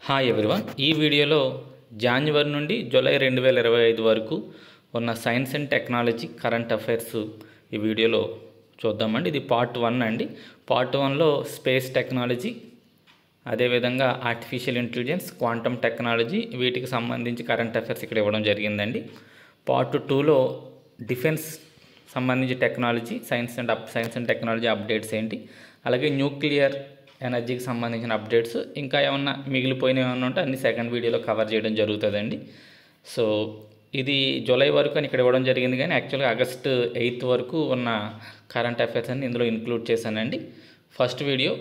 Hi everyone, ఈ వీడియోలో January నుండి జూలై 2025 వరకు ఉన్న science and technology current affairs ఈ వీడియోలో చూద్దామండి. ఇది పార్ట్ 1 అండి. పార్ట్ 1లో స్పేస్ టెక్నాలజీ, అదేవిధంగా ఆర్టిఫిషియల్ ఇంటెలిజెన్స్, క్వాంటమ్ టెక్నాలజీ వీటికి సంబంధించి కరెంట్ అఫైర్స్ ఇక్కడ ఇవ్వడం జరిగిందండి. పార్ట్ 2లో డిఫెన్స్ సంబంధించి technology, science and technology updates ఏంటి, అలాగే న్యూక్లియర్ ఎనర్జీకి సంబంధించిన అప్డేట్స్, ఇంకా ఏమన్నా మిగిలిపోయినవి ఏమన్నా ఉంటే అన్ని సెకండ్ వీడియోలో కవర్ చేయడం జరుగుతుందండి. సో ఇది జూలై వరకు అని ఇక్కడ ఇవ్వడం జరిగింది, కానీ యాక్చువల్గా ఆగస్టు 8 వరకు ఉన్న కరెంట్ అఫైర్స్ అన్ని ఇందులో ఇంక్లూడ్ చేశానండి. ఫస్ట్ వీడియో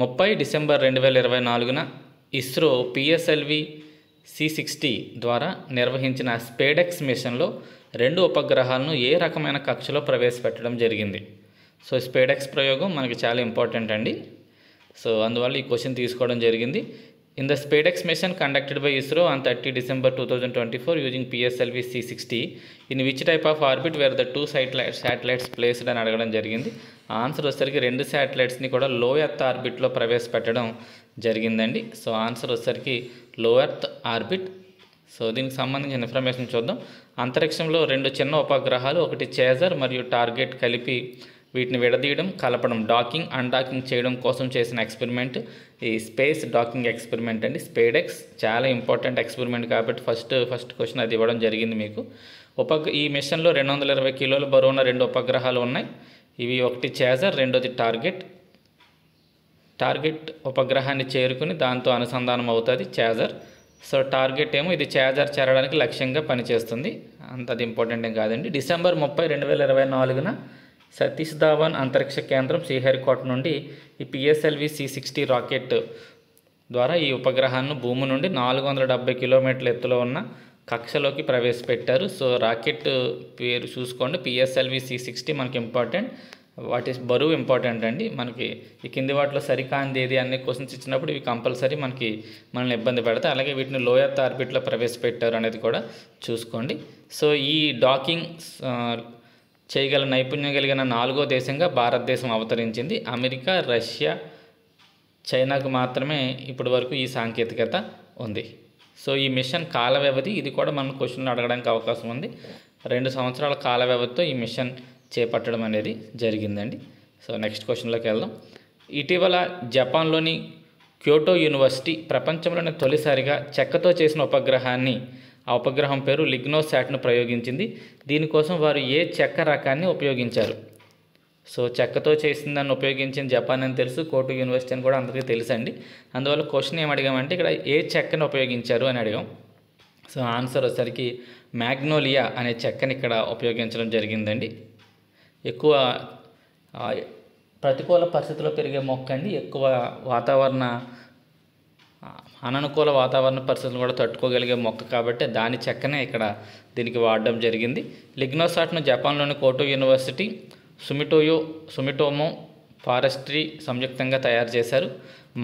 30 డిసెంబర్ 2024న ఇస్రో పిఎస్ఎల్వి C60 ద్వారా నిర్వహించిన స్పేడెక్స్ మిషన్లో 2 ఉపగ్రహాలను ఏ రకమైన కక్షలో ప్రవేశపెట్టడం జరిగింది. సో స్పేడెక్స్ ప్రయోగం మనకి చాలా ఇంపార్టెంట్ అండి. సో అందువల్ల ఈ క్వశ్చన్ తీసుకోవడం జరిగింది. In the SpaDeX mission conducted by ISRO on 30 December 2024 using PSLV C60 in which type of orbit where the 2 satellites placed అని అడగడం జరిగింది. ఆన్సర్ వచ్చేసరికి 2 శాటిలైట్స్ని కూడా లో ఎర్త్ ఆర్బిట్లో ప్రవేశపెట్టడం జరిగిందండి. సో ఆన్సర్ వచ్చేసరికి లో ఎర్త్ ఆర్బిట్. సో దీనికి సంబంధించిన ఇన్ఫర్మేషన్ చూద్దాం. అంతరిక్షంలో 2 చిన్న ఉపగ్రహాలు, ఒకటి చేజర్ మరియు టార్గెట్ కలిపి వీటిని విడదీయడం, కలపడం, డాకింగ్, అన్డాకింగ్ చేయడం కోసం చేసిన ఎక్స్పెరిమెంట్ ఈ స్పేస్ డాకింగ్ ఎక్స్పెరిమెంట్ అండి. స్పేడెక్స్ చాలా ఇంపార్టెంట్ ఎక్స్పెరిమెంట్ కాబట్టి ఫస్ట్ క్వశ్చన్ అది ఇవ్వడం జరిగింది మీకు. ఈ మిషన్లో 220 కిలోల బరువున్న 2 ఉపగ్రహాలు ఉన్నాయి. ఇవి ఒకటి చేజర్, రెండోది టార్గెట్ ఉపగ్రహాన్ని చేరుకుని దాంతో అనుసంధానం అవుతుంది చేజర్. సో టార్గెట్ ఏమో ఇది చేజర్ చేరడానికి లక్ష్యంగా పనిచేస్తుంది, అంతది ఇంపార్టెంట్ ఏం కాదండి. డిసెంబర్ 30, 2024న సతీష్ ధావన్ అంతరిక్ష కేంద్రం శ్రీహరికోట నుండి ఈ పిఎస్ఎల్వి C60 రాకెట్ ద్వారా ఈ ఉపగ్రహాన్ని భూమి నుండి 470 కిలోమీటర్ల ఎత్తులో ఉన్న కక్షలోకి ప్రవేశపెట్టారు. సో రాకెట్ పేరు చూసుకోండి, పిఎస్ఎల్వి C60 మనకి ఇంపార్టెంట్. వాటి బరువు ఇంపార్టెంట్ అండి. మనకి ఈ కింది వాటిలో సరికాంది ఏది అనే క్వశ్చన్స్ ఇచ్చినప్పుడు ఇవి కంపల్సరీ మనల్ని ఇబ్బంది పెడతాయి. అలాగే వీటిని లో ఎర్త్ ఆర్బిట్లో ప్రవేశపెట్టారు అనేది కూడా చూసుకోండి. సో ఈ డాకింగ్ చేయగల నైపుణ్యం కలిగిన 4వ దేశంగా భారతదేశం అవతరించింది. అమెరికా, రష్యా, చైనాకు మాత్రమే ఇప్పటి వరకు ఈ సాంకేతికత ఉంది. సో ఈ మిషన్ కాల వ్యవధి, ఇది కూడా మనం క్వశ్చన్లు అడగడానికి అవకాశం ఉంది. 2 సంవత్సరాల కాల వ్యవధితో ఈ మిషన్ చేపట్టడం అనేది జరిగిందండి. సో నెక్స్ట్ క్వశ్చన్లోకి వెళ్దాం. ఇటీవల జపాన్లోని క్యోటో యూనివర్సిటీ ప్రపంచంలోని తొలిసారిగా చెక్కతో చేసిన ఉపగ్రహాన్ని, ఆ ఉపగ్రహం పేరు లిగ్నోసాట్ను ప్రయోగించింది. దీనికోసం వారు ఏ చెక్క రకాన్ని ఉపయోగించారు? సో చెక్కతో చేసిన దాన్ని ఉపయోగించిన జపాన్ అని తెలుసు, క్యోటో యూనివర్సిటీ అని కూడా అందరికీ తెలుసండి. అందువల్ల క్వశ్చన్ ఏం అడిగామంటే ఇక్కడ ఏ చెక్కని ఉపయోగించారు అని అడిగాం. సో ఆన్సర్ వచ్చేసరికి మ్యాగ్నోలియా అనే చెక్కని ఇక్కడ ఉపయోగించడం జరిగిందండి. ఎక్కువ ప్రతికూల పరిస్థితుల్లో పెరిగే మొక్క అండి. ఎక్కువ అననుకూల వాతావరణ పరిస్థితులు కూడా తట్టుకోగలిగే మొక్క కాబట్టి దాని చెక్కనే ఇక్కడ దీనికి వాడడం జరిగింది. లిగ్నోసాట్ను జపాన్లోని క్యోటో యూనివర్సిటీ, సుమిటోమో ఫారెస్ట్రీ సంయుక్తంగా తయారు చేశారు.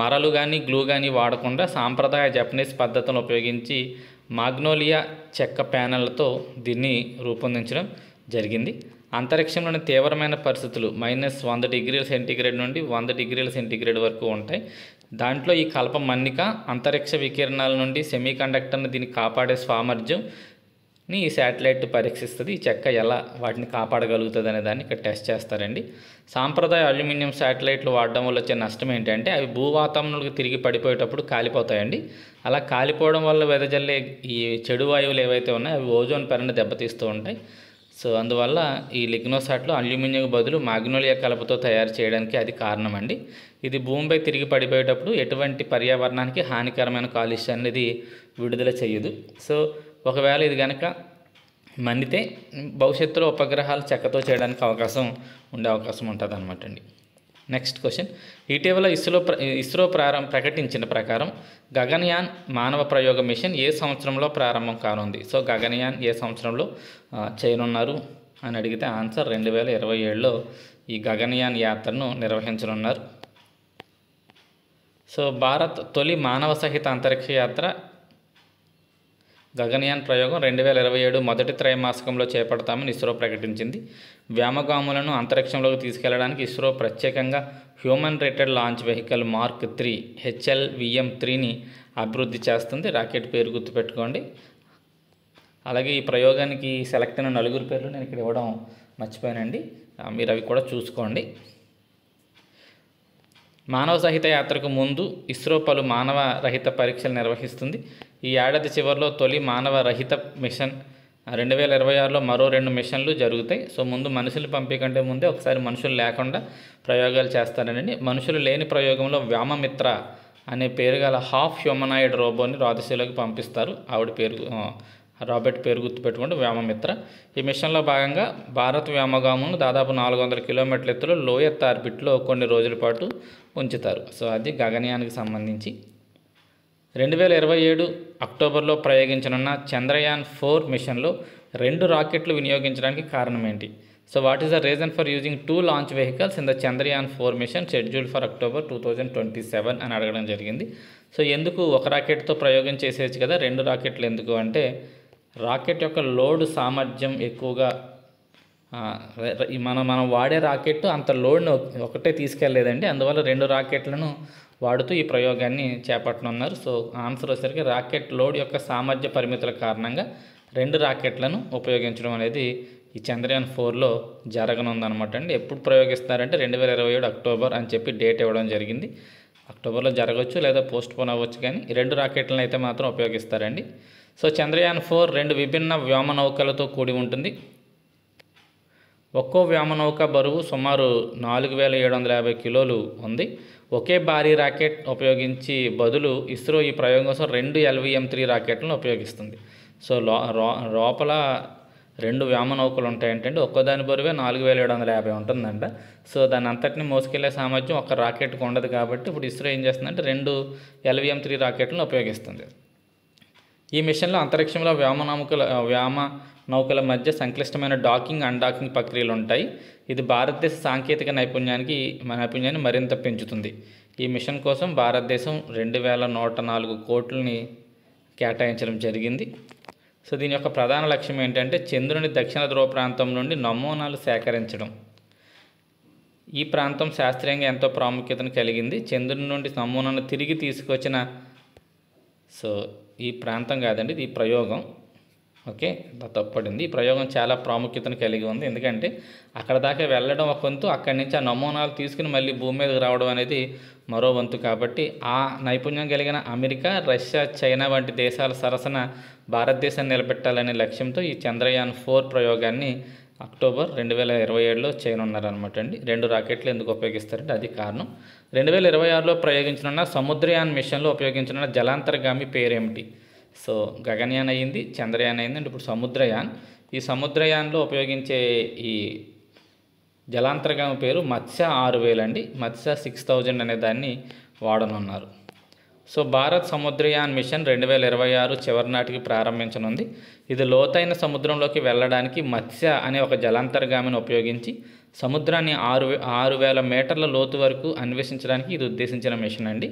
మరలు కానీ గ్లూ కానీ వాడకుండా సాంప్రదాయ జపనీస్ పద్ధతులను ఉపయోగించి మాగ్నోలియా చెక్క ప్యానెళ్లతో దీన్ని రూపొందించడం జరిగింది. అంతరిక్షంలోని తీవ్రమైన పరిస్థితులు -100 డిగ్రీల సెంటీగ్రేడ్ నుండి 100 డిగ్రీల సెంటీగ్రేడ్ వరకు ఉంటాయి. దాంట్లో ఈ కలప మన్నిక అంతరిక్ష వికిరణాల నుండి సెమీకండక్టర్ని దీన్ని కాపాడే సామర్థ్యంని ఈ శాటిలైట్ పరీక్షిస్తుంది. ఈ చెక్క ఎలా వాటిని కాపాడగలుగుతుంది అనే దాన్ని ఇక్కడ టెస్ట్ చేస్తారండి. సాంప్రదాయ అల్యూమినియం శాటిలైట్లు వాడడం వల్ల వచ్చే నష్టం ఏంటంటే అవి భూవాతావరణంలోకి తిరిగి పడిపోయేటప్పుడు కాలిపోతాయండి. అలా కాలిపోవడం వల్ల వెదజల్లే ఈ చెడు వాయువులు ఏవైతే ఉన్నాయో అవి ఓజోన్ పొరను దెబ్బతీస్తూ ఉంటాయి. సో అందువల్ల ఈ లిగ్నోసాట్లో అల్యూమినియం బదులు మాగ్నోలియా కలపతో తయారు చేయడానికి అది కారణం అండి. ఇది భూమిపై తిరిగి పడిపోయేటప్పుడు ఎటువంటి పర్యావరణానికి హానికరమైన కాలుష్యాన్ని ఇది విడుదల చేయదు. సో ఒకవేళ ఇది కనుక మండితే భవిష్యత్తులో ఉపగ్రహాలు చెక్కతో చేయడానికి ఉండే అవకాశం ఉంటుంది అనమాట అండి. Next question. ఇటీవల ఇస్రో ప్రకటించిన ప్రకారం గగన్యాన్ మానవ ప్రయోగ మిషన్ ఏ సంవత్సరంలో ప్రారంభం కానుంది? సో గగన్యాన్ ఏ సంవత్సరంలో చేయనున్నారు అని అడిగితే ఆన్సర్ 2027లో ఈ గగన్యాన్ యాత్రను నిర్వహించనున్నారు. సో భారత్ తొలి మానవ సహిత అంతరిక్ష యాత్ర గగనయాన్ ప్రయోగం 2027 మొదటి త్రైమాసికంలో చేపడతామని ఇస్రో ప్రకటించింది. వ్యోమగాములను అంతరిక్షంలోకి తీసుకెళ్లడానికి ఇస్రో ప్రత్యేకంగా human rated launch vehicle mark 3 HLVM-3ని అభివృద్ధి చేస్తుంది. రాకెట్ పేరు గుర్తుపెట్టుకోండి. అలాగే ఈ ప్రయోగానికి సెలెక్ట్ అయిన 4 పేర్లు నేను ఇక్కడ ఇవ్వడం మర్చిపోయానండి, మీరు అవి కూడా చూసుకోండి. మానవ సహిత యాత్రకు ముందు ఇస్రో పలు మానవ రహిత పరీక్షలు నిర్వహిస్తుంది. ఈ ఏడాది చివరిలో తొలి మానవ రహిత మిషన్ 2026లో మరో 2 మిషన్లు జరుగుతాయి. సో ముందు మనుషులు పంపే కంటే ముందే ఒకసారి మనుషులు లేకుండా ప్రయోగాలు చేస్తారనండి. మనుషులు లేని ప్రయోగంలో వ్యోమమిత్ర అనే పేరు గల హాఫ్ హ్యూమనాయిడ్ రోబోని రాజశీలోకి పంపిస్తారు. రాబర్ట్ పేరు గుర్తుపెట్టుకుంటే వ్యోమమిత్ర. ఈ మిషన్లో భాగంగా భారత్ వ్యోమగామును దాదాపు 400 కిలోమీటర్ల ఎత్తులో లో ఎర్త్ ఆర్బిట్లో కొన్ని రోజుల పాటు ఉంచుతారు. సో అది గగనయానికి సంబంధించి. 2027 అక్టోబర్లో ప్రయోగించనున్న చంద్రయాన్ 4 మిషన్లో 2 రాకెట్లు వినియోగించడానికి కారణం ఏంటి? So what is the reason for using 2 launch vehicles in the Chandrayaan 4 mission scheduled for October 2027 అని అడగడం జరిగింది. సో ఎందుకు ఒక రాకెట్తో ప్రయోగం చేసేయచ్చు కదా, 2 రాకెట్లు ఎందుకు అంటే, రాకెట్ యొక్క లోడ్ సామర్థ్యం ఎక్కువగా, మనం వాడే రాకెట్ అంత లోడ్ను ఒకటే తీసుకెళ్ళలేదండి. అందువల్ల 2 రాకెట్లను వాడుతూ ఈ ప్రయోగాన్ని చేపట్టనున్నారు. సో ఆన్సర్ వచ్చేసరికి రాకెట్ లోడ్ యొక్క సామర్థ్య పరిమితుల కారణంగా 2 రాకెట్లను ఉపయోగించడం అనేది ఈ చంద్రయాన్ 4లో జరగనుందనమాట అండి. ఎప్పుడు ప్రయోగిస్తారంటే 2027 అక్టోబర్ అని చెప్పి డేట్ ఇవ్వడం జరిగింది. అక్టోబర్లో జరగవచ్చు లేదా పోస్ట్ పోన్ అవ్వచ్చు, కానీ ఈ 2 రాకెట్లను అయితే మాత్రం ఉపయోగిస్తారండి. సో చంద్రయాన్ 4 2 విభిన్న వ్యోమనౌకలతో కూడి ఉంటుంది. ఒక్కో వ్యోమనౌక బరువు సుమారు 4750 కిలోలు ఉంది. ఒకే భారీ రాకెట్ ఉపయోగించి బదులు ఇస్రో ఈ ప్రయోగం కోసం 2 LVM-3 రాకెట్లను ఉపయోగిస్తుంది. సో లోపల 2 వ్యోమనౌకలు ఉంటాయంటే ఒక్కో దాని బరువే 4750 ఉంటుందంట. సో దాని అంతటిని మోసుకెళ్లే సామర్థ్యం ఒక రాకెట్కి ఉండదు. కాబట్టి ఇప్పుడు ఇస్రో ఏం చేస్తుందంటే 2 LVM-3 రాకెట్లను ఉపయోగిస్తుంది. ఈ మిషన్లో అంతరిక్షంలో వ్యోమనౌకల మధ్య సంక్లిష్టమైన డాకింగ్, అన్డాకింగ్ ప్రక్రియలు ఉంటాయి. ఇది భారతదేశ సాంకేతిక నైపుణ్యాన్ని మరింత పెంచుతుంది. ఈ మిషన్ కోసం భారతదేశం 2104 కోట్లని కేటాయించడం జరిగింది. సో దీని యొక్క ప్రధాన లక్ష్యం ఏంటంటే చంద్రుని దక్షిణ ధ్రువ ప్రాంతం నుండి నమూనాలు సేకరించడం. ఈ ప్రాంతం శాస్త్రీయంగా ఎంతో ప్రాముఖ్యతను కలిగింది. చంద్రుని నుండి నమూనాను తిరిగి తీసుకొచ్చిన, సో ఈ ప్రాంతం కాదండి, ఇది ప్రయోగం. ఓకే, తప్పడింది. ఈ ప్రయోగం చాలా ప్రాముఖ్యతను కలిగి ఉంది. ఎందుకంటే అక్కడ దాకా వెళ్ళడం ఒక వంతు, అక్కడి నుంచి ఆ నమూనాలు తీసుకుని మళ్ళీ భూమి మీదకి రావడం అనేది మరో వంతు. కాబట్టి ఆ నైపుణ్యం కలిగిన అమెరికా, రష్యా, చైనా వంటి దేశాల సరసన భారతదేశాన్ని నిలబెట్టాలనే లక్ష్యంతో ఈ చంద్రయాన్ 4 ప్రయోగాన్ని అక్టోబర్ 2027లో చేయనున్నారనమాట అండి. 2 రాకెట్లు ఎందుకు ఉపయోగిస్తారంటే అది కారణం. 2026లో ప్రయోగించనున్న సముద్రయాన్ మిషన్లో ఉపయోగించనున్న జలాంతర్గామి పేరేమిటి? సో గగనయాన్ అయ్యింది, చంద్రయాన్ అయింది, అంటే ఇప్పుడు సముద్రయాన్. ఈ సముద్రయాన్లో ఉపయోగించే ఈ జలాంతర్గామి పేరు మత్స్య 6000 అండి. మత్స్య 6000 అనే దాన్ని వాడనున్నారు. సో భారత్ సముద్రయాన్ మిషన్ 2026 చివరి నాటికి ప్రారంభించనుంది. ఇది లోతైన సముద్రంలోకి వెళ్ళడానికి మత్స్య అనే ఒక జలాంతర్గామిని ఉపయోగించి సముద్రాన్ని 6000 మీటర్ల లోతు వరకు అన్వేషించడానికి ఇది ఉద్దేశించిన మిషన్ అండి.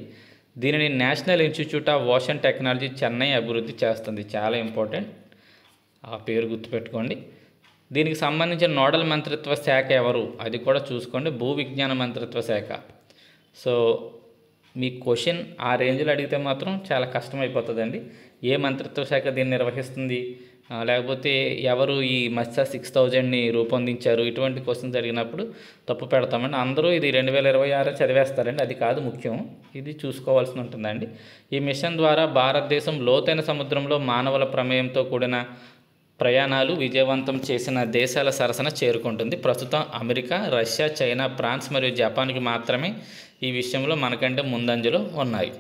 దీనిని national institute of ocean technology Chennai అభివృద్ధి చేస్తుంది. చాలా ఇంపార్టెంట్, ఆ పేరు గుర్తుపెట్టుకోండి. దీనికి సంబంధించిన నోడల్ మంత్రిత్వ శాఖ ఎవరు అది కూడా చూసుకోండి, భూ విజ్ఞాన మంత్రిత్వ శాఖ. సో మీ క్వశ్చన్ ఆ రేంజ్లో అడిగితే మాత్రం చాలా కష్టమైపోతుందండి. ఏ మంత్రిత్వ శాఖ దీన్ని నిర్వహిస్తుంది, లేకపోతే ఎవరు ఈ మత్స్య 6000ని రూపొందించారు, ఇటువంటి క్వశ్చన్స్ అడిగినప్పుడు తప్పు పెడతామండి. అందరూ ఇది 2026 చదివేస్తారండి, అది కాదు ముఖ్యం, ఇది చూసుకోవాల్సి ఉంటుందండి. ఈ మిషన్ ద్వారా భారతదేశం లోతైన సముద్రంలో మానవుల ప్రమేయంతో కూడిన ప్రయాణాలు విజయవంతం చేసిన దేశాల సరసన చేరుకుంటుంది. ప్రస్తుతం అమెరికా, రష్యా, చైనా, ఫ్రాన్స్ మరియు జపాన్కి మాత్రమే ఈ విషయంలో మనకంటే ముందంజలో ఉన్నాయి.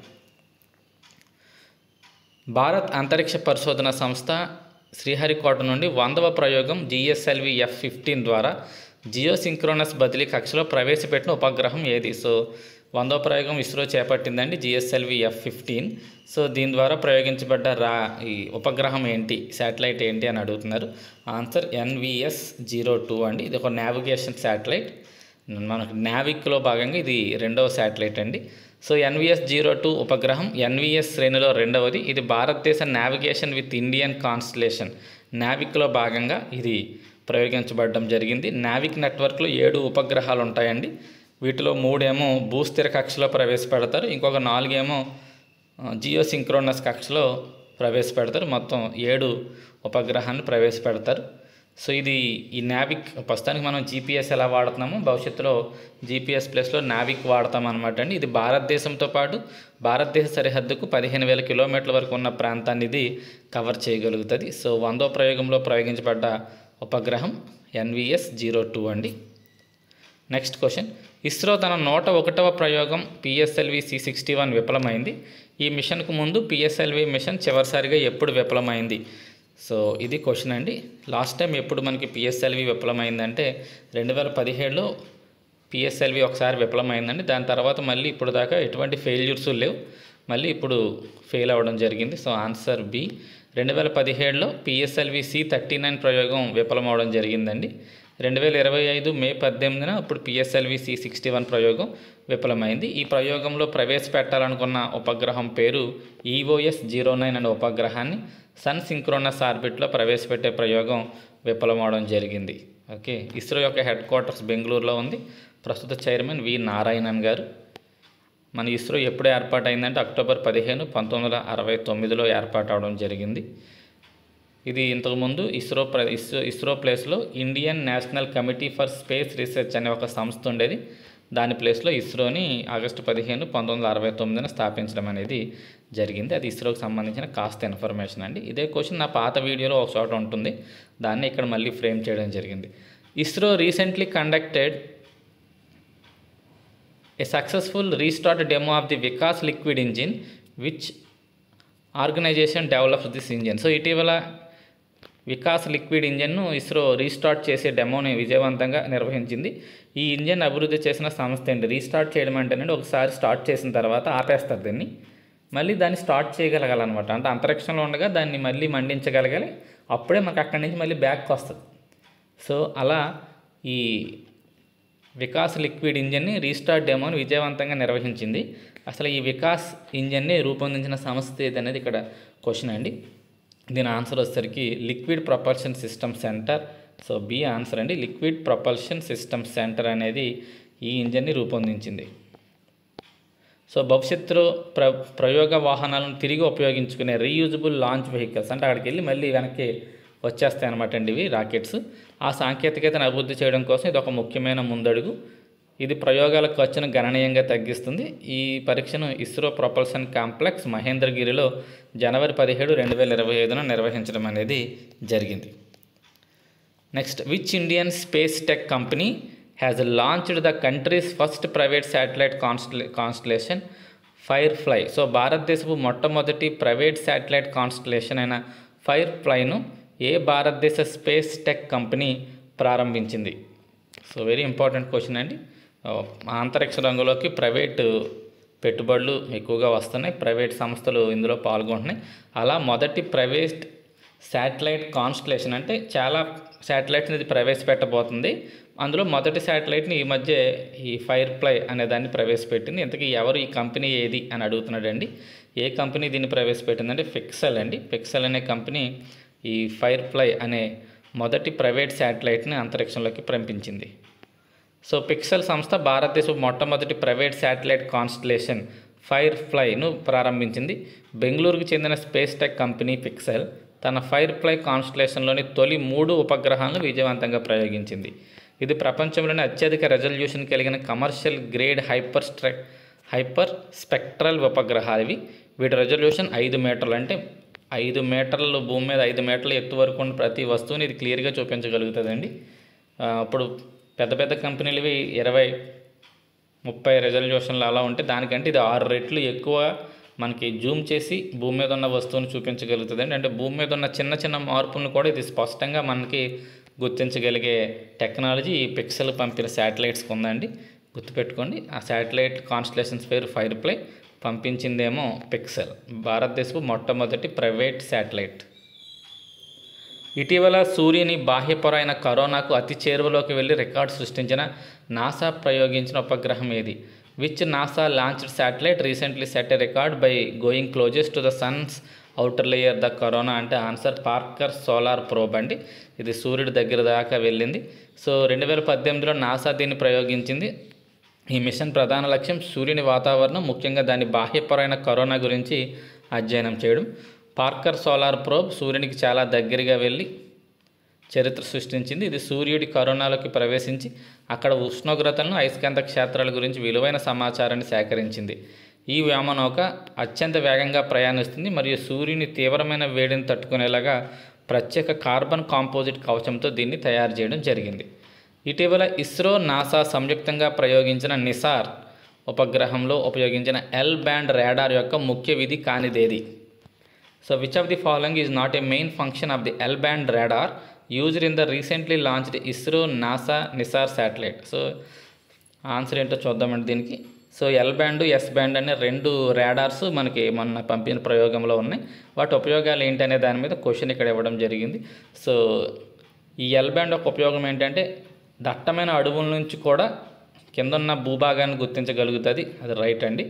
భారత్ అంతరిక్ష పరిశోధన సంస్థ శ్రీహరికోట నుండి 100వ ప్రయోగం GSLV F-15 ద్వారా జియోసింక్రోనస్ బదిలీ కక్షలో ప్రవేశపెట్టిన ఉపగ్రహం ఏది? సో 100వ ప్రయోగం ఇస్రో చేపట్టిందండి, GSLV F-15. సో దీని ద్వారా ప్రయోగించబడ్డ ఈ ఉపగ్రహం ఏంటి, శాటిలైట్ ఏంటి అని అడుగుతున్నారు. ఆన్సర్ NVS-02 అండి. ఇది ఒక నావిగేషన్ శాటిలైట్. మనకు నావిక్లో భాగంగా ఇది 2వ శాటిలైట్ అండి. సో NVS-02 ఉపగ్రహం ఎన్విఎస్ శ్రేణిలో రెండవది. ఇది భారతదేశ నావిగేషన్ విత్ ఇండియన్ కాన్స్టలేషన్ నావిక్లో భాగంగా ఇది ప్రయోగించబడడం జరిగింది. నావిక్ నెట్వర్క్లో 7 ఉపగ్రహాలు ఉంటాయండి. వీటిలో 3 ఏమో భూస్థిర కక్షలో ప్రవేశపెడతారు, ఇంకొక 4 ఏమో జియోసింక్రోనస్ కక్షలో ప్రవేశపెడతారు. మొత్తం 7 ఉపగ్రహాన్ని ప్రవేశపెడతారు. సో ఈ నావిక్ ప్రస్తుతానికి మనం GPS ఎలా వాడుతున్నామో భవిష్యత్తులో GPS ప్లస్లో నావిక్ వాడతాం అనమాట అండి. ఇది భారతదేశంతో పాటు భారతదేశ సరిహద్దుకు 15,000 కిలోమీటర్ల వరకు ఉన్న ప్రాంతాన్ని ఇది కవర్ చేయగలుగుతుంది. సో 100వ ప్రయోగంలో ప్రయోగించబడ్డ ఉపగ్రహం NVS-02 అండి. నెక్స్ట్ క్వశ్చన్, ఇస్రో తన 101వ ప్రయోగం PSLV C61 విఫలమైంది. ఈ మిషన్కు ముందు PSLV మిషన్ చివరిసారిగా ఎప్పుడు విఫలమైంది? సో ఇది క్వశ్చన్ అండి. లాస్ట్ టైం ఎప్పుడు మనకి PSLV విఫలమైందంటే 2017లో PSLV ఒకసారి విఫలమైందండి. దాని తర్వాత మళ్ళీ ఇప్పుడు దాకా ఎటువంటి ఫెయిల్యూర్స్ లేవు, మళ్ళీ ఇప్పుడు ఫెయిల్ అవ్వడం జరిగింది. So answer B. 2017లో PSLV C39 ప్రయోగం విఫలమవడం జరిగిందండి. 2025 మే 18న ఇప్పుడు PSLV C61 ప్రయోగం విఫలమైంది. ఈ ప్రయోగంలో ప్రవేశపెట్టాలనుకున్న ఉపగ్రహం పేరు EOS-09 అనే ఉపగ్రహాన్ని సన్ సింక్రోనస్ ఆర్బిట్లో ప్రవేశపెట్టే ప్రయోగం విఫలమవడం జరిగింది. ఓకే, ఇస్రో యొక్క హెడ్ క్వార్టర్స్ బెంగళూరులో ఉంది. ప్రస్తుత చైర్మన్ వి నారాయణన్ గారు. మన ఇస్రో ఎప్పుడు ఏర్పాటైందంటే అక్టోబర్ 15, 1969లో ఏర్పాటు అవడం జరిగింది. ఇది ఇంతకుముందు ఇస్రో ప్లేస్లో Indian national committee for space research అనే ఒక సంస్థ ఉండేది. దాని ప్లేస్లో ఇస్రోని ఆగస్టు 15, 1969న స్థాపించడం అనేది జరిగింది. అది ఇస్రోకి సంబంధించిన కాస్త ఇన్ఫర్మేషన్ అండి. ఇదే క్వశ్చన్ నా పాత వీడియోలో ఒక చోట ఉంటుంది, దాన్ని ఇక్కడ మళ్ళీ ఫ్రేమ్ చేయడం జరిగింది. ISRO recently conducted a successful restart demo of the Vikas liquid engine which organisation develops this engine. So ఇటీవల వికాస్ లిక్విడ్ ఇంజన్ను ఇస్రో రీస్టార్ట్ చేసే డెమోని విజయవంతంగా నిర్వహించింది. ఈ ఇంజన్ అభివృద్ధి చేసిన సంస్థ ఏంటి? రీస్టార్ట్ చేయడం అంటేనండి ఒకసారి స్టార్ట్ చేసిన తర్వాత ఆపేస్తారు దీన్ని, మళ్ళీ దాన్ని స్టార్ట్ చేయగలగాలన్నమాట. అంటే అంతరిక్షంలో ఉండగా దాన్ని మళ్ళీ మండించగలగాలి, అప్పుడే మనకు అక్కడి నుంచి మళ్ళీ బ్యాక్ వస్తుంది. సో అలా ఈ వికాస్ లిక్విడ్ ఇంజన్ని రీస్టార్ట్ డెమోని విజయవంతంగా నిర్వహించింది. అసలు ఈ వికాస్ ఇంజన్ని రూపొందించిన సంస్థ ఏదనేది ఇక్కడ క్వశ్చన్ అండి. దీని ఆన్సర్ వచ్చేసరికి liquid propulsion system centre. So B answer అండి. లిక్విడ్ ప్రొపల్షన్ సిస్టమ్ సెంటర్ అనేది ఈ ఇంజన్ని రూపొందించింది. సో భవిష్యత్తులో ప్రయోగ వాహనాలను తిరిగి ఉపయోగించుకునే రీయూజబుల్ లాంచ్ వెహికల్స్, అంటే అక్కడికి వెళ్ళి మళ్ళీ వెనక్కి వచ్చేస్తాయి అనమాట అండి ఇవి రాకెట్స్. ఆ సాంకేతికతను అభివృద్ధి చేయడం కోసం ఇది ఒక ముఖ్యమైన ముందడుగు. ఇది ప్రయోగాల ఖర్చును గణనీయంగా తగ్గిస్తుంది. ఈ పరీక్షను ఇస్రో ప్రొపల్షన్ కాంప్లెక్స్ మహేంద్రగిరిలో జనవరి 17, 2025న నిర్వహించడం అనేది జరిగింది. Next, which Indian space tech company has launched the countries first private satellite constellation firefly. So భారతదేశపు మొట్టమొదటి ప్రైవేట్ శాటిలైట్ కాన్స్టలేషన్ అయిన ఫైర్ఫ్లైను ఏ భారతదేశ స్పేస్ టెక్ కంపెనీ ప్రారంభించింది? సో వెరీ ఇంపార్టెంట్ క్వశ్చన్ అండి. అంతరిక్ష రంగంలోకి ప్రైవేటు పెట్టుబడులు ఎక్కువగా వస్తున్నాయి, ప్రైవేట్ సంస్థలు ఇందులో పాల్గొంటున్నాయి. అలా మొదటి ప్రైవేట్ శాటిలైట్ కాన్స్టలేషన్, అంటే చాలా శాటిలైట్ని ఇది ప్రవేశపెట్టబోతుంది. అందులో మొదటి శాటిలైట్ని ఈ మధ్య ఈ ఫైర్ఫ్లై అనే దాన్ని ప్రవేశపెట్టింది. ఇంతకీ ఎవరు ఈ కంపెనీ ఏది అని అడుగుతున్నాడండి. ఏ కంపెనీ దీన్ని ప్రవేశపెట్టిందంటే పిక్సెల్ అండి. పిక్సెల్ అనే కంపెనీ ఈ ఫైర్ఫ్లై అనే మొదటి ప్రైవేట్ శాటిలైట్ని అంతరిక్షంలోకి పంపించింది. సో పిక్సెల్ సంస్థ భారతదేశం మొట్టమొదటి ప్రైవేట్ శాటిలైట్ కాన్స్టలేషన్ ఫైర్ఫ్లైను ప్రారంభించింది. బెంగళూరుకు చెందిన స్పేస్ టెక్ కంపెనీ పిక్సెల్ తన ఫైర్ఫ్లై కాన్స్టలేషన్లోని తొలి 3 ఉపగ్రహాలను విజయవంతంగా ప్రయోగించింది. ఇది ప్రపంచంలోని అత్యధిక రెజల్యూషన్ కలిగిన కమర్షియల్ గ్రేడ్ హైపర్ స్పెక్ట్రల్ ఉపగ్రహాలు ఇవి. వీటి రెజల్యూషన్ 5 మీటర్లు, అంటే 5 మీటర్లు భూమి మీద 5 మీటర్ల ఎత్తు వరకు ఉన్న ప్రతి వస్తువుని ఇది క్లియర్గా చూపించగలుగుతుందండి. ఇప్పుడు పెద్ద పెద్ద కంపెనీలు ఇవి 20-30 రెజల్యూషన్లు అలా ఉంటే దానికంటే ఇది 6 రెట్లు ఎక్కువ మనకి జూమ్ చేసి భూమి మీద ఉన్న వస్తువుని చూపించగలుగుతుందండి. అంటే భూమి మీద ఉన్న చిన్న చిన్న మార్పులను కూడా ఇది స్పష్టంగా మనకి గుర్తించగలిగే టెక్నాలజీ ఈ పిక్సెల్ పంపిన శాటిలైట్స్కి ఉందండి. గుర్తుపెట్టుకోండి, ఆ శాటిలైట్ కాన్స్టలేషన్స్ పేరు ఫైర్ఫ్లై, పంపించిందేమో పిక్సెల్, భారతదేశపు మొట్టమొదటి ప్రైవేట్ శాటిలైట్. ఇటీవల సూర్యుని బాహ్య పొర అయిన కరోనాకు అతి చేరువలోకి వెళ్ళి రికార్డు సృష్టించిన నాసా ప్రయోగించిన ఉపగ్రహం ఏది? Which NASA launched satellite recently set a record by going closest to the Sons outer layer the corona అంటే ఆన్సర్ పార్కర్ సోలార్ ప్రోబ్ అండి. ఇది సూర్యుడి దగ్గర దాకా వెళ్ళింది. సో 2018లో నాసా దీన్ని ప్రయోగించింది. ఈ మిషన్ ప్రధాన లక్ష్యం సూర్యుని వాతావరణం, ముఖ్యంగా దాని బాహ్యపరమైన కరోనా గురించి అధ్యయనం చేయడం. పార్కర్ సోలార్ ప్రోబ్ సూర్యునికి చాలా దగ్గరగా వెళ్ళి చరిత్ర సృష్టించింది. ఇది సూర్యుడి కరోనాలోకి ప్రవేశించి అక్కడ ఉష్ణోగ్రతలను, అయస్కాంత క్షేత్రాల గురించి విలువైన సమాచారాన్ని సేకరించింది. ఈ వ్యోమనౌక అత్యంత వేగంగా ప్రయాణిస్తుంది మరియు సూర్యుని తీవ్రమైన వేడిని తట్టుకునేలాగా ప్రత్యేక కార్బన్ కాంపోజిట్ కవచంతో దీన్ని తయారు చేయడం జరిగింది. ఇటీవల ఇస్రో, నాసా సంయుక్తంగా ప్రయోగించిన నిసార్ ఉపగ్రహంలో ఉపయోగించిన ఎల్ బ్యాండ్ రాడార్ యొక్క ముఖ్య విధి కానిదేది? So which of the following is not a main function of the L band radar used in the recently launched ISRO NASA NISAR satellite? So answer ఏంటో చూద్దామండి దీనికి. So L band, S band అనే 2 radars మనకి మొన్న పంపిన ప్రయోగంలో ఉన్నాయి. వాటి ఉపయోగాలు ఏంటనే దాని మీద క్వశ్చన్ ఇక్కడ ఇవ్వడం జరిగింది. సో ఈ ఎల్ బ్యాండ్ యొక్క ఉపయోగం ఏంటంటే దట్టమైన అడవుల నుంచి కూడా కిందన్న భూభాగాన్ని గుర్తించగలుగుతుంది, అది రైట్ అండి.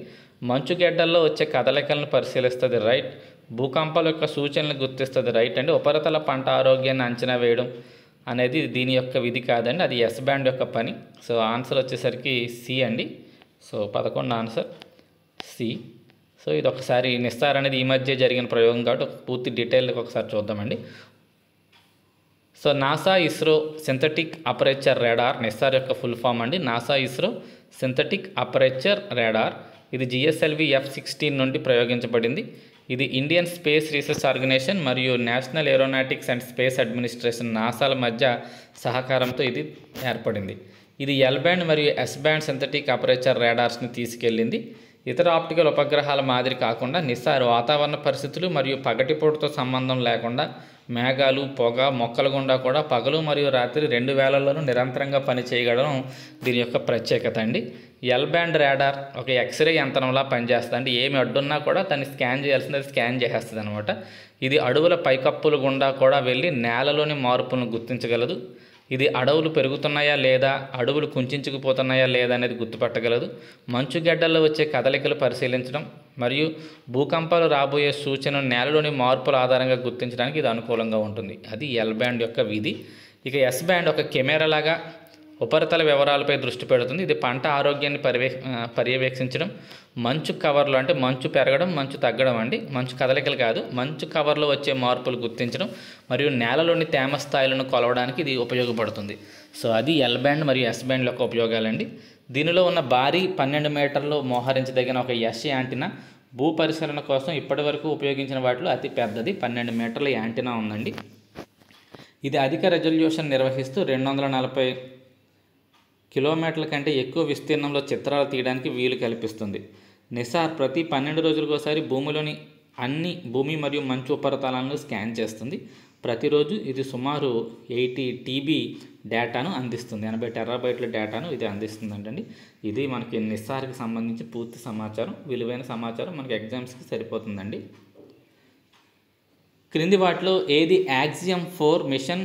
మంచుగడ్డల్లో వచ్చే కదలికలను పరిశీలిస్తుంది, రైట్. భూకంపాల యొక్క సూచనలు గుర్తిస్తుంది, రైట్ అండి. ఉపరితల పంట ఆరోగ్యాన్ని అంచనా వేయడం అనేది దీని యొక్క విధి కాదండి, అది ఎస్ బ్యాండ్ యొక్క పని. సో ఆన్సర్ వచ్చేసరికి సి అండి. So 11 answer C. సో ఇది ఒకసారి నిస్తార్ అనేది ఈ మధ్య జరిగిన ప్రయోగం కాబట్టి పూర్తి డీటెయిల్గా ఒకసారి చూద్దామండి. So NASA ISRO synthetic aperture radar NISAR యొక్క ఫుల్ ఫామ్ అండి. NASA ISRO synthetic aperture radar ఇది GSLV F-16 నుండి ప్రయోగించబడింది. ఇది ఇండియన్ స్పేస్ రీసెర్చ్ ఆర్గనైజేషన్ మరియు National Aeronautics and Space Administration నాసాల మధ్య సహకారంతో ఇది ఏర్పడింది. ఇది ఎల్ బ్యాండ్ మరియు ఎస్ బ్యాండ్ సింథటిక్ అపరేచర్ రాడార్స్ని తీసుకెళ్ళింది. ఇతర ఆప్టికల్ ఉపగ్రహాల మాదిరి కాకుండా నిసార్ వాతావరణ పరిస్థితులు మరియు పగటిపూటతో సంబంధం లేకుండా మేఘాలు, పొగ, మొక్కల గుండా కూడా పగలు మరియు రాత్రి 2 వేళల్లోనూ నిరంతరంగా పనిచేయగలడం దీని యొక్క ప్రత్యేకత అండి. ఎల్ బ్యాండ్ రాడార్ ఒక ఎక్స్రే యంత్రంలా పనిచేస్తుంది. అంటే ఏమి అడ్డున్నా కూడా దాన్ని స్కాన్ చేయాల్సింది స్కాన్ చేసేస్తుంది అనమాట. ఇది అడవుల పైకప్పుల గుండా కూడా వెళ్ళి నేలలోని మార్పులను గుర్తించగలదు. ఇది అడవులు పెరుగుతున్నాయా లేదా, అడవులు కుంచుకుపోతున్నాయా లేదా అనేది గుర్తుపట్టగలదు. మంచుగడ్డల్లో వచ్చే కదలికలు పరిశీలించడం మరియు భూకంపాలు రాబోయే సూచనలు నేలలోని మార్పుల ఆధారంగా గుర్తించడానికి ఇది అనుకూలంగా ఉంటుంది. అది ఎల్ బ్యాండ్ యొక్క విధి. ఇక ఎస్ బ్యాండ్ ఒక కెమెరా లాగా ఉపరితల వివరాలపై దృష్టి పెడుతుంది. ఇది పంట ఆరోగ్యాన్ని పర్యవేక్షించడం, మంచు కవర్లో అంటే మంచు పెరగడం, మంచు తగ్గడం అండి, మంచు కదలికలు కాదు, మంచు కవర్లో వచ్చే మార్పులు గుర్తించడం మరియు నేలలోని తేమ స్థాయిలను కొలవడానికి ఇది ఉపయోగపడుతుంది. సో అది ఎల్ బ్యాండ్ మరియు ఎస్ బ్యాండ్ యొక్క ఉపయోగాలండి. దీనిలో ఉన్న భారీ 12 మీటర్లు మోహరించదగిన ఒక ఎస్ యాంటినా భూ పరిశీలన కోసం ఇప్పటి వరకు ఉపయోగించిన వాటిలో అతి పెద్దది 12 మీటర్ల యాంటినా ఉందండి. ఇది అధిక రెజల్యూషన్ నిర్వహిస్తూ 240 కిలోమీటర్ల కంటే ఎక్కువ విస్తీర్ణంలో చిత్రాలు తీయడానికి వీలు కల్పిస్తుంది. నిసార్ ప్రతి 12 రోజులకోసారి భూమిలోని అన్ని భూమి మరియు మంచు ఉపరితలాలను స్కాన్ చేస్తుంది. ప్రతిరోజు ఇది సుమారు 80 TB డేటాను అందిస్తుంది, 80 టెరాబైట్ల డేటాను ఇది అందిస్తుందంటండి. ఇది మనకి నిసార్కి సంబంధించి పూర్తి సమాచారం, విలువైన సమాచారం మనకి ఎగ్జామ్స్కి సరిపోతుందండి. క్రింది వాటిలో ఏది యాక్సియం 4 మిషన్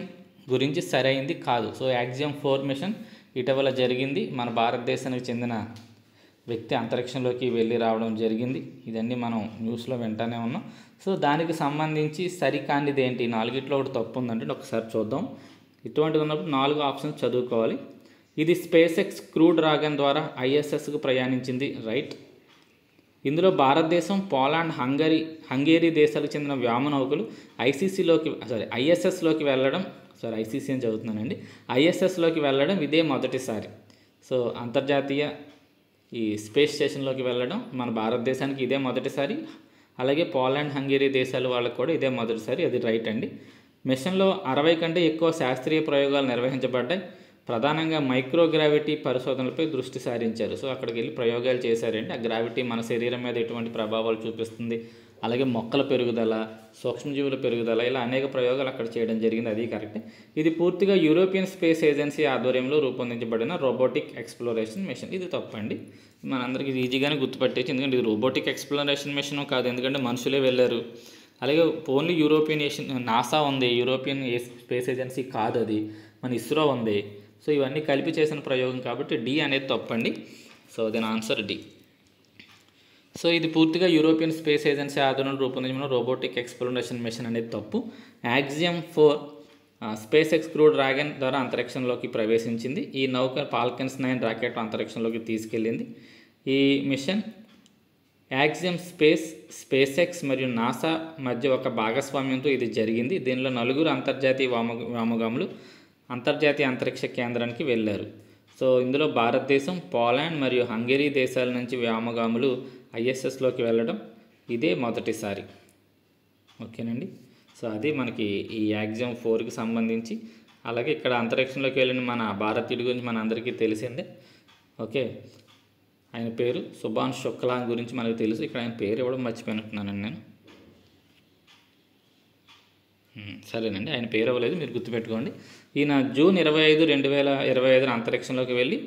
గురించి సరైంది కాదు? సో యాక్సియం 4 మిషన్ ఇటీవల జరిగింది. మన భారతదేశానికి చెందిన వ్యక్తి అంతరిక్షంలోకి వెళ్ళి రావడం జరిగింది. ఇదన్నీ మనం న్యూస్లో వింటానే ఉన్నాం. సో దానికి సంబంధించి సరికానిది ఏంటి? 4గిట్లో ఒకటి తప్పు ఉందంటే ఒకసారి చూద్దాం. ఇటువంటిది ఉన్నప్పుడు 4 ఆప్షన్స్ చదువుకోవాలి. ఇది స్పేస్ ఎక్స్ క్రూ డ్రాగన్ ద్వారా ISSకు ప్రయాణించింది, రైట్. ఇందులో భారతదేశం, పోలాండ్, హంగేరీ దేశాలకు చెందిన వ్యోమనౌకలు ISSలోకి వెళ్ళడం, ICC అని చదువుతున్నానండి, ISSలోకి వెళ్ళడం ఇదే మొదటిసారి. సో అంతర్జాతీయ ఈ స్పేస్ స్టేషన్లోకి వెళ్ళడం మన భారతదేశానికి ఇదే మొదటిసారి. అలాగే పోలాండ్, హంగేరీ దేశాల వాళ్ళకు కూడా ఇదే మొదటిసారి, అది రైట్ అండి. మిషన్లో 60 కంటే ఎక్కువ శాస్త్రీయ ప్రయోగాలు నిర్వహించబడ్డాయి. ప్రధానంగా మైక్రోగ్రావిటీ పరిశోధనలపై దృష్టి సారించారు. సో అక్కడికి వెళ్ళి ప్రయోగాలు చేశారంటే ఆ గ్రావిటీ మన శరీరం మీద ఎటువంటి ప్రభావాలు చూపిస్తుంది, అలాగే మొక్కల పెరుగుదల, సూక్ష్మజీవుల పెరుగుదల, ఇలా అనేక ప్రయోగాలు అక్కడ చేయడం జరిగింది, అది కరెక్ట్. ఇది పూర్తిగా యూరోపియన్ స్పేస్ ఏజెన్సీ ఆధ్వర్యంలో రూపొందించబడిన రోబోటిక్ ఎక్స్ప్లోరేషన్ మిషన్. ఇది తప్పండి, మనందరికీ ఇది ఈజీగానే గుర్తుపట్టేసి, ఎందుకంటే ఇది రోబోటిక్ ఎక్స్ప్లోరేషన్ మిషన్ కాదు, ఎందుకంటే మనుషులే వెళ్ళారు. అలాగే ఓన్లీ యూరోపియన్ నాసా ఉంది, యూరోపియన్ స్పేస్ ఏజెన్సీ కాదు, అది మన ఇస్రో ఉంది. సో ఇవన్నీ కలిపి చేసిన ప్రయోగం కాబట్టి డి అనేది తప్పండి. సో దీని ఆన్సర్ డి. సో ఇది పూర్తిగా యూరోపియన్ స్పేస్ ఏజెన్సీ ఆధ్వర్యంలో రూపొందించిన రోబోటిక్ ఎక్స్ప్లోరేషన్ మిషన్ అనేది తప్పు. Axiom 4 space X crew dragon ద్వారా అంతరిక్షంలోకి ప్రవేశించింది. ఈ నౌక ఫాల్కన్స్ 9 రాకెట్ అంతరిక్షంలోకి తీసుకెళ్ళింది. ఈ మిషన్ యాక్సియం స్పేస్ ఎక్స్ మరియు నాసా మధ్య ఒక భాగస్వామ్యంతో ఇది జరిగింది. దీనిలో 4 అంతర్జాతీయ వ్యోమగాములు అంతర్జాతీయ అంతరిక్ష కేంద్రానికి వెళ్ళారు. సో ఇందులో భారతదేశం, పోలాండ్ మరియు హంగరీ దేశాల నుంచి వ్యోమగాములు ఐఎస్ఎస్లోకి వెళ్ళడం ఇదే మొదటిసారి. ఓకేనండి. సో అది మనకి ఈ యాక్సియం 4కి సంబంధించి. అలాగే ఇక్కడ అంతరిక్షంలోకి వెళ్ళిన మన భారతీయుడి గురించి మన అందరికీ తెలిసిందే. ఓకే, ఆయన పేరు సుభాష్ శుక్లా గురించి మనకు తెలుసు. ఇక్కడ ఆయన పేరు ఇవ్వడం మర్చిపోయినట్టున్నానండి నేను. సరేనండి, ఆయన పేరు అవ్వలేదు, మీరు గుర్తుపెట్టుకోండి. ఈయన జూన్ 25, 2025 అంతరిక్షంలోకి వెళ్ళి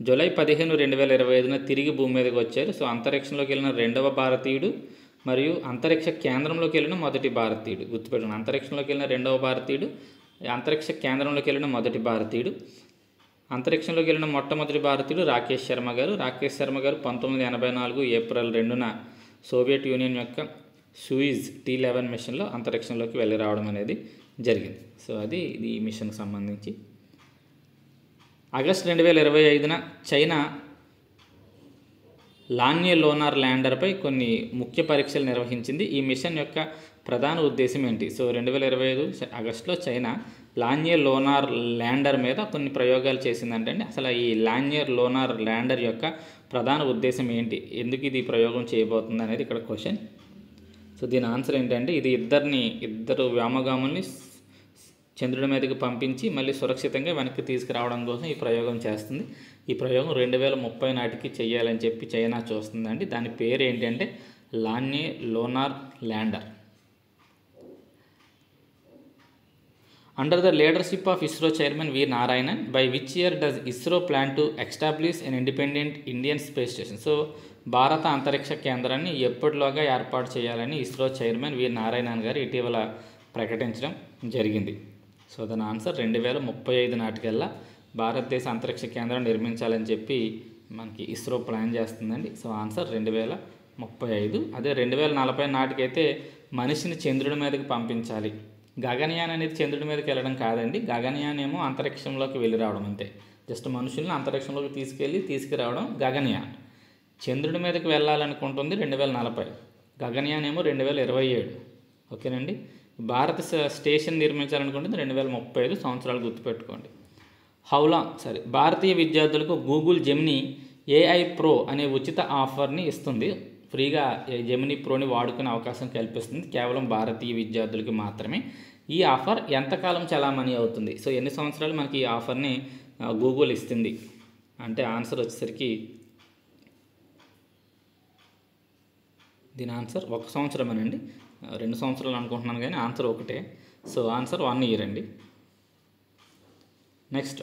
జూలై 15, 2025 తిరిగి భూమి మీదకి వచ్చారు. సో అంతరిక్షంలోకి వెళ్ళిన 2వ భారతీయుడు మరియు అంతరిక్ష కేంద్రంలోకి వెళ్ళిన మొదటి భారతీయుడు. గుర్తుపెట్టుకోండి, అంతరిక్షంలోకి వెళ్ళిన 2వ భారతీయుడు, అంతరిక్ష కేంద్రంలోకి వెళ్ళిన మొదటి భారతీయుడు. అంతరిక్షంలోకి వెళ్ళిన మొట్టమొదటి భారతీయుడు రాకేష్ శర్మ గారు. 1984 ఏప్రిల్ 2న సోవియట్ యూనియన్ యొక్క సూయిజ్ T11 మిషన్లో అంతరిక్షంలోకి వెళ్ళి రావడం అనేది జరిగింది. సో అది ఈ మిషన్కి సంబంధించి. ఆగస్టు 2025న చైనా లాన్యే లోనార్ ల్యాండర్పై కొన్ని ముఖ్య పరీక్షలు నిర్వహించింది. ఈ మిషన్ యొక్క ప్రధాన ఉద్దేశం ఏంటి? సో 2025 ఆగస్టులో చైనా లాన్యే లోనార్ ల్యాండర్ మీద కొన్ని ప్రయోగాలు చేసిందంటే అసలు ఈ లాన్యే లోనార్ ల్యాండర్ యొక్క ప్రధాన ఉద్దేశం ఏంటి, ఎందుకు ఇది ప్రయోగం చేయబోతుంది అనేది ఇక్కడ క్వశ్చన్. సో దీని ఆన్సర్ ఏంటంటే ఇది ఇద్దరు వ్యోమగాముల్ని చంద్రుడి మీదకి పంపించి మళ్ళీ సురక్షితంగా వెనక్కి తీసుకురావడం కోసం ఈ ప్రయోగం చేస్తుంది. ఈ ప్రయోగం 2030 నాటికి చేయాలని చెప్పి చైనా చూస్తుందండి. దాని పేరు ఏంటంటే Lanyue lunar lander. Under the leadership of ISRO Chairman V. Narayanan, by which year does ISRO plan to establish an independent Indian space station? So, భారత అంతరిక్ష కేంద్రాన్ని ఎప్పటిలోగా ఏర్పాటు చేయాలని ఇస్రో చైర్మన్ వి నారాయణన్ గారు ఇటీవల ప్రకటించడం జరిగింది. సో దాని ఆన్సర్ 2035 నాటికల్లా భారతదేశ అంతరిక్ష కేంద్రం నిర్మించాలని చెప్పి మనకి ఇస్రో ప్లాన్ చేస్తుందండి. So answer 2035. అదే 2040 నాటికైతే మనిషిని చంద్రుడి మీదకి పంపించాలి. గగనయాన్ అనేది చంద్రుడి మీదకి వెళ్ళడం కాదండి. గగనయాన్ ఏమో అంతరిక్షంలోకి వెళ్ళి రావడం అంతే. జస్ట్ మనుషుల్ని అంతరిక్షంలోకి తీసుకురావడం గగనయాన్. చంద్రుడి మీదకి వెళ్ళాలనుకుంటుంది 2040, గగనయాన్ ఏమో 2027. ఓకేనండి. భారత స్టేషన్ నిర్మించాలనుకుంటుంది 2035 సంవత్సరాలు గుర్తుపెట్టుకోండి. భారతీయ విద్యార్థులకు గూగుల్ జెమినీ AI Pro అనే ఉచిత ఆఫర్ని ఇస్తుంది. ఫ్రీగా జెమినీ ప్రోని వాడుకునే అవకాశం కల్పిస్తుంది కేవలం భారతీయ విద్యార్థులకి మాత్రమే. ఈ ఆఫర్ ఎంతకాలం చలామణి అవుతుంది? సో ఎన్ని సంవత్సరాలు మనకి ఈ ఆఫర్ని గూగుల్ ఇస్తుంది అంటే ఆన్సర్ వచ్చేసరికి దీని ఆన్సర్ 1 సంవత్సరమేనండి. 2 సంవత్సరాలు అనుకుంటున్నాను కానీ ఆన్సర్ ఒకటే. సో ఆన్సర్ 1 ఇయర్ అండి. నెక్స్ట్,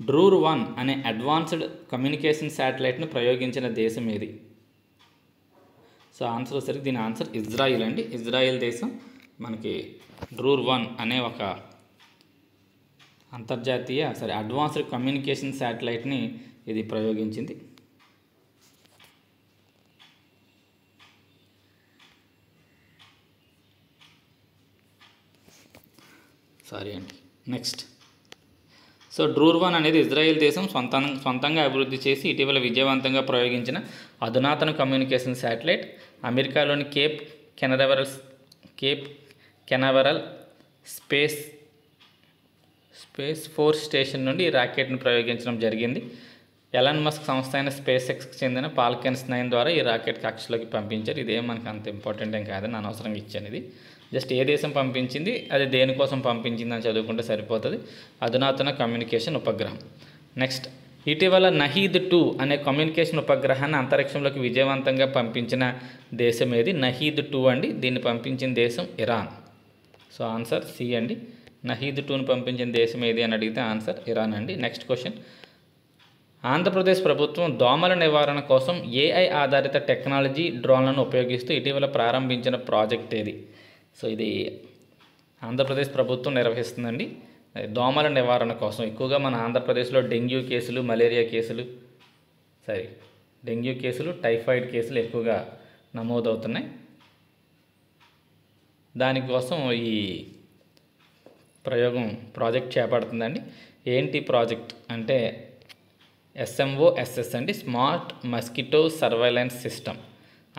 డ్రూర్ 1 అనే అడ్వాన్స్డ్ కమ్యూనికేషన్ శాటిలైట్ను ప్రయోగించిన దేశం ఏది? సో ఆన్సర్ వచ్చేసరికి దీని ఆన్సర్ ఇజ్రాయిల్ అండి. ఇజ్రాయిల్ దేశం మనకి డ్రూర్ 1 అనే ఒక అడ్వాన్స్డ్ కమ్యూనికేషన్ శాటిలైట్ని ఇది ప్రయోగించింది. నెక్స్ట్, సో డ్రూర్ 1 అనేది ఇజ్రాయెల్ దేశం సొంతంగా అభివృద్ధి చేసి ఇటీవల విజయవంతంగా ప్రయోగించిన అధునాతన కమ్యూనికేషన్ శాటిలైట్. అమెరికాలోని కేప్ కెనవరల్ స్పేస్ ఫోర్స్ స్టేషన్ నుండి ఈ రాకెట్ను ప్రయోగించడం జరిగింది. ఎలాన్ మస్క్ సంస్థ అయిన స్పేస్ ఎక్స్కి చెందిన ఫాల్కన్స్ 9 ద్వారా ఈ రాకెట్ కక్షలోకి పంపించారు. ఇదేం మనకు అంత ఇంపార్టెంట్ ఏం కాదని అనవసరంగా ఇచ్చాను. ఇది జస్ట్ ఏ దేశం పంపించింది, అది దేనికోసం పంపించింది అని చదువుకుంటే సరిపోతుంది. అధునాతన కమ్యూనికేషన్ ఉపగ్రహం. నెక్స్ట్, ఇటీవల నహీద్ 2 అనే కమ్యూనికేషన్ ఉపగ్రహాన్ని అంతరిక్షంలోకి విజయవంతంగా పంపించిన దేశం ఏది? నహీద్ 2 అండి. దీన్ని పంపించిన దేశం ఇరాన్. సో ఆన్సర్ సి అండి. నహీద్ 2ను పంపించిన దేశం ఏది అని అడిగితే ఆన్సర్ ఇరాన్ అండి. నెక్స్ట్ క్వశ్చన్, ఆంధ్రప్రదేశ్ ప్రభుత్వం దోమల నివారణ కోసం AI ఆధారిత టెక్నాలజీ డ్రోన్లను ఉపయోగిస్తూ ఇటీవల ప్రారంభించిన ప్రాజెక్ట్ ఏది? సో ఇది ఆంధ్రప్రదేశ్ ప్రభుత్వం నిర్వహిస్తుందండి. దోమల నివారణ కోసం ఎక్కువగా మన ఆంధ్రప్రదేశ్లో డెంగ్యూ కేసులు, మలేరియా కేసులు డెంగ్యూ కేసులు, టైఫాయిడ్ కేసులు ఎక్కువగా నమోదవుతున్నాయి. దానికోసం ఈ ప్రాజెక్ట్ చేపడుతుందండి. ఏంటి ప్రాజెక్ట్ అంటే SMOSS అండి, స్మార్ట్ మస్కిటో సర్వైలెన్స్ సిస్టమ్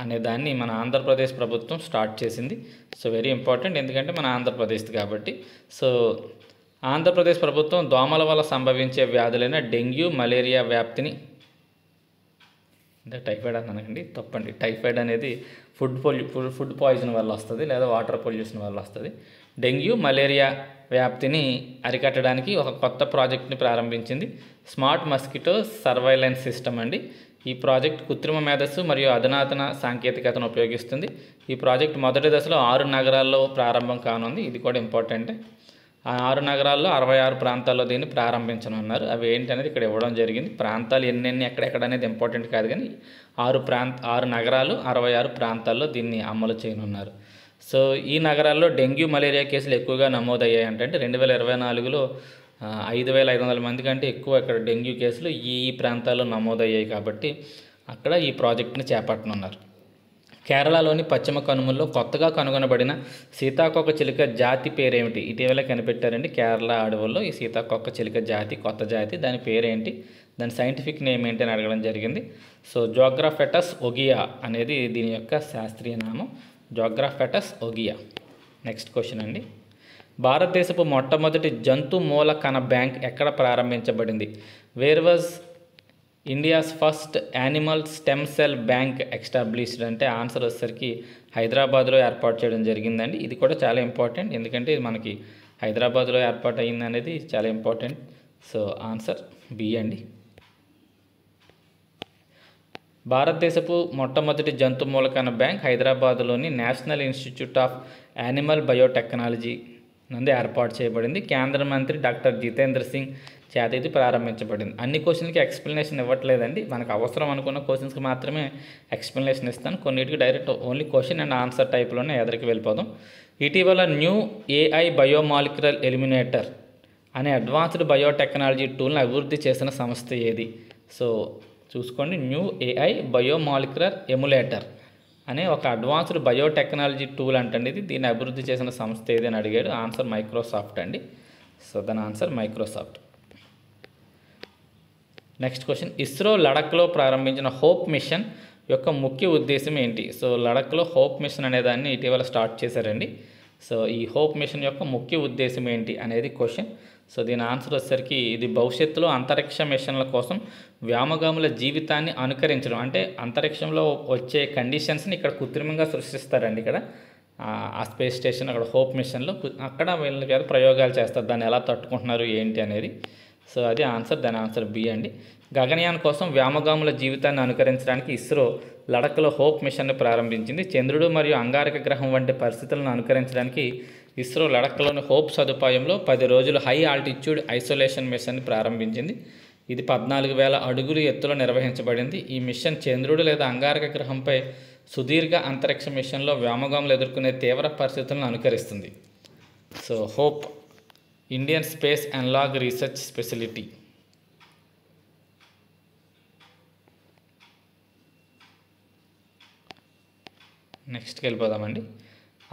అనే దాన్ని మన ఆంధ్రప్రదేశ్ ప్రభుత్వం స్టార్ట్ చేసింది. సో వెరీ ఇంపార్టెంట్, ఎందుకంటే మన ఆంధ్రప్రదేశ్ కాబట్టి. సో ఆంధ్రప్రదేశ్ ప్రభుత్వం దోమల వల్ల సంభవించే వ్యాధులైన డెంగ్యూ, మలేరియా వ్యాప్తిని, అంటే టైఫాయిడ్ అన్నానండి, తప్పండి. టైఫాయిడ్ అనేది ఫుడ్ పాయిజన్ వల్ల వస్తుంది, లేదా వాటర్ పొల్యూషన్ వల్ల వస్తుంది. డెంగ్యూ, మలేరియా వ్యాప్తిని అరికట్టడానికి ఒక కొత్త ప్రాజెక్ట్ని ప్రారంభించింది, స్మార్ట్ మస్కిటో సర్వైలెన్స్ సిస్టమ్ అండి. ఈ ప్రాజెక్ట్ కృత్రిమ మేధస్సు మరియు అధునాతన సాంకేతికతను ఉపయోగిస్తుంది. ఈ ప్రాజెక్ట్ మొదటి దశలో 6 నగరాల్లో ప్రారంభం కానుంది. ఇది కూడా ఇంపార్టెంట్. ఆ 6 నగరాల్లో 66 ప్రాంతాల్లో దీన్ని ప్రారంభించనున్నారు. అవి ఏంటనేది ఇక్కడ ఇవ్వడం జరిగింది. ప్రాంతాలు ఎన్నెన్ని ఎక్కడెక్కడ అనేది ఇంపార్టెంట్ కాదు, కానీ 6 నగరాలు 66 ప్రాంతాల్లో దీన్ని అమలు చేయనున్నారు. సో ఈ నగరాల్లో డెంగ్యూ, మలేరియా కేసులు ఎక్కువగా నమోదయ్యాయి. అంటే 2024లో 5,500 మంది కంటే ఎక్కువ ఇక్కడ డెంగ్యూ కేసులు ఈ ప్రాంతాల్లో నమోదయ్యాయి. కాబట్టి అక్కడ ఈ ప్రాజెక్ట్ని చేపట్టనున్నారు. కేరళలోని పశ్చిమ కనుమల్లో కొత్తగా కనుగొనబడిన సీతాకోక చిలుక జాతి పేరేమిటి? ఇటీవల కనిపెట్టారండి కేరళ అడవుల్లో ఈ సీతాకోక చిలుక జాతి, కొత్త జాతి. దాని పేరేంటి, దాని సైంటిఫిక్ నేమ్ ఏంటి అని అడగడం జరిగింది. సో జోగ్రాఫెటస్ ఒగియా అనేది దీని యొక్క శాస్త్రీయ నామం, జోగ్రాఫెటస్ ఒగియా. నెక్స్ట్ క్వశ్చన్ అండి, భారతదేశపు మొట్టమొదటి జంతు మూల కణ బ్యాంక్ ఎక్కడ ప్రారంభించబడింది? Where was India's first animal stem cell bank established? అంటే ఆన్సర్ వచ్చేసరికి హైదరాబాద్లో ఏర్పాటు చేయడం జరిగిందండి. ఇది కూడా చాలా ఇంపార్టెంట్, ఎందుకంటే ఇది మనకి హైదరాబాద్లో ఏర్పాటు అయింది అనేది చాలా ఇంపార్టెంట్. సో ఆన్సర్ బి అండి. భారతదేశపు మొట్టమొదటి జంతు మూలకణ బ్యాంక్ హైదరాబాద్లోని national institute of animal biotechnology నందు ఏర్పాటు చేయబడింది. కేంద్ర మంత్రి డాక్టర్ జితేంద్ర సింగ్ చేత ఇది ప్రారంభించబడింది. అన్ని క్వశ్చన్కి ఎక్స్ప్లెనేషన్ ఇవ్వట్లేదండి, మనకు అవసరం అనుకున్న క్వశ్చన్స్కి మాత్రమే ఎక్స్ప్లెనేషన్ ఇస్తాను. కొన్నిటికి direct only question and answer టైప్లోనే ఎదరికి వెళ్ళిపోదాం. ఇటీవల న్యూ AI బయోమాలిక్యులర్ ఎలిమినేటర్ అనే అడ్వాన్స్డ్ బయోటెక్నాలజీ టూల్ని అభివృద్ధి చేసిన సంస్థ ఏది? సో చూసుకోండి, న్యూ AI బయోమాలిక్యులర్ ఎమ్యులేటర్ అనే ఒక అడ్వాన్స్డ్ బయోటెక్నాలజీ టూల్ అంటండి ఇది. దీన్ని అభివృద్ధి చేసిన సంస్థ ఏది అని అడిగాడు. ఆన్సర్ మైక్రోసాఫ్ట్ అండి. సో దాని answer Microsoft. Next question, ISRO లడఖ్లో ప్రారంభించిన హోప్ మిషన్ యొక్క ముఖ్య ఉద్దేశం ఏంటి? సో లడఖ్లో హోప్ మిషన్ అనే దాన్ని ఇటీవల స్టార్ట్ చేశారండి. సో ఈ హోప్ మిషన్ యొక్క ముఖ్య ఉద్దేశం ఏంటి అనేది క్వశ్చన్. సో దీని ఆన్సర్ వచ్చేసరికి ఇది భవిష్యత్తులో అంతరిక్ష మిషన్ల కోసం వ్యోమగాముల జీవితాన్ని అనుకరించడం, అంటే అంతరిక్షంలో వచ్చే కండిషన్స్ని ఇక్కడ కృత్రిమంగా సృష్టిస్తారండి. ఇక్కడ ఆ స్పేస్ స్టేషన్ అక్కడ హోప్ మిషన్లో అక్కడ వీళ్ళ మీద ప్రయోగాలు చేస్తారు, దాన్ని ఎలా తట్టుకుంటున్నారు ఏంటి అనేది. సో అది ఆన్సర్, దాని ఆన్సర్ బి అండి. గగనయాన్ కోసం వ్యోమగాముల జీవితాన్ని అనుకరించడానికి ఇస్రో లడఖ్లో హోప్ మిషన్ను ప్రారంభించింది. చంద్రుడు మరియు అంగారక గ్రహం వంటి పరిస్థితులను అనుకరించడానికి ఇస్రో లడఖ్లోని హోప్ సదుపాయంలో 10 రోజుల హై ఆల్టిట్యూడ్ ఐసోలేషన్ మిషన్ని ప్రారంభించింది. ఇది 14,000 అడుగులు ఎత్తులో నిర్వహించబడింది. ఈ మిషన్ చంద్రుడు లేదా అంగారక గ్రహంపై సుదీర్ఘ అంతరిక్ష మిషన్లో వ్యోమగాములు ఎదుర్కొనే తీవ్ర పరిస్థితులను అనుకరిస్తుంది. So hope Indian space analog research facility. నెక్స్ట్కి వెళ్ళిపోదామండి.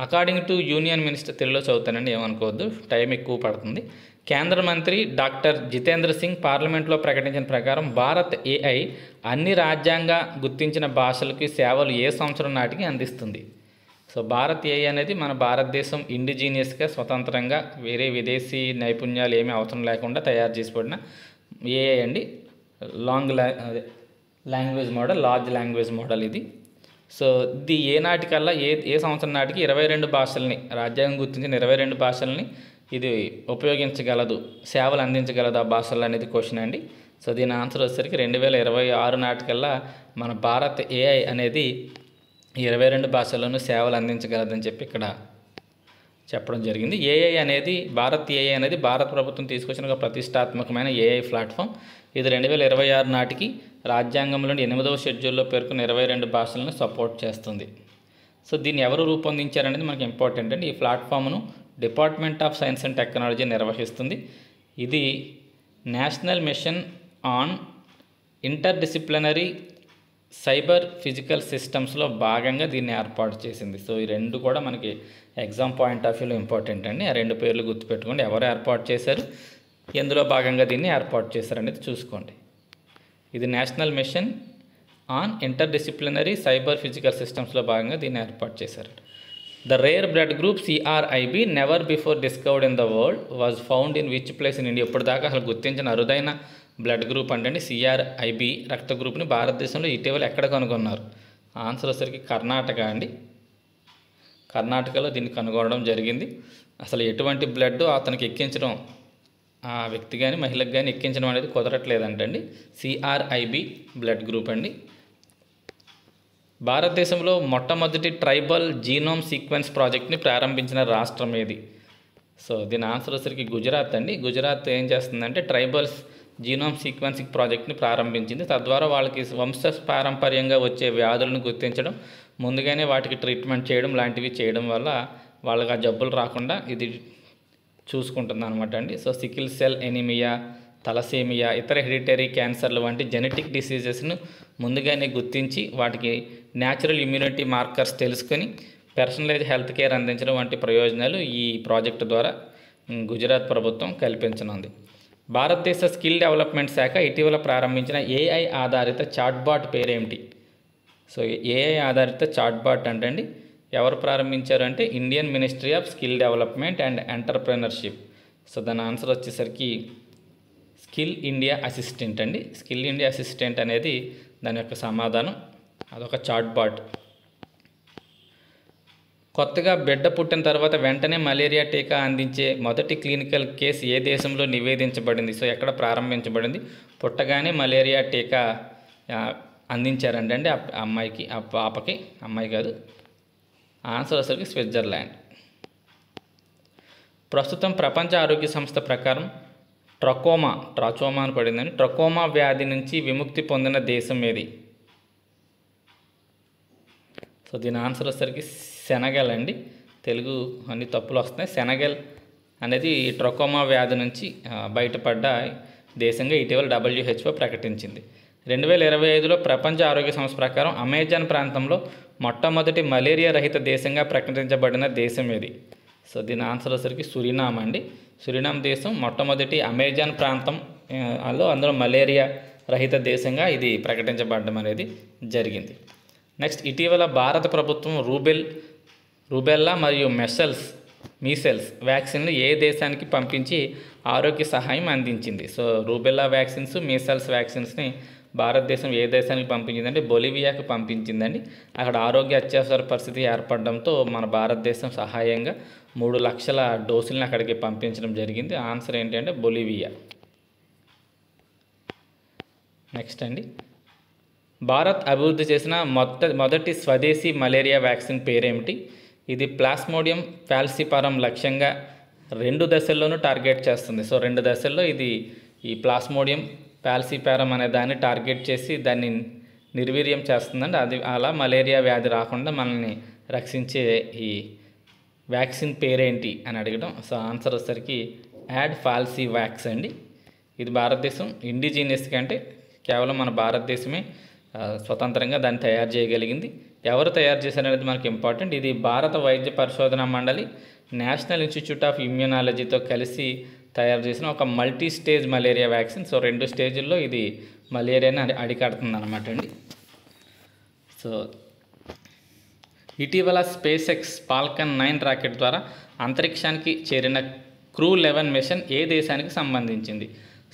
అకార్డింగ్ టు యూనియన్ మినిస్టర్, తెలుగులో చదువుతానండి ఏమనుకోవద్దు, టైం ఎక్కువ పడుతుంది. కేంద్ర మంత్రి డాక్టర్ జితేంద్ర సింగ్ పార్లమెంట్లో ప్రకటించిన ప్రకారం భారత్ AI అన్ని రాజ్యాంగ గుర్తించిన భాషలకి సేవలు ఏ సంవత్సరం నాటికి అందిస్తుంది? సో భారత్ AI అనేది మన భారతదేశం ఇండిజీనియస్గా స్వతంత్రంగా వేరే విదేశీ నైపుణ్యాలు ఏమీ అవసరం లేకుండా తయారు చేసిపడిన AI అండి. Language model, large language model ఇది. సో ఇది ఏ నాటికల్లా ఏ సంవత్సరం నాటికి 22 భాషల్ని, రాజ్యాంగం గుర్తించిన 22 భాషల్ని ఇది ఉపయోగించగలదు, సేవలు అందించగలదు ఆ భాషల్లో అనేది క్వశ్చన్ అండి. సో దీని ఆన్సర్ వచ్చేసరికి 2026 నాటికల్లా మన భారత్ AI అనేది 22 భాషల్లోనూ సేవలు అందించగలదని చెప్పి ఇక్కడ చెప్పడం జరిగింది. భారత్ AI అనేది భారత ప్రభుత్వం తీసుకొచ్చిన ఒక ప్రతిష్టాత్మకమైన AI ప్లాట్ఫామ్. ఇది 2026 నాటికి రాజ్యాంగంలోని 8వ షెడ్యూల్లో పేర్కొన్న 22 భాషలను సపోర్ట్ చేస్తుంది. సో దీన్ని ఎవరు రూపొందించారనేది మనకి ఇంపార్టెంట్ అండి. ఈ ప్లాట్ఫామ్ను Department of Science and Technology నిర్వహిస్తుంది. ఇది National Mission on Interdisciplinary Cyber Physical సిస్టమ్స్లో భాగంగా దీన్ని ఏర్పాటు చేసింది. సో ఈ రెండు కూడా మనకి ఎగ్జామ్ పాయింట్ ఆఫ్ వ్యూలో ఇంపార్టెంట్ అండి. ఆ రెండు పేర్లు గుర్తుపెట్టుకోండి. ఎవరు ఏర్పాటు చేశారు, ఎందులో భాగంగా దీన్ని ఏర్పాటు చేశారు అనేది చూసుకోండి. ఇది National Mission on inter disciplinary cyber Physical సిస్టమ్స్లో భాగంగా దీన్ని ఏర్పాటు చేశారు. The rare blood group CRIB never before discovered in the world was found in which place in India. ఇప్పుడు దాకా అసలు గుర్తించిన అరుదైన బ్లడ్ గ్రూప్ అంటే CRIB రక్త గ్రూప్ని భారతదేశంలో ఇటీవల ఎక్కడ కనుగొన్నారు? ఆన్సర్ వచ్చేసరికి కర్ణాటక అండి. కర్ణాటకలో దీన్ని కనుగొనడం జరిగింది. అసలు ఎటువంటి బ్లడ్ అతనికి ఎక్కించడం, ఆ వ్యక్తి కానీ మహిళకు కానీ ఎక్కించడం అనేది కుదరట్లేదంటండి. CRIB బ్లడ్ గ్రూప్ అండి. భారతదేశంలో మొట్టమొదటి ట్రైబల్ జీనోమ్ సీక్వెన్స్ ప్రాజెక్ట్ని ప్రారంభించిన రాష్ట్రం ఏది? సో దీని ఆన్సర్ వచ్చేసరికి గుజరాత్ అండి. గుజరాత్ ఏం చేస్తుందంటే ట్రైబల్స్ జీనోమ్ సీక్వెన్సింగ్ ప్రాజెక్ట్ని ప్రారంభించింది. తద్వారా వాళ్ళకి వంశపారంపర్యంగా వచ్చే వ్యాధులను గుర్తించడం, ముందుగానే వాటికి ట్రీట్మెంట్ చేయడం లాంటివి చేయడం వల్ల వాళ్ళకి ఆ జబ్బులు రాకుండా ఇది చూసుకుంటుంది అనమాట అండి. So sickle cell anaemia, thalassaemia, ఇతర హెరిటరీ క్యాన్సర్లు వంటి జెనెటిక్ డిసీజెస్ను ముందుగానే గుర్తించి వాటికి న్యాచురల్ ఇమ్యూనిటీ మార్కర్స్ తెలుసుకొని పర్సనలైజ్ హెల్త్ కేర్ అందించడం వంటి ప్రయోజనాలు ఈ ప్రాజెక్టు ద్వారా గుజరాత్ ప్రభుత్వం కల్పించనుంది. భారతదేశ స్కిల్ డెవలప్మెంట్ శాఖ ఇటీవల ప్రారంభించిన AI ఆధారిత చాట్బాట్ పేరేమిటి? సో AI ఆధారిత చాట్బాట్ అంటండి ఎవరు ప్రారంభించారు అంటే Indian ministry of skill development and entrepreneurship. So దాని ఆన్సర్ వచ్చేసరికి స్కిల్ ఇండియా అసిస్టెంట్ అండి. స్కిల్ ఇండియా అసిస్టెంట్ అనేది దాని యొక్క సమాధానం. అదొక చాట్బాట్. కొత్తగా బిడ్డ పుట్టిన తర్వాత వెంటనే మలేరియా టీకా అందించే మొదటి క్లినికల్ కేసు ఏ దేశంలో నివేదించబడింది? సో ఎక్కడ ప్రారంభించబడింది? పుట్టగానే మలేరియా టీకా అందించారంటండి అమ్మాయికి, ఆ పాపకి. అమ్మాయి కాదు, ఆన్సర్ వచ్చేసరికి స్విట్జర్లాండ్. ప్రస్తుతం ప్రపంచ ఆరోగ్య సంస్థ ప్రకారం ట్రాకోమా అని పడిందండి. ట్రకోమా వ్యాధి నుంచి విముక్తి పొందిన దేశం ఏది? సో దీని ఆన్సర్ వచ్చేసరికి సెనగల్ అండి. తెలుగు అన్ని తప్పులు వస్తున్నాయి. సెనగల్ అనేది ట్రకోమా వ్యాధి నుంచి బయటపడ్డ దేశంగా ఇటీవల WHO ప్రకటించింది. 2025లో ప్రపంచ ఆరోగ్య సంస్థ ప్రకారం అమెజాన్ ప్రాంతంలో మొట్టమొదటి మలేరియా రహిత దేశంగా ప్రకటించబడిన దేశం ఏది? సో దీని ఆన్సర్ వచ్చేసరికి సురినామ్ అండి. సురినామ్ దేశం మొట్టమొదటి అమెజాన్ ప్రాంతం అందులో మలేరియా రహిత దేశంగా ఇది ప్రకటించబడడం అనేది జరిగింది. నెక్స్ట్, ఇటీవల భారత ప్రభుత్వం రూబెల్లా మరియు మీసెల్స్ వ్యాక్సిన్లు ఏ దేశానికి పంపించి ఆరోగ్య సహాయం అందించింది? సో రూబెల్లా వ్యాక్సిన్స్, మీసెల్స్ వ్యాక్సిన్స్ని భారతదేశం ఏ దేశానికి పంపించిందంటే బొలివియాకి పంపించిందండి. అక్కడ ఆరోగ్య అత్యవసర పరిస్థితి ఏర్పడడంతో మన భారతదేశం సహాయంగా 3 లక్షల డోసులను అక్కడికి పంపించడం జరిగింది. ఆన్సర్ ఏంటంటే బొలివియా. నెక్స్ట్ అండి, భారత్ అభివృద్ధి చేసిన మొదటి స్వదేశీ మలేరియా వ్యాక్సిన్ పేరేమిటి? ఇది ప్లాస్మోడియం ఫాల్సిపారం లక్ష్యంగా 2 దశల్లోనూ టార్గెట్ చేస్తుంది. సో 2 దశల్లో ఇది ఈ ప్లాస్మోడియం ఫాల్సిపారం అనే దాన్ని టార్గెట్ చేసి దాన్ని నిర్వీర్యం చేస్తుందండి. అది అలా మలేరియా వ్యాధి రాకుండా మనల్ని రక్షించే ఈ వ్యాక్సిన్ పేరేంటి అని అడగడం. సో ఆన్సర్ వచ్చేసరికి యాడ్ఫాల్సివాక్స్ అండి. ఇది భారతదేశం ఇండిజీనియస్ కంటే కేవలం మన భారతదేశమే స్వతంత్రంగా దాన్ని తయారు చేయగలిగింది. ఎవరు తయారు చేశారనేది మనకి ఇంపార్టెంట్. ఇది భారత వైద్య పరిశోధన మండలి, నేషనల్ ఇన్స్టిట్యూట్ ఆఫ్ ఇమ్యూనాలజీతో కలిసి తయారు చేసిన ఒక multi stage malaria vaccine. So 2 స్టేజ్ల్లో ఇది మలేరియాని అడికడుతుంది అనమాట అండి. సో ఇటీవల స్పేస్ ఎక్స్ ఫాల్కన్ 9 రాకెట్ ద్వారా అంతరిక్షానికి చేరిన క్రూ 11 మిషన్ ఏ దేశానికి సంబంధించింది?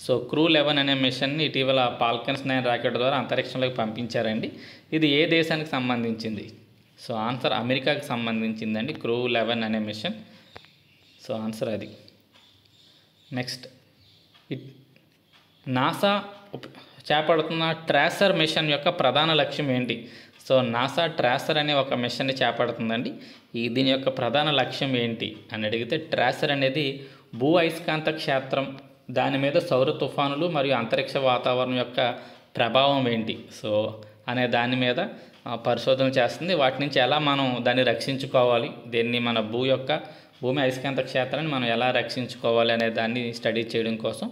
సో క్రూ 11 అనే మిషన్ని ఇటీవల ఫాల్కన్స్ 9 రాకెట్ ద్వారా అంతరిక్షంలోకి పంపించారండి. ఇది ఏ దేశానికి సంబంధించింది? సో ఆన్సర్ అమెరికాకి సంబంధించిందండి క్రూ 11 అనే మిషన్. సో ఆన్సర్ అది. నెక్స్ట్, నాసా చేపడుతున్న ట్రాసర్ మిషన్ యొక్క ప్రధాన లక్ష్యం ఏంటి? సో నాసా ట్రాసర్ అనే ఒక మిషన్ని చేపడుతుందండి. దీని యొక్క ప్రధాన లక్ష్యం ఏంటి అని అడిగితే, ట్రాసర్ అనేది భూ అయస్కాంత క్షేత్రం, దాని మీద సౌర తుఫానులు మరియు అంతరిక్ష వాతావరణం యొక్క ప్రభావం ఏంటి సో అనే దాని మీద పరిశోధన చేస్తుంది. వాటి నుంచి ఎలా మనం దాన్ని రక్షించుకోవాలి, దీన్ని మన భూమి అయస్కాంత క్షేత్రాన్ని మనం ఎలా రక్షించుకోవాలి అనే దాన్ని స్టడీ చేయడం కోసం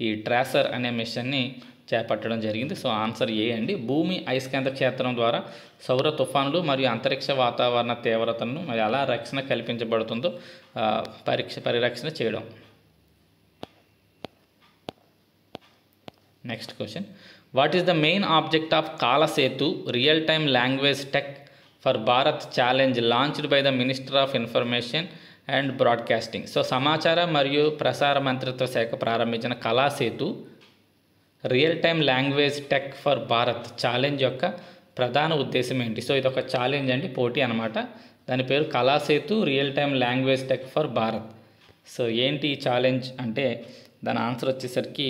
ఈ ట్రాసర్ అనే మిషన్ని చేపట్టడం జరిగింది. సో ఆన్సర్ ఏ అండి. భూమి అయస్కాంత క్షేత్రం ద్వారా సౌర తుఫానులు మరియు అంతరిక్ష వాతావరణ తీవ్రతను మరి ఎలా రక్షణ కల్పించబడుతుందో పరిరక్షణ చేయడం. Next question, what is the main object of Kalasetu real time language tech for Bharat challenge launched by the minister of information and broadcasting. So సమాచార మరియు ప్రసార మంత్రిత్వ శాఖ ప్రారంభించిన Kalasetu real time language tech for Bharat challenge యొక్క ప్రధాన ఉద్దేశం ఏంటి? సో ఇది ఒక ఛాలెంజ్ అండి, పోటీ అనమాట. దాని పేరు Kalasetu real time language tech for Bharat. So ఏంటి ఈ ఛాలెంజ్ అంటే దాని ఆన్సర్ వచ్చేసరికి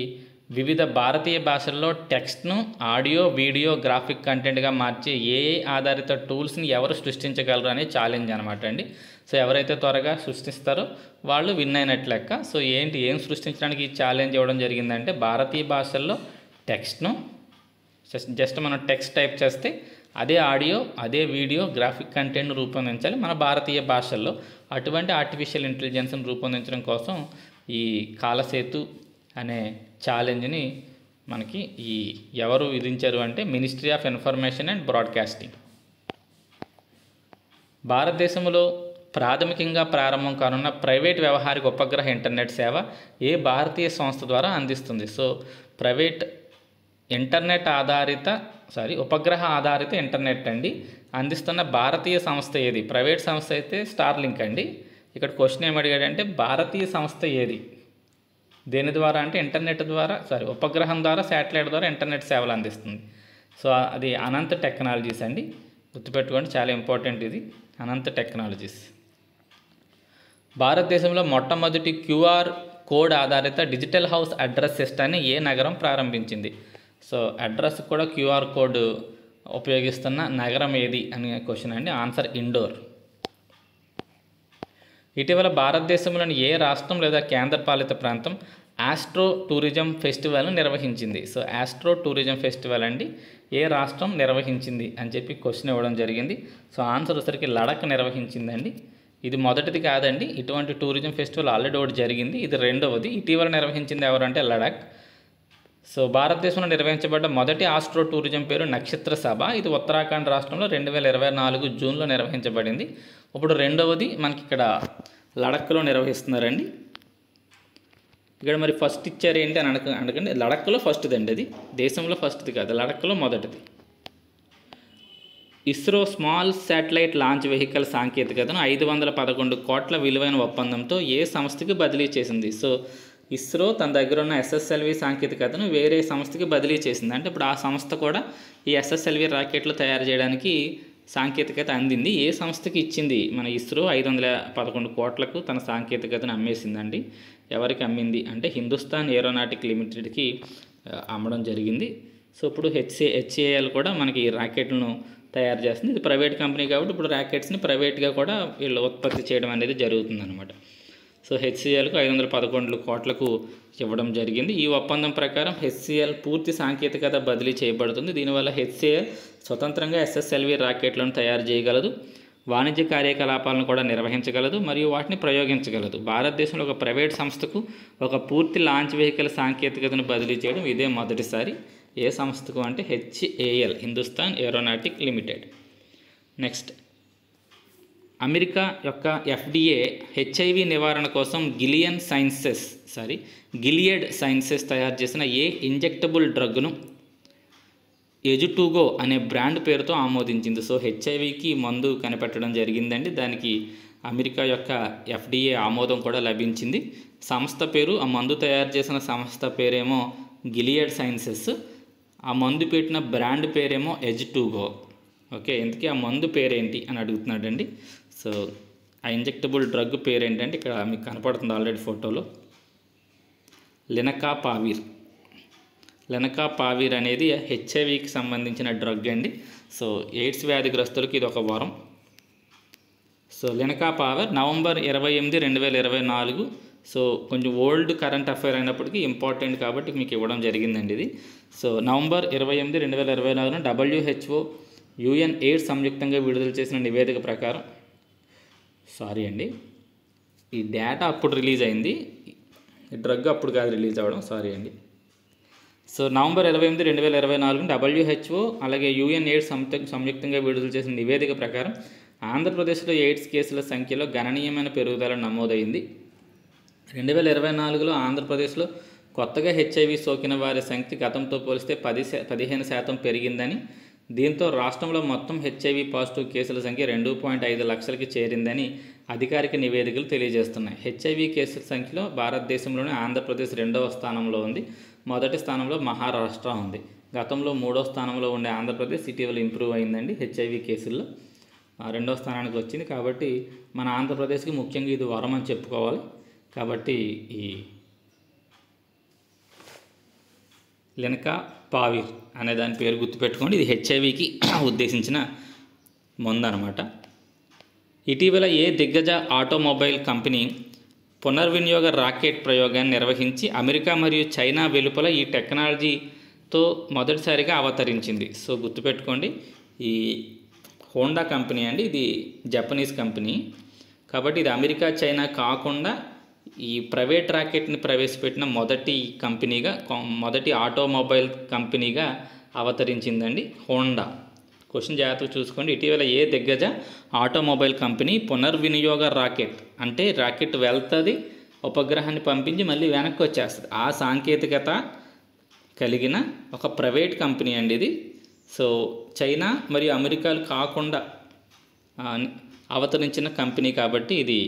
వివిధ భారతీయ భాషల్లో టెక్స్ట్ను ఆడియో, వీడియో, గ్రాఫిక్ కంటెంట్గా మార్చే ఏఐ ఆధారిత టూల్స్ని ఎవరు సృష్టించగలరు అనే ఛాలెంజ్ అనమాట అండి. సో ఎవరైతే త్వరగా సృష్టిస్తారో వాళ్ళు విన్ అయినట్టు లెక్క. సో ఏం సృష్టించడానికి ఈ ఛాలెంజ్ ఇవ్వడం జరిగిందంటే భారతీయ భాషల్లో టెక్స్ట్ను జస్ట్ మనం టెక్స్ట్ టైప్ చేస్తే అదే ఆడియో, అదే వీడియో, గ్రాఫిక్ కంటెంట్ను రూపొందించాలి మన భారతీయ భాషల్లో. అటువంటి ఆర్టిఫిషియల్ ఇంటెలిజెన్స్ని రూపొందించడం కోసం ఈ కాలసేతు అనే ఛాలెంజ్ని మనకి ఎవరు విధించారు అంటే ministry of information and broadcasting. భారతదేశంలో ప్రాథమికంగా ప్రారంభం కానున్న ప్రైవేట్ వ్యవహారిక ఉపగ్రహ ఇంటర్నెట్ సేవ ఏ భారతీయ సంస్థ ద్వారా అందిస్తుంది? సో ప్రైవేట్ ఉపగ్రహ ఆధారిత ఇంటర్నెట్ అండి అందిస్తున్న భారతీయ సంస్థ ఏది? ప్రైవేట్ సంస్థ అయితే స్టార్లింక్ అండి. ఇక్కడ క్వశ్చన్ ఏమడిగాడంటే భారతీయ సంస్థ ఏది, దేని ద్వారా అంటే ఇంటర్నెట్ ద్వారా ఉపగ్రహం ద్వారా, శాటిలైట్ ద్వారా ఇంటర్నెట్ సేవలు అందిస్తుంది. సో అది అనంత టెక్నాలజీస్ అండి, గుర్తుపెట్టుకోండి, చాలా ఇంపార్టెంట్ ఇది, అనంత టెక్నాలజీస్. భారతదేశంలో మొట్టమొదటి క్యూఆర్ కోడ్ ఆధారిత డిజిటల్ హౌస్ అడ్రస్ సిస్టాన్ని ఏ నగరం ప్రారంభించింది? సో అడ్రస్ కూడా క్యూఆర్ కోడ్ ఉపయోగిస్తున్న నగరం ఏది అనే క్వశ్చన్ అండి. ఆన్సర్ ఇండోర్. ఇటీవల భారతదేశంలోని ఏ రాష్ట్రం లేదా కేంద్రపాలిత ప్రాంతం ఆస్ట్రో టూరిజం ఫెస్టివల్ను నిర్వహించింది? సో ఆస్ట్రో టూరిజం ఫెస్టివల్ అండి ఏ రాష్ట్రం నిర్వహించింది అని చెప్పి క్వశ్చన్ ఇవ్వడం జరిగింది. సో ఆన్సర్ వచ్చరికి లడఖ్ నిర్వహించిందండి. ఇది మొదటిది కాదండి, ఇటువంటి టూరిజం ఫెస్టివల్ ఆల్రెడీ ఒకటి జరిగింది, ఇది రెండవది. ఇటీవల నిర్వహించింది ఎవరంటే లడఖ్. సో భారతదేశంలో నిర్వహించబడ్డ మొదటి ఆస్ట్రో టూరిజం పేరు నక్షత్ర సభ. ఇది ఉత్తరాఖండ్ రాష్ట్రంలో 2024 జూన్లో నిర్వహించబడింది. ఇప్పుడు రెండవది మనకి ఇక్కడ లడఖ్లో నిర్వహిస్తున్నారండి. ఇక్కడ మరి ఫస్ట్ ఇచ్చారు ఏంటి అని అడగండి. లడఖ్లో ఫస్ట్ది అండి, అది దేశంలో ఫస్ట్ది కాదు, లడఖ్లో మొదటిది. ISRO small satellite launch vehicle సాంకేతికతను 511 కోట్ల విలువైన ఒప్పందంతో ఏ సంస్థకి బదిలీ చేసింది? సో ఇస్రో తన దగ్గర ఉన్న ఎస్ఎస్ఎల్వి సాంకేతికతను వేరే సంస్థకి బదిలీ చేసింది. అంటే ఇప్పుడు ఆ సంస్థ కూడా ఈ ఎస్ఎస్ఎల్వి రాకెట్లు తయారు చేయడానికి సాంకేతికత అందింది. ఏ సంస్థకి ఇచ్చింది? మన ఇస్రో 511 కోట్లకు తన సాంకేతికతను అమ్మేసిందండి. ఎవరికి అమ్మింది అంటే హిందుస్థాన్ ఏరోనాటిక్ లిమిటెడ్కి అమ్మడం జరిగింది. సో ఇప్పుడు హెచ్ఏఎల్ కూడా మనకి ఈ రాకెట్లను తయారు చేస్తుంది. ఇది ప్రైవేట్ కంపెనీ కాబట్టి ఇప్పుడు రాకెట్స్ని ప్రైవేట్గా కూడా వీళ్ళు ఉత్పత్తి చేయడం అనేది జరుగుతుందన్నమాట. సో హెచ్సిఎల్కు 511 కోట్లకు ఇవ్వడం జరిగింది. ఈ ఒప్పందం ప్రకారం హెచ్సిఎల్ పూర్తి సాంకేతికత బదిలీ చేయబడుతుంది. దీనివల్ల హెచ్సిఎల్ స్వతంత్రంగా ఎస్ఎస్ఎల్వి రాకెట్లను తయారు చేయగలదు, వాణిజ్య కార్యకలాపాలను కూడా నిర్వహించగలదు మరియు వాటిని ప్రయోగించగలదు. భారతదేశంలో ఒక ప్రైవేట్ సంస్థకు ఒక పూర్తి లాంచ్ వెహికల్ సాంకేతికతను బదిలీ చేయడం ఇదే మొదటిసారి. ఏ సంస్థకు అంటే HAL, Hindustan aeronautic limited. Next, America యొక్క ఎఫ్డిఏ హెచ్ఐవి నివారణ కోసం గిలియడ్ సైన్సెస్ తయారు చేసిన ఏ ఇంజెక్టబుల్ డ్రగ్ను ఎజుటూగో అనే బ్రాండ్ పేరుతో ఆమోదించింది? సో హెచ్ఐవికి మందు కనిపెట్టడం జరిగిందండి, దానికి అమెరికా యొక్క ఎఫ్డిఏ ఆమోదం కూడా లభించింది. సంస్థ పేరు, ఆ మందు తయారు చేసిన సంస్థ పేరేమో గిలియడ్ సైన్సెస్, ఆ మందు పెట్టిన బ్రాండ్ పేరేమో ఎజుటూగో. ఓకే, ఇంతకీ ఆ మందు పేరేంటి అని అడుగుతున్నాడండి. సో ఆ ఇంజెక్టబుల్ డ్రగ్ పేరేంటంటే ఇక్కడ మీకు కనపడుతుంది ఆల్రెడీ ఫోటోలో, లెనకాపావిర్ అనేది హెచ్ఐవికి సంబంధించిన డ్రగ్ అండి. సో ఎయిడ్స్ వ్యాధిగ్రస్తులకి ఇది ఒక వరం. So lenacapavir November 28, 2024. సో కొంచెం ఓల్డ్ కరెంట్ అఫైర్ అయినప్పటికీ ఇంపార్టెంట్ కాబట్టి మీకు ఇవ్వడం జరిగిందండి ఇది. So November 28, 2024 WHO UN AIDS సంయుక్తంగా విడుదల చేసిన నివేదిక ప్రకారం, సారీ అండి, ఈ డేటా అప్పుడు రిలీజ్ అయింది, ఈ డ్రగ్ అప్పుడు కాదు రిలీజ్ అవ్వడం, సారీ అండి. సో నవంబర్ 28, 2024 WHO అలాగే UNAIDS సంయుక్తంగా విడుదల చేసిన నివేదిక ప్రకారం ఆంధ్రప్రదేశ్లో ఎయిడ్స్ కేసుల సంఖ్యలో గణనీయమైన పెరుగుదల నమోదైంది. 2024లో ఆంధ్రప్రదేశ్లో కొత్తగా HIV సోకిన వారి సంఖ్య గతంతో పోలిస్తే 15% పెరిగిందని, దీంతో రాష్ట్రంలో మొత్తం HIV పాజిటివ్ కేసుల సంఖ్య 2.5 లక్షలకి చేరిందని అధికారిక నివేదికలు తెలియజేస్తున్నాయి. HIV కేసుల సంఖ్యలో భారతదేశంలోనే ఆంధ్రప్రదేశ్ 2వ స్థానంలో ఉంది. మొదటి స్థానంలో మహారాష్ట్ర ఉంది. గతంలో 3వ స్థానంలో ఉండే ఆంధ్రప్రదేశ్ ఇటీవల ఇంప్రూవ్ అయిందండి HIV కేసుల్లో, 2వ స్థానానికి వచ్చింది. కాబట్టి మన ఆంధ్రప్రదేశ్కి ముఖ్యంగా ఇది వరం అని చెప్పుకోవాలి. కాబట్టి ఈ లినకా పావిర్ అనే దాని పేరు గుర్తుపెట్టుకోండి. ఇది HIVకి ఉద్దేశించిన మందు అనమాట. ఇటీవల ఏ దిగ్గజ ఆటోమొబైల్ కంపెనీ పునర్వినియోగ రాకెట్ ప్రయోగాన్ని నిర్వహించి అమెరికా మరియు చైనా వెలుపల ఈ టెక్నాలజీతో మొదటిసారిగా అవతరించింది? సో గుర్తుపెట్టుకోండి, ఈ హోండా కంపెనీ అండి, ఇది జపనీస్ కంపెనీ. కాబట్టి ఇది అమెరికా చైనా కాకుండా ఈ ప్రైవేట్ రాకెట్ని ప్రవేశపెట్టిన మొదటి కంపెనీగా, మొదటి ఆటోమొబైల్ కంపెనీగా అవతరించిందండి హోండా. క్వశ్చన్ జాగ్రత్తగా చూసుకోండి. ఇటీవల ఏ దిగ్గజ ఆటోమొబైల్ కంపెనీ పునర్వినియోగ రాకెట్, అంటే రాకెట్ వెళ్తుంది, ఉపగ్రహాన్ని పంపించి మళ్ళీ వెనక్కి వచ్చేస్తుంది, ఆ సాంకేతికత కలిగిన ఒక ప్రైవేట్ కంపెనీ అండి ఇది. సో చైనా మరియు అమెరికాలు కాకుండా అవతరించిన కంపెనీ కాబట్టి ఇది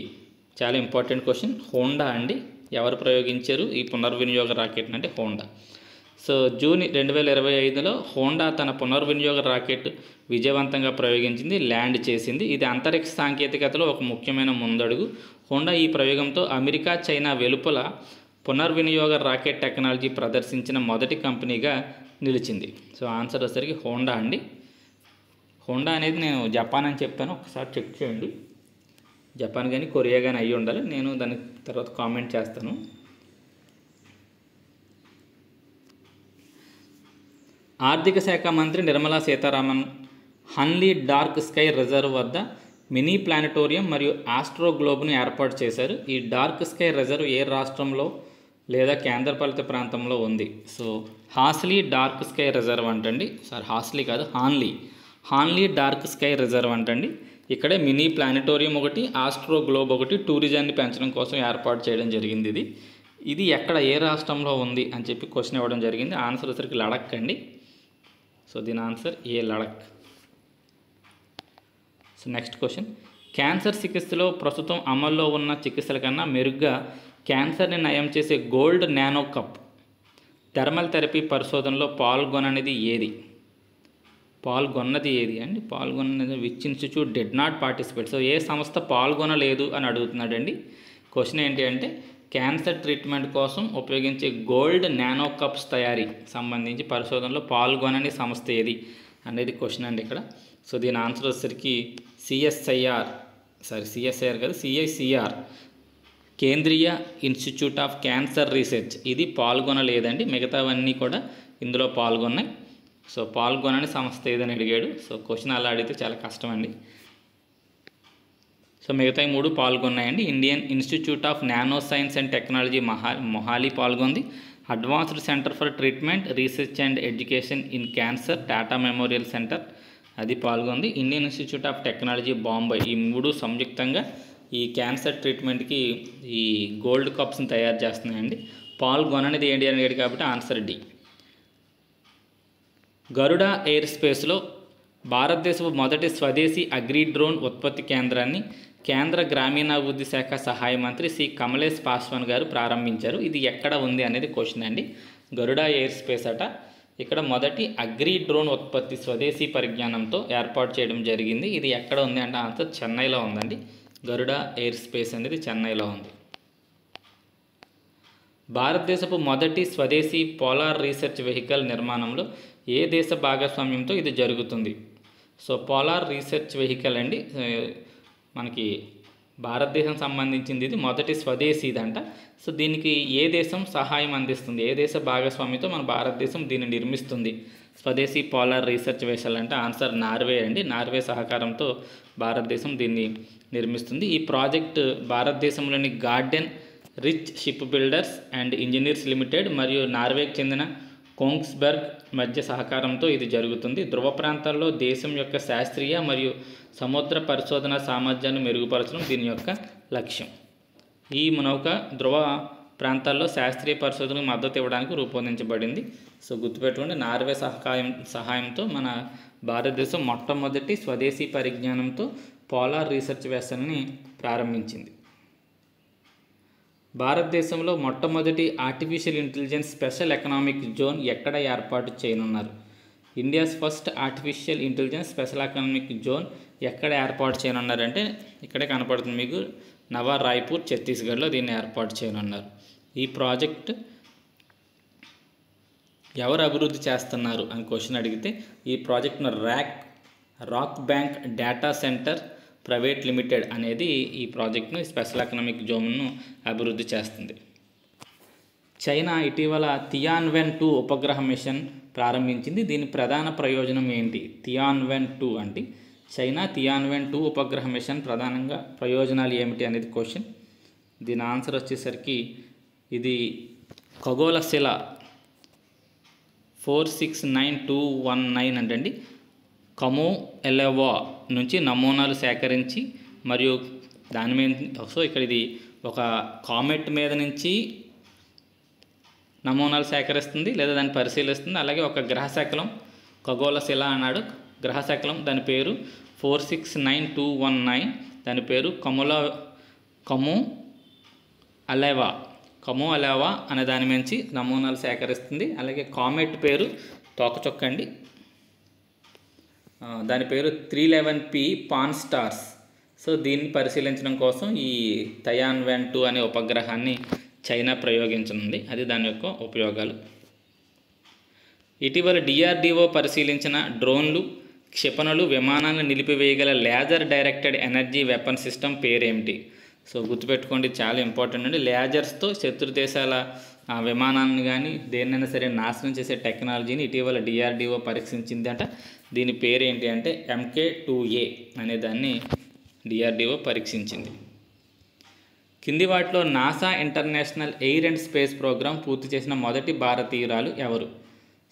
చాలా ఇంపార్టెంట్ క్వశ్చన్. హోండా అండి. ఎవరు ప్రయోగించారు ఈ పునర్వినియోగ రాకెట్ అంటే హోండా. సో జూన్ 2025లో హోండా తన పునర్వినియోగ రాకెట్ విజయవంతంగా ప్రయోగించింది, ల్యాండ్ చేసింది. ఇది అంతరిక్ష సాంకేతికతలో ఒక ముఖ్యమైన ముందడుగు. హోండా ఈ ప్రయోగంతో అమెరికా చైనా వెలుపల పునర్వినియోగ రాకెట్ టెక్నాలజీ ప్రదర్శించిన మొదటి కంపెనీగా నిలిచింది. సో ఆన్సర్ వచ్చేసరికి హోండా అండి. హోండా అనేది నేను జపాన్ అని చెప్పాను, ఒకసారి చెక్ చేయండి. జపాన్ కానీ కొరియా కానీ అయ్యి ఉండాలి, నేను దాని తర్వాత కామెంట్ చేస్తాను. ఆర్థిక శాఖ మంత్రి Nirmala Sitharaman Hanle dark sky reserve వద్ద మినీ ప్లానటోరియం మరియు ఆస్ట్రో గ్లోబ్ను ఏర్పాటు చేశారు. ఈ డార్క్ స్కై రిజర్వ్ ఏ రాష్ట్రంలో లేదా కేంద్రపాలిత ప్రాంతంలో ఉంది? So Horsley dark sky reserve అంటండి. సార్ హాస్లీ కాదు, హాన్లీ డార్క్ స్కై రిజర్వ్ అంటండి. ఇక్కడే మినీ ప్లానటోరియం ఒకటి, ఆస్ట్రో గ్లోబ్ ఒకటి టూరిజాన్ని పెంచడం కోసం ఏర్పాటు చేయడం జరిగింది. ఇది ఎక్కడ, ఏ రాష్ట్రంలో ఉంది అని చెప్పి క్వశ్చన్ ఇవ్వడం జరిగింది. ఆన్సర్ వచ్చరికి లడక్ అండి. సో దీని answer A, Ladakh. So next question, cancer చికిత్సలో ప్రస్తుతం అమల్లో ఉన్న చికిత్సల కన్నా మెరుగ్గా క్యాన్సర్ని నయం చేసే gold nano cup thermal therapy పరిశోధనలో పాల్గొననిది ఏది? పాల్గొన్నది ఏది అండి? పాల్గొన్నది which institute did not participate. So ఏ సంస్థ పాల్గొనలేదు అని అడుగుతున్నాడండి. క్వశ్చన్ ఏంటి అంటే క్యాన్సర్ ట్రీట్మెంట్ కోసం ఉపయోగించే గోల్డ్ నానో కప్స్ తయారీ సంబంధించి పరిశోధనలో పాల్గొనని సంస్థ ఏది అనేది క్వశ్చన్ అండి ఇక్కడ. సో దీని ఆన్సర్ వచ్చేసరికి CICR కేంద్రీయ ఇన్స్టిట్యూట్ ఆఫ్ క్యాన్సర్ రీసెర్చ్. ఇది పాల్గొనలేదండి, మిగతావన్నీ కూడా ఇందులో పాల్గొన్నాయి. సో పాల్గొనని సంస్థ ఏదని అడిగాడు. సో క్వశ్చన్ అలా అడిగితే చాలా కష్టం అండి. సో మిగతా 3 పాల్గొన్నాయండి. Indian institute of nano science and technology Mohali పాల్గొంది. Advanced centre for treatment research and education in cancer Tata memorial centre అది పాల్గొంది. Indian institute of technology Bombay, ఈ 3 సంయుక్తంగా ఈ క్యాన్సర్ ట్రీట్మెంట్కి ఈ గోల్డ్ కప్స్ని తయారు చేస్తున్నాయండి. పాల్గొననిది ఏంటి అని అడిగాడు కాబట్టి ఆన్సర్ డి. గరుడ ఎయిర్ స్పేస్లో భారతదేశపు మొదటి స్వదేశీ అగ్రి డ్రోన్ ఉత్పత్తి కేంద్రాన్ని కేంద్ర గ్రామీణాభివృద్ధి శాఖ సహాయ మంత్రి శ్రీ కమలేష్ పాస్వాన్ గారు ప్రారంభించారు. ఇది ఎక్కడ ఉంది అనేది క్వశ్చన్ అండి. గరుడ ఎయిర్ స్పేస్ అట. ఇక్కడ మొదటి అగ్రి డ్రోన్ ఉత్పత్తి స్వదేశీ పరిజ్ఞానంతో ఏర్పాటు చేయడం జరిగింది. ఇది ఎక్కడ ఉంది అంటే ఆన్సర్ చెన్నైలో ఉందండి. గరుడ ఎయిర్ స్పేస్ అనేది చెన్నైలో ఉంది. భారతదేశపు మొదటి స్వదేశీ పోలార్ రీసెర్చ్ వెహికల్ నిర్మాణంలో ఏ దేశ భాగస్వామ్యంతో ఇది జరుగుతుంది? సో పోలార్ రీసెర్చ్ వెహికల్ అండి, మనకి భారతదేశం సంబంధించింది. ఇది మొదటి స్వదేశీదంట. సో దీనికి ఏ దేశం సహాయం అందిస్తుంది, ఏ దేశ భాగస్వామ్యంతో మన భారతదేశం దీన్ని నిర్మిస్తుంది స్వదేశీ పోలార్ రీసెర్చ్ వెహికల్ అంటే ఆన్సర్ నార్వే అండి. నార్వే సహకారంతో భారతదేశం దీన్ని నిర్మిస్తుంది. ఈ ప్రాజెక్ట్ భారతదేశంలోని garden reach ship builders and engineers limited మరియు నార్వేకి చెందిన కోంగ్స్బర్గ్ మధ్య సహకారంతో ఇది జరుగుతుంది. ధ్రువ ప్రాంతాల్లో దేశం యొక్క శాస్త్రీయ మరియు సముద్ర పరిశోధన సామర్థ్యాన్ని మెరుగుపరచడం దీని యొక్క లక్ష్యం. ఈ నౌక ధ్రువ ప్రాంతాల్లో శాస్త్రీయ పరిశోధనకు మద్దతు ఇవ్వడానికి రూపొందించబడింది. సో గుర్తుపెట్టుకోండి, నార్వే సహాయంతో మన భారతదేశం మొట్టమొదటి స్వదేశీ పరిజ్ఞానంతో పోలార్ రీసెర్చ్ వెసల్ని ప్రారంభించింది. భారతదేశంలో మొట్టమొదటి artificial intelligence special economic zone ఎక్కడ ఏర్పాటు చేయనున్నారు? India's first artificial intelligence special economic zone ఎక్కడ ఏర్పాటు చేయనున్నారంటే ఇక్కడే కనపడుతుంది మీకు, నవా రాయ్పూర్ ఛత్తీస్గఢ్లో దీన్ని ఏర్పాటు చేయనున్నారు. ఈ ప్రాజెక్ట్ ఎవరు అభివృద్ధి చేస్తున్నారు అని క్వశ్చన్ అడిగితే ఈ ప్రాజెక్ట్ను rock bank data centre private limited అనేది ఈ ప్రాజెక్ట్ను స్పెషల్ ఎకనామిక్ జోన్ను అభివృద్ధి చేస్తుంది. చైనా ఇటీవల తియాన్వెన్-2 ఉపగ్రహ మిషన్ ప్రారంభించింది. దీని ప్రధాన ప్రయోజనం ఏంటి? తియాన్వెన్-2 అంటే చైనా తియాన్వెన్-2 ఉపగ్రహ మిషన్ ప్రధానంగా ప్రయోజనాలు ఏమిటి అనేది క్వశ్చన్. దీని ఆన్సర్ వచ్చేసరికి ఇది ఖగోళ శిల 469219 అంటండి కమో ఎలెవా నుంచి నమూనాలు సేకరించి మరియు దాని మీద ఇక్కడ ఇది ఒక కామెట్ మీద నుంచి నమూనాలు సేకరిస్తుంది లేదా దాన్ని పరిశీలిస్తుంది. అలాగే ఒక గ్రహశకలం ఖగోళ శిల అన్నాడు, గ్రహశకలం దాని పేరు 469219, దాని పేరు కమో అలెవా అనే దాని నుంచి నమూనాలు సేకరిస్తుంది. అలాగే కామెట్ పేరు తోకచుక్కండి, దాని పేరు 311P పాన్ స్టార్స్. సో దీన్ని పరిశీలించడం కోసం ఈ తియాన్వెన్-2 అనే ఉపగ్రహాన్ని చైనా ప్రయోగించనుంది. అది దాని యొక్క ఉపయోగాలు. ఇటీవల DRDO పరిశీలించిన డ్రోన్లు, క్షిపణులు, విమానాలను నిలిపివేయగల laser directed energy weapon system పేరేమిటి? సో గుర్తుపెట్టుకోండి, చాలా ఇంపార్టెంట్ అండి. లేజర్స్తో శత్రు దేశాల విమానాలను కానీ దేన్నైనా సరే నాశనం చేసే టెక్నాలజీని ఇటీవల DRDO పరీక్షించింది అంట. దీని పేరేంటి అంటే MK2A అనే దాన్ని DRDO పరీక్షించింది. కింది వాటిలో NASA international air and space programme పూర్తి చేసిన మొదటి భారతీయురాలు ఎవరు?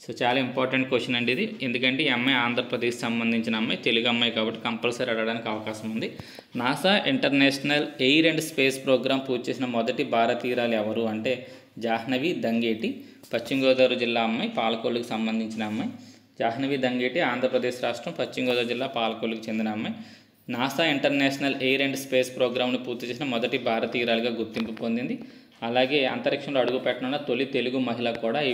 సో చాలా ఇంపార్టెంట్ క్వశ్చన్ అండి ఇది, ఎందుకంటే ఈ అమ్మాయి ఆంధ్రప్రదేశ్ సంబంధించిన అమ్మాయి, తెలుగు అమ్మాయి కాబట్టి కంపల్సరీ అడగడానికి అవకాశం ఉంది. NASA international air and space programme పూర్తి చేసిన మొదటి భారతీయురాలు ఎవరు అంటే జాహ్నవి దంగేటి, పశ్చిమ గోదావరి జిల్లా అమ్మాయి, పాలకొల్లుకు సంబంధించిన అమ్మాయి. జాహ్నవి దంగేటి ఆంధ్రప్రదేశ్ రాష్ట్రం పశ్చిమ గోదావరి జిల్లా పాలకొల్లుకు చెందిన అమ్మాయి. NASA international air and space ప్రోగ్రామ్ను పూర్తి చేసిన మొదటి భారతీయురాలుగా గుర్తింపు పొందింది. అలాగే అంతరిక్షంలో అడుగుపెట్టనున్న తొలి తెలుగు మహిళ కూడా ఈ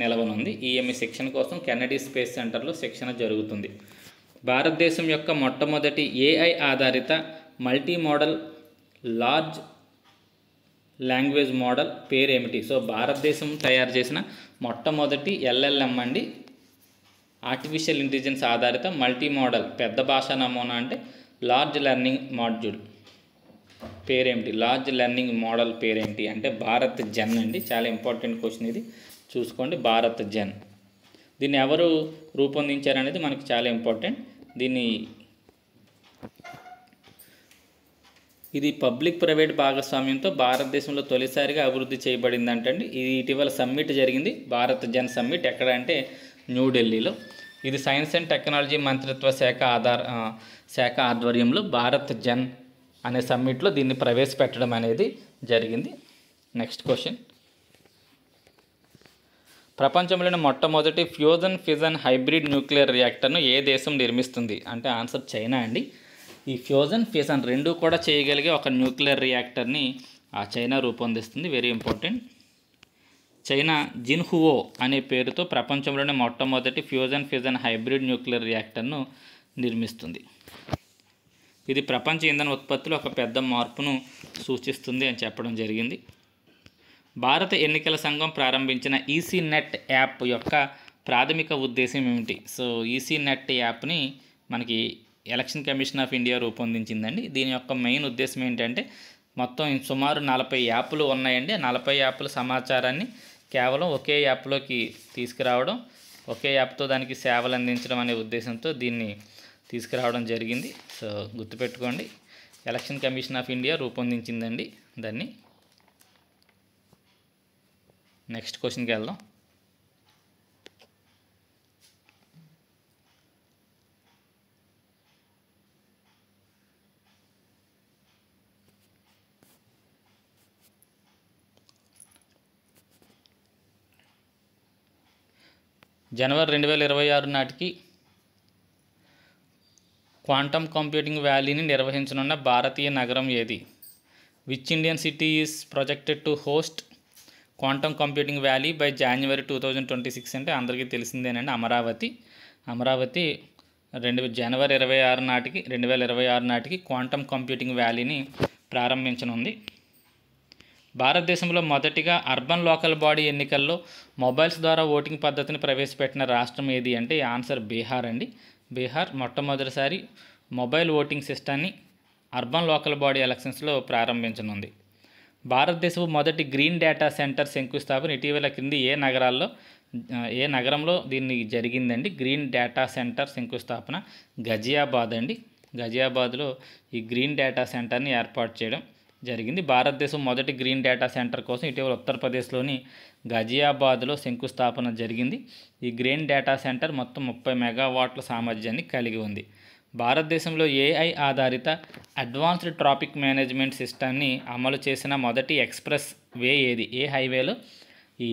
నిలవనుంది. ఈమె శిక్షణ కోసం కెనడీ స్పేస్ సెంటర్లో శిక్షణ జరుగుతుంది. భారతదేశం యొక్క మొట్టమొదటి AI ఆధారిత multi modal large language model పేరేమిటి? సో భారతదేశం తయారు చేసిన మొట్టమొదటి LLM అండి, ఆర్టిఫిషియల్ ఇంటెలిజెన్స్ ఆధారిత మల్టీ మోడల్ పెద్ద భాషా నమూనా అంటే లార్జ్ లెర్నింగ్ మాడ్యూల్ పేరేమిటి? లార్జ్ లెర్నింగ్ మోడల్ పేరేంటి అంటే భారత్ జెన్ అండి. చాలా ఇంపార్టెంట్ క్వశ్చన్ ఇది, చూసుకోండి. భారత్ జెన్ దీన్ని ఎవరు రూపొందించారనేది మనకి చాలా ఇంపార్టెంట్. ఇది పబ్లిక్ ప్రైవేట్ భాగస్వామ్యంతో భారతదేశంలో తొలిసారిగా అభివృద్ధి చేయబడిందంటండి. ఇది ఇటీవల సమ్మిట్ జరిగింది, భారత్ జెన్ సమ్మిట్. ఎక్కడ అంటే న్యూఢిల్లీలో. ఇది సైన్స్ అండ్ టెక్నాలజీ మంత్రిత్వ శాఖ ఆధ్వర్యంలో భారత్ జెన్ అనే సమ్మిట్లో దీన్ని ప్రవేశపెట్టడం అనేది జరిగింది. నెక్స్ట్ క్వశ్చన్, ప్రపంచంలోని మొట్టమొదటి ఫ్యూజన్ ఫిజన్ హైబ్రిడ్ న్యూక్లియర్ రియాక్టర్ను ఏ దేశం నిర్మిస్తుంది అంటే ఆన్సర్ చైనా అండి. ఈ ఫ్యూజన్ ఫిజన్ రెండు కూడా చేయగలిగే ఒక న్యూక్లియర్ రియాక్టర్ని చైనా రూపొందిస్తుంది. Very important. చైనా జిన్హువో అనే పేరుతో ప్రపంచంలోనే మొట్టమొదటి ఫ్యూజన్ ఫిజన్ హైబ్రిడ్ న్యూక్లియర్ రియాక్టర్ను నిర్మిస్తుంది. ఇది ప్రపంచ ఇంధన ఉత్పత్తిలో ఒక పెద్ద మార్పును సూచిస్తుంది అని చెప్పడం జరిగింది. భారత ఎన్నికల సంఘం ప్రారంభించిన ఈసీనెట్ యాప్ యొక్క ప్రాథమిక ఉద్దేశం ఏమిటి? సో ఈసీనెట్ యాప్ని మనకి ఎలక్షన్ కమిషన్ ఆఫ్ ఇండియా రూపొందించిందండి. దీని యొక్క మెయిన్ ఉద్దేశం ఏంటంటే మొత్తం సుమారు 40 యాప్లు ఉన్నాయండి. 40 యాప్ల సమాచారాన్ని కేవలం ఒకే యాప్లోకి తీసుకురావడం, ఒకే యాప్తో దానికి సేవలు అందించడం అనే ఉద్దేశంతో దీన్ని తీసుకురావడం జరిగింది. సో గుర్తుపెట్టుకోండి, ఎలక్షన్ కమిషన్ ఆఫ్ ఇండియా రూపొందించిందండి దాన్ని. నెక్స్ట్ క్వశ్చన్కి వెళ్దాం. జనవరి 2026 నాటికి క్వాంటమ్ కంప్యూటింగ్ వ్యాలీని నిర్వహించనున్న భారతీయ నగరం ఏది? Which Indian city is projected to host quantum computing valley by January 2026 అంటే అందరికీ తెలిసిందేనండి, అమరావతి జనవరి 2026 నాటికి క్వాంటమ్ కంప్యూటింగ్ వ్యాలీని ప్రారంభించనుంది. భారతదేశంలో మొదటిగా అర్బన్ లోకల్ బాడీ ఎన్నికల్లో మొబైల్స్ ద్వారా ఓటింగ్ పద్ధతిని ప్రవేశపెట్టిన రాష్ట్రం ఏది అంటే ఆన్సర్ బీహార్ అండి. బీహార్ మొట్టమొదటిసారి మొబైల్ ఓటింగ్ సిస్టాన్ని అర్బన్ లోకల్ బాడీ ఎలక్షన్స్లో ప్రారంభించనుంది. భారతదేశపు మొదటి గ్రీన్ డేటా సెంటర్ శంకుస్థాపన ఇటీవల క్రింది ఏ నగరంలో దీన్ని జరిగిందండి? గ్రీన్ డేటా సెంటర్ శంకుస్థాపన గజియాబాద్ అండి. గజియాబాద్లో ఈ గ్రీన్ డేటా సెంటర్ని ఏర్పాటు చేయడం జరిగింది. భారతదేశం మొదటి గ్రీన్ డేటా సెంటర్ కోసం ఇటీవల ఉత్తరప్రదేశ్లోని గజియాబాద్లో శంకుస్థాపన జరిగింది. ఈ గ్రీన్ డేటా సెంటర్ మొత్తం 30 మెగావాట్ల సామర్థ్యాన్ని కలిగి ఉంది. భారతదేశంలో AI ఆధారిత అడ్వాన్స్డ్ ట్రాఫిక్ మేనేజ్మెంట్ సిస్టమ్ని అమలు చేసిన మొదటి ఎక్స్ప్రెస్ వే ఏది? ఏ హైవేలో ఈ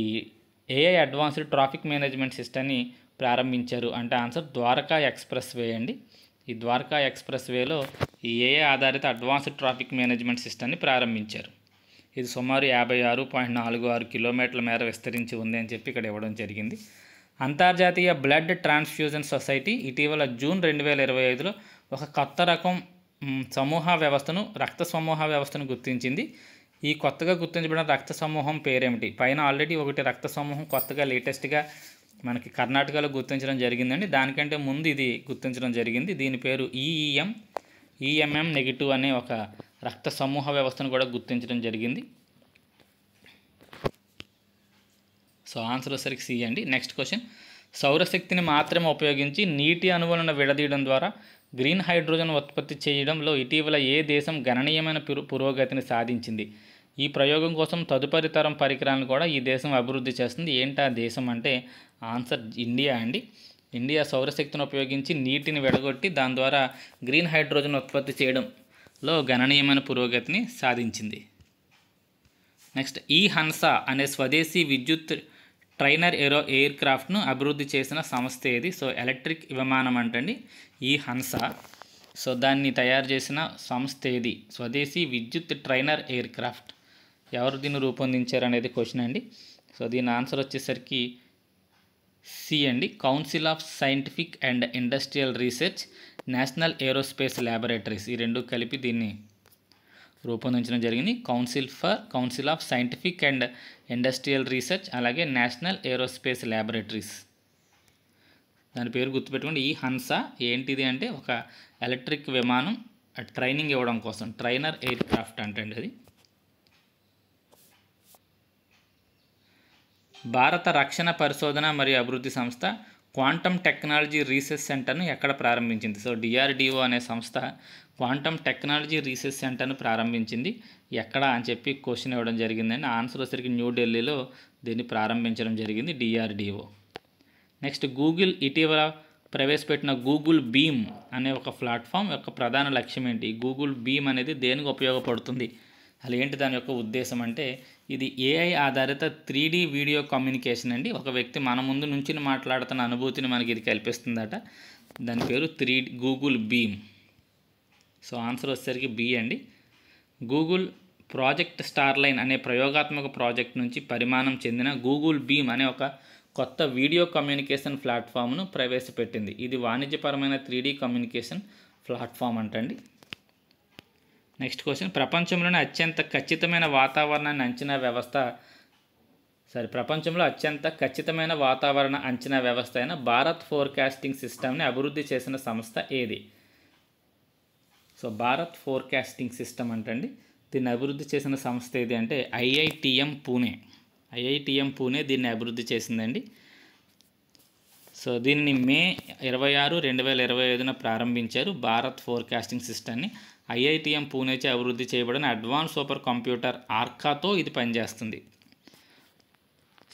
AI అడ్వాన్స్డ్ ట్రాఫిక్ మేనేజ్మెంట్ సిస్టమ్ని ప్రారంభించారు అంటే ఆన్సర్ ద్వారకా ఎక్స్ప్రెస్ వే అండి. ఈ ద్వారకా ఎక్స్ప్రెస్ వేలో ఈ AI ఆధారిత అడ్వాన్స్డ్ ట్రాఫిక్ మేనేజ్మెంట్ సిస్టమ్ని ప్రారంభించారు. ఇది సుమారు 56.46 కిలోమీటర్ల మేర విస్తరించి ఉంది అని చెప్పి ఇక్కడ ఇవ్వడం జరిగింది. అంతర్జాతీయ బ్లడ్ ట్రాన్స్ఫ్యూజన్ సొసైటీ ఇటీవల జూన్ 2025లో ఒక కొత్త రకం రక్త సమూహ వ్యవస్థను గుర్తించింది. ఈ కొత్తగా గుర్తించబడిన రక్త సమూహం పేరేమిటి? పైన ఆల్రెడీ ఒకటి రక్త సమూహం కొత్తగా లేటెస్ట్గా మనకి కర్ణాటకలో గుర్తించడం జరిగిందండి. దానికంటే ముందు ఇది గుర్తించడం జరిగింది. దీని పేరు EMM నెగిటివ్ అనే ఒక రక్త సమూహ వ్యవస్థను కూడా గుర్తించడం జరిగింది. సో ఆన్సర్ వచ్చేసరికి సి అండి. నెక్స్ట్ క్వశ్చన్, సౌరశక్తిని మాత్రమే ఉపయోగించి నీటి అణువులను విడదీయడం ద్వారా గ్రీన్ హైడ్రోజన్ ఉత్పత్తి చేయడంలో ఇటీవల ఏ దేశం గణనీయమైన పురోగతిని సాధించింది? ఈ ప్రయోగం కోసం తదుపరి తరం పరికరాలను కూడా ఈ దేశం అభివృద్ధి చేస్తుంది. ఏంటా దేశం అంటే ఆన్సర్ ఇండియా అండి. ఇండియా సౌరశక్తిని ఉపయోగించి నీటిని విడగొట్టి దాని ద్వారా గ్రీన్ హైడ్రోజన్ ఉత్పత్తి చేయడంలో గణనీయమైన పురోగతిని సాధించింది. నెక్స్ట్, ఈ హన్సా అనే స్వదేశీ విద్యుత్ ట్రైనర్ ఎయిర్ క్రాఫ్ట్ను అభివృద్ధి చేసిన సంస్థ ఏది? సో ఎలక్ట్రిక్ విమానం అంటండి ఈ హన్సా. సో దాన్ని తయారు చేసిన సంస్థ ఏది? స్వదేశీ విద్యుత్ ట్రైనర్ ఎయిర్ క్రాఫ్ట్. ఎవరు దీన్ని రూపొందించారు అనేది క్వశ్చన్ అండి. సో దీని ఆన్సర్ వచ్చేసరికి సి అండి. Council of scientific and industrial research, national aerospace laboratories ఈ రెండు కలిపి దీన్ని రూపొందించడం జరిగింది. Council of scientific and industrial research అలాగే నేషనల్ ఏరోస్పేస్ ల్యాబొరేటరీస్. దాని పేరు గుర్తుపెట్టుకోండి. ఈ హన్సా ఏంటిది అంటే ఒక ఎలక్ట్రిక్ విమానం ట్రైనింగ్ ఇవ్వడం కోసం ట్రైనర్ ఎయిర్ క్రాఫ్ట్ అంటండి అది. భారత రక్షణ పరిశోధన మరియు అభివృద్ధి సంస్థ క్వాంటమ్ టెక్నాలజీ రీసెర్చ్ సెంటర్ను ఎక్కడ ప్రారంభించింది? సో DRDO అనే సంస్థ క్వాంటమ్ టెక్నాలజీ రీసెర్చ్ సెంటర్ను ప్రారంభించింది. ఎక్కడ అని చెప్పి క్వశ్చన్ ఇవ్వడం జరిగిందండి. ఆన్సర్ వచ్చరికి న్యూఢిల్లీలో దీన్ని ప్రారంభించడం జరిగింది DRDO. నెక్స్ట్, గూగుల్ ఇటీవల ప్రవేశపెట్టిన గూగుల్ బీమ్ అనే ఒక ప్లాట్ఫామ్ యొక్క ప్రధాన లక్ష్యం ఏంటి? గూగుల్ బీమ్ అనేది దేనికి ఉపయోగపడుతుంది? అసలు ఏంటి దాని యొక్క ఉద్దేశం అంటే ఇది AI ఆధారిత 3D వీడియో కమ్యూనికేషన్ అండి. ఒక వ్యక్తి మన ముందు నుంచి మాట్లాడుతున్న అనుభూతిని మనకి ఇది కల్పిస్తుందట. దాని పేరు గూగుల్ బీమ్. సో ఆన్సర్ వచ్చేసరికి బి అండి. గూగుల్ ప్రాజెక్ట్ స్టార్లైన్ అనే ప్రయోగాత్మక ప్రాజెక్ట్ నుంచి పరిమాణం చెందిన గూగుల్ బీమ్ అనే ఒక కొత్త వీడియో కమ్యూనికేషన్ ప్లాట్ఫామ్ను ప్రవేశపెట్టింది. ఇది వాణిజ్యపరమైన 3D కమ్యూనికేషన్ ప్లాట్ఫామ్ అంటండి. నెక్స్ట్ క్వశ్చన్, ప్రపంచంలో అత్యంత ఖచ్చితమైన వాతావరణ అంచనా వ్యవస్థ అయిన భారత్ ఫోర్కాస్టింగ్ సిస్టమ్ని అభివృద్ధి చేసిన సంస్థ ఏది? సో భారత్ ఫోర్కాస్టింగ్ సిస్టమ్ అంటండి. దీన్ని అభివృద్ధి చేసిన సంస్థ ఏది అంటే IITM పూణే దీన్ని అభివృద్ధి చేసిందండి. సో దీనిని మే 26, 2025 ప్రారంభించారు. భారత్ ఫోర్కాస్టింగ్ సిస్టమ్ని IITM పూణేచే అభివృద్ధి చేయబడిన అడ్వాన్స్ సూపర్ కంప్యూటర్ ఆర్కాతో ఇది పనిచేస్తుంది.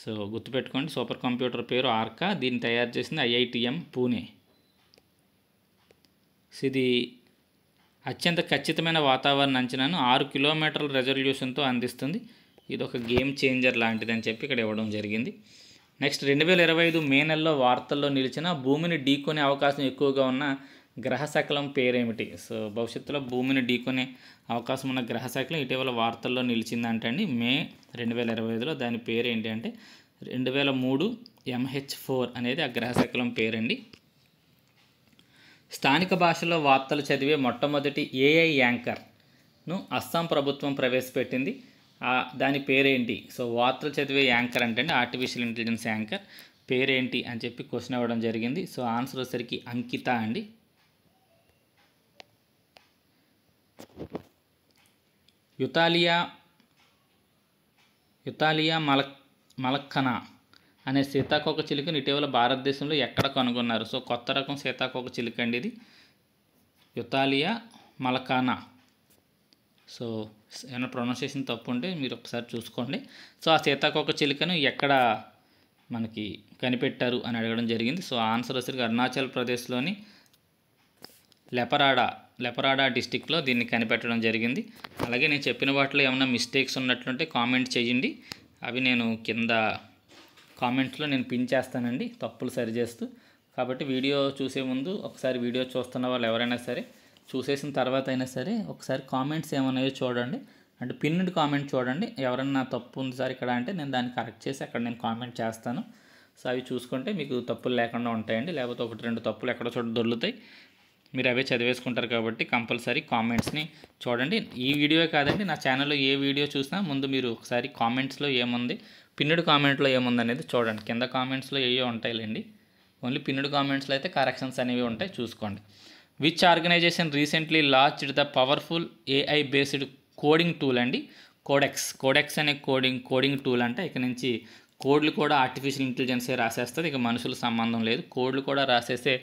సో గుర్తుపెట్టుకోండి, సూపర్ కంప్యూటర్ పేరు ఆర్కా. దీన్ని తయారు చేసింది IITM పూణే. ఇది అత్యంత ఖచ్చితమైన వాతావరణ అంచనాను 6 కిలోమీటర్ల రెజల్యూషన్తో అందిస్తుంది. ఇది ఒక గేమ్ చేంజర్ లాంటిదని చెప్పి ఇక్కడ ఇవ్వడం జరిగింది. నెక్స్ట్ 2025 మే నెలలో వార్తల్లో నిలిచిన భూమిని ఢీకొనే అవకాశం ఎక్కువగా ఉన్న గ్రహశకలం పేరేమిటి? సో భవిష్యత్తులో భూమిని ఢీకొనే అవకాశం ఉన్న గ్రహశకలం ఇటీవల వార్తల్లో నిలిచిందంటే అండి మే 2025లో దాని పేరు ఏంటి అంటే 2003 MH4 అనేది ఆ గ్రహశకలం పేరండి. స్థానిక భాషలో వార్తలు చదివే మొట్టమొదటి ఏఐ యాంకర్ను అస్సాం ప్రభుత్వం ప్రవేశపెట్టింది. దాని పేరేంటి? సో వార్తలు చదివే యాంకర్ అంటే ఆర్టిఫిషియల్ ఇంటెలిజెన్స్ యాంకర్ పేరేంటి అని చెప్పి క్వశ్చన్ ఇవ్వడం జరిగింది. సో ఆన్సర్ వచ్చేసరికి అంకిత అండి. యుతాలియా మలక్కనా అనే సీతాకోక చిలుకను ఇటీవల భారతదేశంలో ఎక్కడ కనుగొన్నారు? సో కొత్త రకం సీతాకోక చిలుక అండి ఇది, యుతాలియా మలకానా. సో ఏమైనా ప్రొనౌన్సియేషన్ తప్పు ఉంటే మీరు ఒకసారి చూసుకోండి. సో ఆ సీతాకోక చిలుకను ఎక్కడ మనకి కనిపెట్టారు అని అడగడం జరిగింది. సో ఆన్సర్ వచ్చేసరికి అరుణాచల్ ప్రదేశ్లోని లెపరాడా డిస్టిక్లో దీన్ని కనిపెట్టడం జరిగింది. అలాగే నేను చెప్పిన వాటిలో ఏమైనా మిస్టేక్స్ ఉన్నట్లుంటే కామెంట్ చేయండి, అవి నేను కింద కామెంట్స్లో నేను పిన్ చేస్తానండి తప్పులు సరిచేస్తూ. కాబట్టి వీడియో చూసే ముందు ఒకసారి వీడియో చూస్తున్న వాళ్ళు ఎవరైనా సరే చూసేసిన తర్వాత అయినా సరే ఒకసారి కామెంట్స్ ఏమన్నాయో చూడండి, అంటే పిన్నుడ్ కామెంట్ చూడండి. ఎవరన్నా తప్పు ఉంది సార్ ఇక్కడ అంటే నేను దాన్ని కరెక్ట్ చేసి అక్కడ నేను కామెంట్ చేస్తాను. సో అవి చూసుకుంటే మీకు తప్పులు లేకుండా ఉంటాయండి, లేకపోతే 1-2 తప్పులు ఎక్కడో చోట దొరుకుతాయి, మీరు అవే చదివేసుకుంటారు. కాబట్టి కంపల్సరీ కామెంట్స్ని చూడండి. ఈ వీడియో కాదండి, నా ఛానల్లో ఏ వీడియో చూసినా ముందు మీరు ఒకసారి కామెంట్స్లో ఏముంది, పిన్నుడ్ కామెంట్లో ఏముంది అనేది చూడండి. కింద కామెంట్స్లో ఏవో ఉంటాయిలేండి, ఓన్లీ పిన్నుడ్ కామెంట్స్లో అయితే కరెక్షన్స్ అనేవి ఉంటాయి, చూసుకోండి. Which organisation recently launched the powerful AI based coding tool అండి? కోడెక్స్ అనే కోడింగ్ టూల్ అంటే ఇక నుంచి కోడ్లు కూడా ఆర్టిఫిషియల్ ఇంటెలిజెన్సే రాసేస్తుంది, ఇక మనుషుల సంబంధం లేదు. కోడ్లు కూడా రాసేసే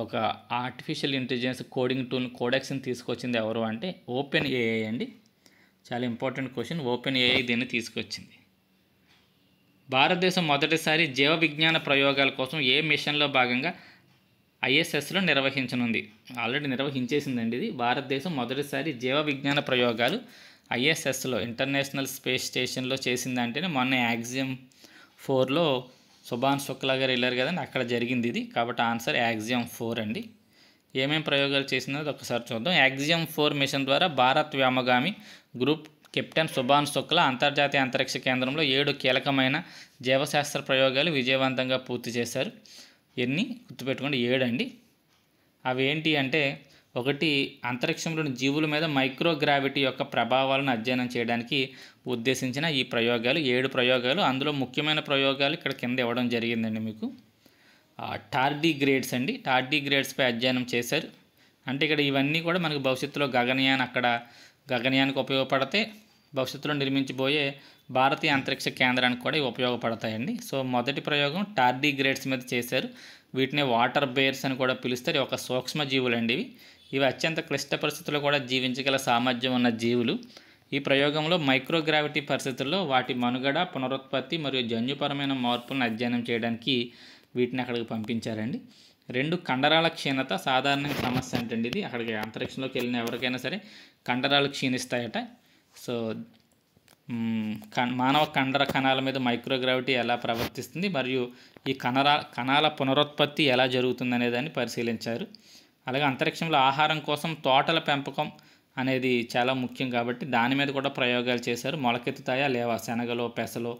ఒక ఆర్టిఫిషియల్ ఇంటెలిజెన్స్ కోడింగ్ టూల్ కోడెక్స్ని తీసుకొచ్చింది ఎవరు అంటే ఓపెన్ ఏఐ అండి. చాలా ఇంపార్టెంట్ క్వశ్చన్, ఓపెన్ ఏఐ దీన్ని తీసుకొచ్చింది. భారతదేశం మొదటిసారి జీవ విజ్ఞాన ప్రయోగాల కోసం ఏ మిషన్లో భాగంగా ISSలో నిర్వహించనుంది? ఆల్రెడీ నిర్వహించేసిందండి ఇది. భారతదేశం మొదటిసారి జీవ విజ్ఞాన ప్రయోగాలు ISSలో ఇంటర్నేషనల్ స్పేస్ స్టేషన్లో చేసిందంటేనే మొన్న యాక్సియం 4లో సుభాన్ శుక్లా గారు వెళ్ళారు కదండి, అక్కడ జరిగింది ఇది. కాబట్టి ఆన్సర్ యాక్సియం 4 అండి. ఏమేమి ప్రయోగాలు చేసినది ఒకసారి చూద్దాం. యాక్సియం 4 మిషన్ ద్వారా భారత్ వ్యోమగామి గ్రూప్ కెప్టెన్ సుభాన్ శుక్లా అంతర్జాతీయ అంతరిక్ష కేంద్రంలో 7 కీలకమైన జీవశాస్త్ర ప్రయోగాలు విజయవంతంగా పూర్తి చేశారు. ఎన్ని గుర్తుపెట్టుకోండి, 7 అండి. అవి ఏంటి అంటే, ఒకటి అంతరిక్షంలోని జీవుల మీద మైక్రోగ్రావిటీ యొక్క ప్రభావాలను అధ్యయనం చేయడానికి ఉద్దేశించిన ఈ ప్రయోగాలు 7 ప్రయోగాలు. అందులో ముఖ్యమైన ప్రయోగాలు ఇక్కడ కింద ఇవ్వడం జరిగిందండి మీకు. టార్డీగ్రేడ్స్ అండి, టార్డీగ్రేడ్స్పై అధ్యయనం చేశారు. అంటే ఇక్కడ ఇవన్నీ కూడా మనకు భవిష్యత్తులో గగనయానికి ఉపయోగపడితే భవిష్యత్తులో నిర్మించబోయే భారతీయ అంతరిక్ష కేంద్రానికి కూడా ఇవి ఉపయోగపడతాయండి. సో మొదటి ప్రయోగం టార్డీగ్రేడ్స్ మీద చేశారు. వీటిని వాటర్ బేర్స్ అని కూడా పిలుస్తారు. ఒక సూక్ష్మజీవులు అండి ఇవి అత్యంత క్లిష్ట పరిస్థితుల్లో కూడా జీవించగల సామర్థ్యం ఉన్న జీవులు. ఈ ప్రయోగంలో మైక్రోగ్రావిటీ పరిస్థితుల్లో వాటి మనుగడ, పునరుత్పత్తి మరియు జన్యుపరమైన మార్పులను అధ్యయనం చేయడానికి వీటిని అక్కడికి పంపించారండి. 2 కండరాల క్షీణత సాధారణంగా సమస్య అంటే ఇది. అక్కడికి అంతరిక్షంలోకి వెళ్ళిన ఎవరికైనా సరే కండరాలు క్షీణిస్తాయట. సో మానవ కండర కణాల మీద మైక్రోగ్రావిటీ ఎలా ప్రవర్తిస్తుంది మరియు ఈ కణాల పునరుత్పత్తి ఎలా జరుగుతుంది అనే దాన్ని పరిశీలించారు. అలాగే అంతరిక్షంలో ఆహారం కోసం తోటల పెంపకం అనేది చాలా ముఖ్యం కాబట్టి దాని మీద కూడా ప్రయోగాలు చేశారు. మొలకెత్తుతాయా లేవా, శనగలో, పెసలో,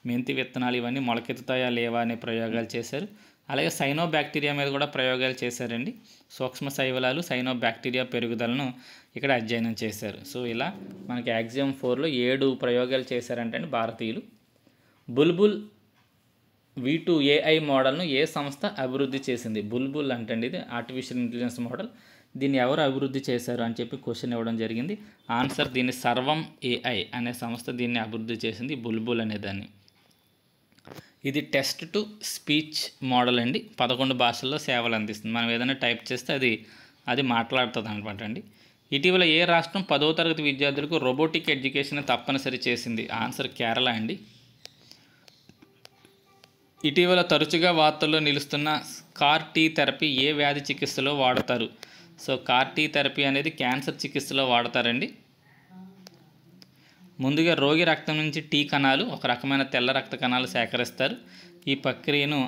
మెంతి విత్తనాలు ఇవన్నీ మొలకెత్తుతాయా లేవా అనే ప్రయోగాలు చేశారు. అలాగే సైనోబ్యాక్టీరియా మీద కూడా ప్రయోగాలు చేశారండి. సూక్ష్మ శైవలాలు, సైనోబ్యాక్టీరియా పెరుగుదలను ఇక్కడ అధ్యయనం చేశారు. సో ఇలా మనకి యాక్సియం 4లో 7 ప్రయోగాలు చేశారంటే భారతీయులు. బుల్బుల్ V2 AI మోడల్ను ఏ సంస్థ అభివృద్ధి చేసింది? బుల్బుల్ అంటే ఇది ఆర్టిఫిషియల్ ఇంటెలిజెన్స్ మోడల్. దీన్ని ఎవరు అభివృద్ధి చేశారు అని చెప్పి క్వశ్చన్ ఇవ్వడం జరిగింది. ఆన్సర్ దీన్ని సర్వం AI అనే సంస్థ దీన్ని అభివృద్ధి చేసింది, బుల్బుల్ అనేదాన్ని. ఇది టెస్ట్ టు స్పీచ్ మోడల్ అండి. 11 భాషల్లో సేవలు అందిస్తుంది. మనం ఏదైనా టైప్ చేస్తే అది మాట్లాడుతుంది అనమాట అండి. ఇటీవల ఏ రాష్ట్రం 10వ తరగతి విద్యార్థులకు రోబోటిక్ ఎడ్యుకేషన్ తప్పనిసరి చేసింది? ఆన్సర్ కేరళ అండి. ఇటీవల తరచుగా వార్తల్లో నిలుస్తున్న CAR-T థెరపీ ఏ వ్యాధి చికిత్సలో వాడతారు? సో CAR-T థెరపీ అనేది క్యాన్సర్ చికిత్సలో వాడతారండి. ముందుగా రోగి రక్తం నుంచి T కణాలు, ఒక రకమైన తెల్ల రక్త కణాలు సేకరిస్తారు. ఈ ప్రక్రియను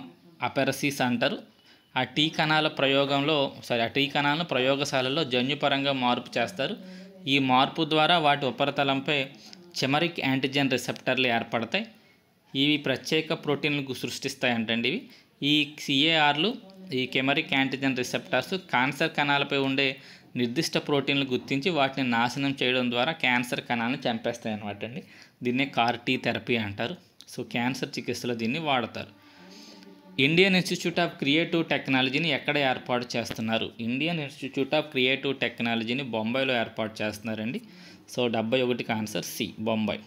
అపెరసిస్ అంటారు. ఆ టీ కణాలను ప్రయోగశాలలో జన్యుపరంగా మార్పు చేస్తారు. ఈ మార్పు ద్వారా వాటి ఉపరితలంపై చెమరిక్ యాంటిజెన్ రిసెప్టర్లు ఏర్పడతాయి. ఇవి ప్రత్యేక ప్రోటీన్లకు సృష్టిస్తాయంటండి. ఈ సిఏఆర్లు, ఈ కెమరిక్ యాంటిజెన్ రిసెప్టర్స్ క్యాన్సర్ కణాలపై ఉండే నిర్దిష్ట ప్రోటీన్లు గుర్తించి వాటిని నాశనం చేయడం ద్వారా క్యాన్సర్ కణాలను చంపేస్తాయి అన్నమాట అండి. దీన్నే CAR-T థెరపీ అంటారు. సో క్యాన్సర్ చికిత్సలో దీన్ని వాడతారు. ఇండియన్ ఇన్స్టిట్యూట్ ఆఫ్ క్రియేటివ్ టెక్నాలజీని ఎక్కడ ఏర్పాటు చేస్తున్నారు? ఇండియన్ ఇన్స్టిట్యూట్ ఆఫ్ క్రియేటివ్ టెక్నాలజీని బొంబాయిలో ఏర్పాటు చేస్తున్నారండి. సో 71కి answer C, Bombay.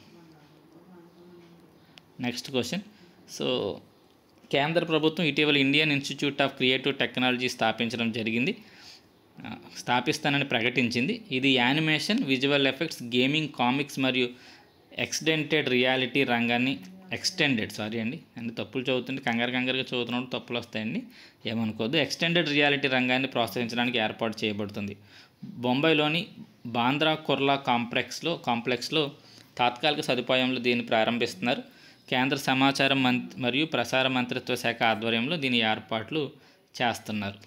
Next question. So కేంద్ర ప్రభుత్వం ఇటీవల Indian institute of creative technology స్థాపిస్తానని ప్రకటించింది. ఇది animation, visual effects, gaming, comics మరియు ఎక్స్టెండెడ్ రియాలిటీ రంగాన్ని అన్ని తప్పులు చదువుతుంటే కంగారుగా చదువుతున్నప్పుడు తప్పులు వస్తాయండి, ఏమనుకోవద్దు. ఎక్స్టెండెడ్ రియాలిటీ రంగాన్ని ప్రోత్సహించడానికి ఏర్పాటు చేయబడుతుంది. బొంబాయిలోని బాంద్రా కుర్లా కాంప్లెక్స్లో తాత్కాలిక సదుపాయంలో దీన్ని ప్రారంభిస్తున్నారు. కేంద్ర సమాచారం మరియు ప్రసార మంత్రిత్వ శాఖ ఆధ్వర్యంలో దీని ఏర్పాట్లు చేస్తున్నారు.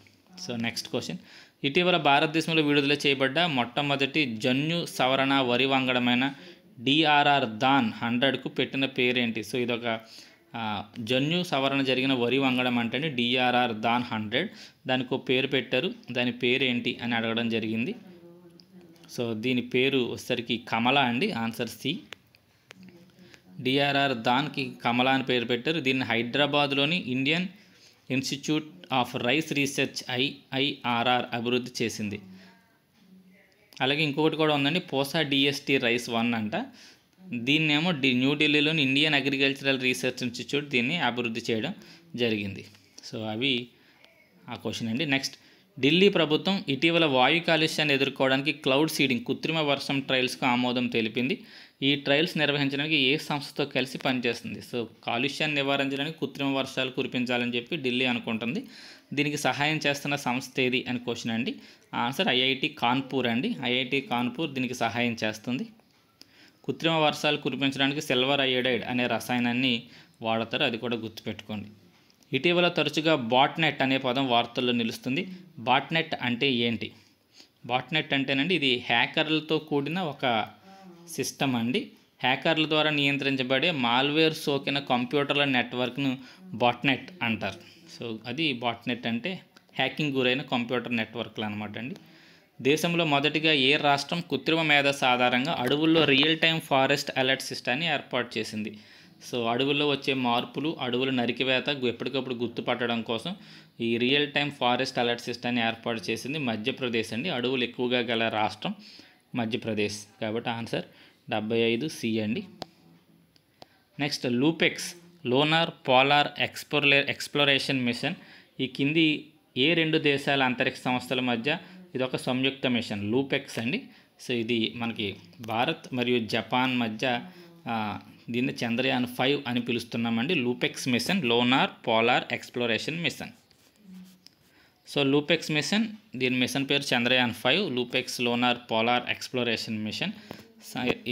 So next question. ఇటీవల భారతదేశంలో విడుదల చేయబడ్డ మొట్టమొదటి జన్యు సవరణ వరి వంగడమైన DRR దాన్ 100కు పెట్టిన పేరేంటి? సో ఇదొక జన్యు సవరణ జరిగిన వరి వంగడం అంటే DRR దాన్ 100. దానికి ఒక పేరు పెట్టారు. దాని పేరు ఏంటి అని అడగడం జరిగింది. సో దీని పేరు వచ్చేసరికి కమలా అండి, ఆన్సర్ సి. DRR దాన్కి కమలా అని పేరు పెట్టారు. దీన్ని హైదరాబాద్లోని Indian institute of rice research IIRR అభివృద్ధి చేసింది. అలాగే ఇంకొకటి కూడా ఉందండి, పోసా DST రైస్ 1 అంట. దీన్నేమో న్యూఢిల్లీలోని ఇండియన్ అగ్రికల్చరల్ రీసెర్చ్ ఇన్స్టిట్యూట్ దీన్ని అభివృద్ధి చేయడం జరిగింది. సో అవి ఆ క్వశ్చన్ అండి. నెక్స్ట్. ఢిల్లీ ప్రభుత్వం ఇటీవల వాయు కాలుష్యాన్ని ఎదుర్కోవడానికి క్లౌడ్ సీడింగ్ కృత్రిమ వర్షం ట్రయల్స్కు ఆమోదం తెలిపింది. ఈ ట్రయల్స్ నిర్వహించడానికి ఏ సంస్థతో కలిసి పనిచేస్తుంది? సో కాలుష్యాన్ని నివారించడానికి కృత్రిమ వర్షాలు కురిపించాలని చెప్పి ఢిల్లీ అనుకుంటుంది. దీనికి సహాయం చేస్తున్న సంస్థ ఏది అని క్వశ్చన్ అండి. ఆన్సర్ IIT కాన్పూర్ అండి. IIT కాన్పూర్ దీనికి సహాయం చేస్తుంది. కృత్రిమ వర్షాలు కురిపించడానికి సిల్వర్ అయోడైడ్ అనే రసాయనాన్ని వాడతారు, అది కూడా గుర్తుపెట్టుకోండి. ఇటీవల తరచుగా బాట్నెట్ అనే పదం వార్తల్లో నిలుస్తుంది. బాట్నెట్ అంటే ఏంటి? బాట్నెట్ అంటేనండి ఇది హ్యాకర్లతో కూడిన ఒక సిస్టమ్ అండి. హ్యాకర్ల ద్వారా నియంత్రించబడే మాల్వేర్ సోకిన కంప్యూటర్ల నెట్వర్క్ను బాట్నెట్ అంటారు. సో అది బాట్నెట్ అంటే హ్యాకింగ్ గురైన కంప్యూటర్ నెట్వర్క్లు అనమాట అండి. దేశంలో మొదటిగా ఏ రాష్ట్రం కృత్రిమ మేధస్సు ఆధారంగా అడవుల్లో రియల్ టైం ఫారెస్ట్ అలర్ట్ సిస్టాన్ని ఏర్పాటు చేసింది? సో అడవుల్లో వచ్చే మార్పులు, అడవుల నరికివేత ఎప్పటికప్పుడు గుర్తుపట్టడం కోసం ఈ రియల్ టైం ఫారెస్ట్ అలర్ట్ సిస్టాన్ని ఏర్పాటు చేసింది మధ్యప్రదేశ్ అండి. అడవులు ఎక్కువగా గల రాష్ట్రం మధ్యప్రదేశ్, కాబట్టి ఆన్సర్ 75C అండి. Next. లూపెక్స్ lunar polar exploration machine ఈ కింది ఏ 2 దేశాల అంతరిక్ష సంస్థల మధ్య ఇదొక సంయుక్త మిషన్? లూపెక్స్ అండి. సో ఇది మనకి భారత్ మరియు జపాన్ మధ్య దీన్ని చంద్రయాన్ 5 అని పిలుస్తున్నామండి. LUPEX mission, lunar polar exploration mission. So LUPEX mission, దీని మిషన్ పేరు Chandrayaan 5. LUPEX lunar polar exploration mission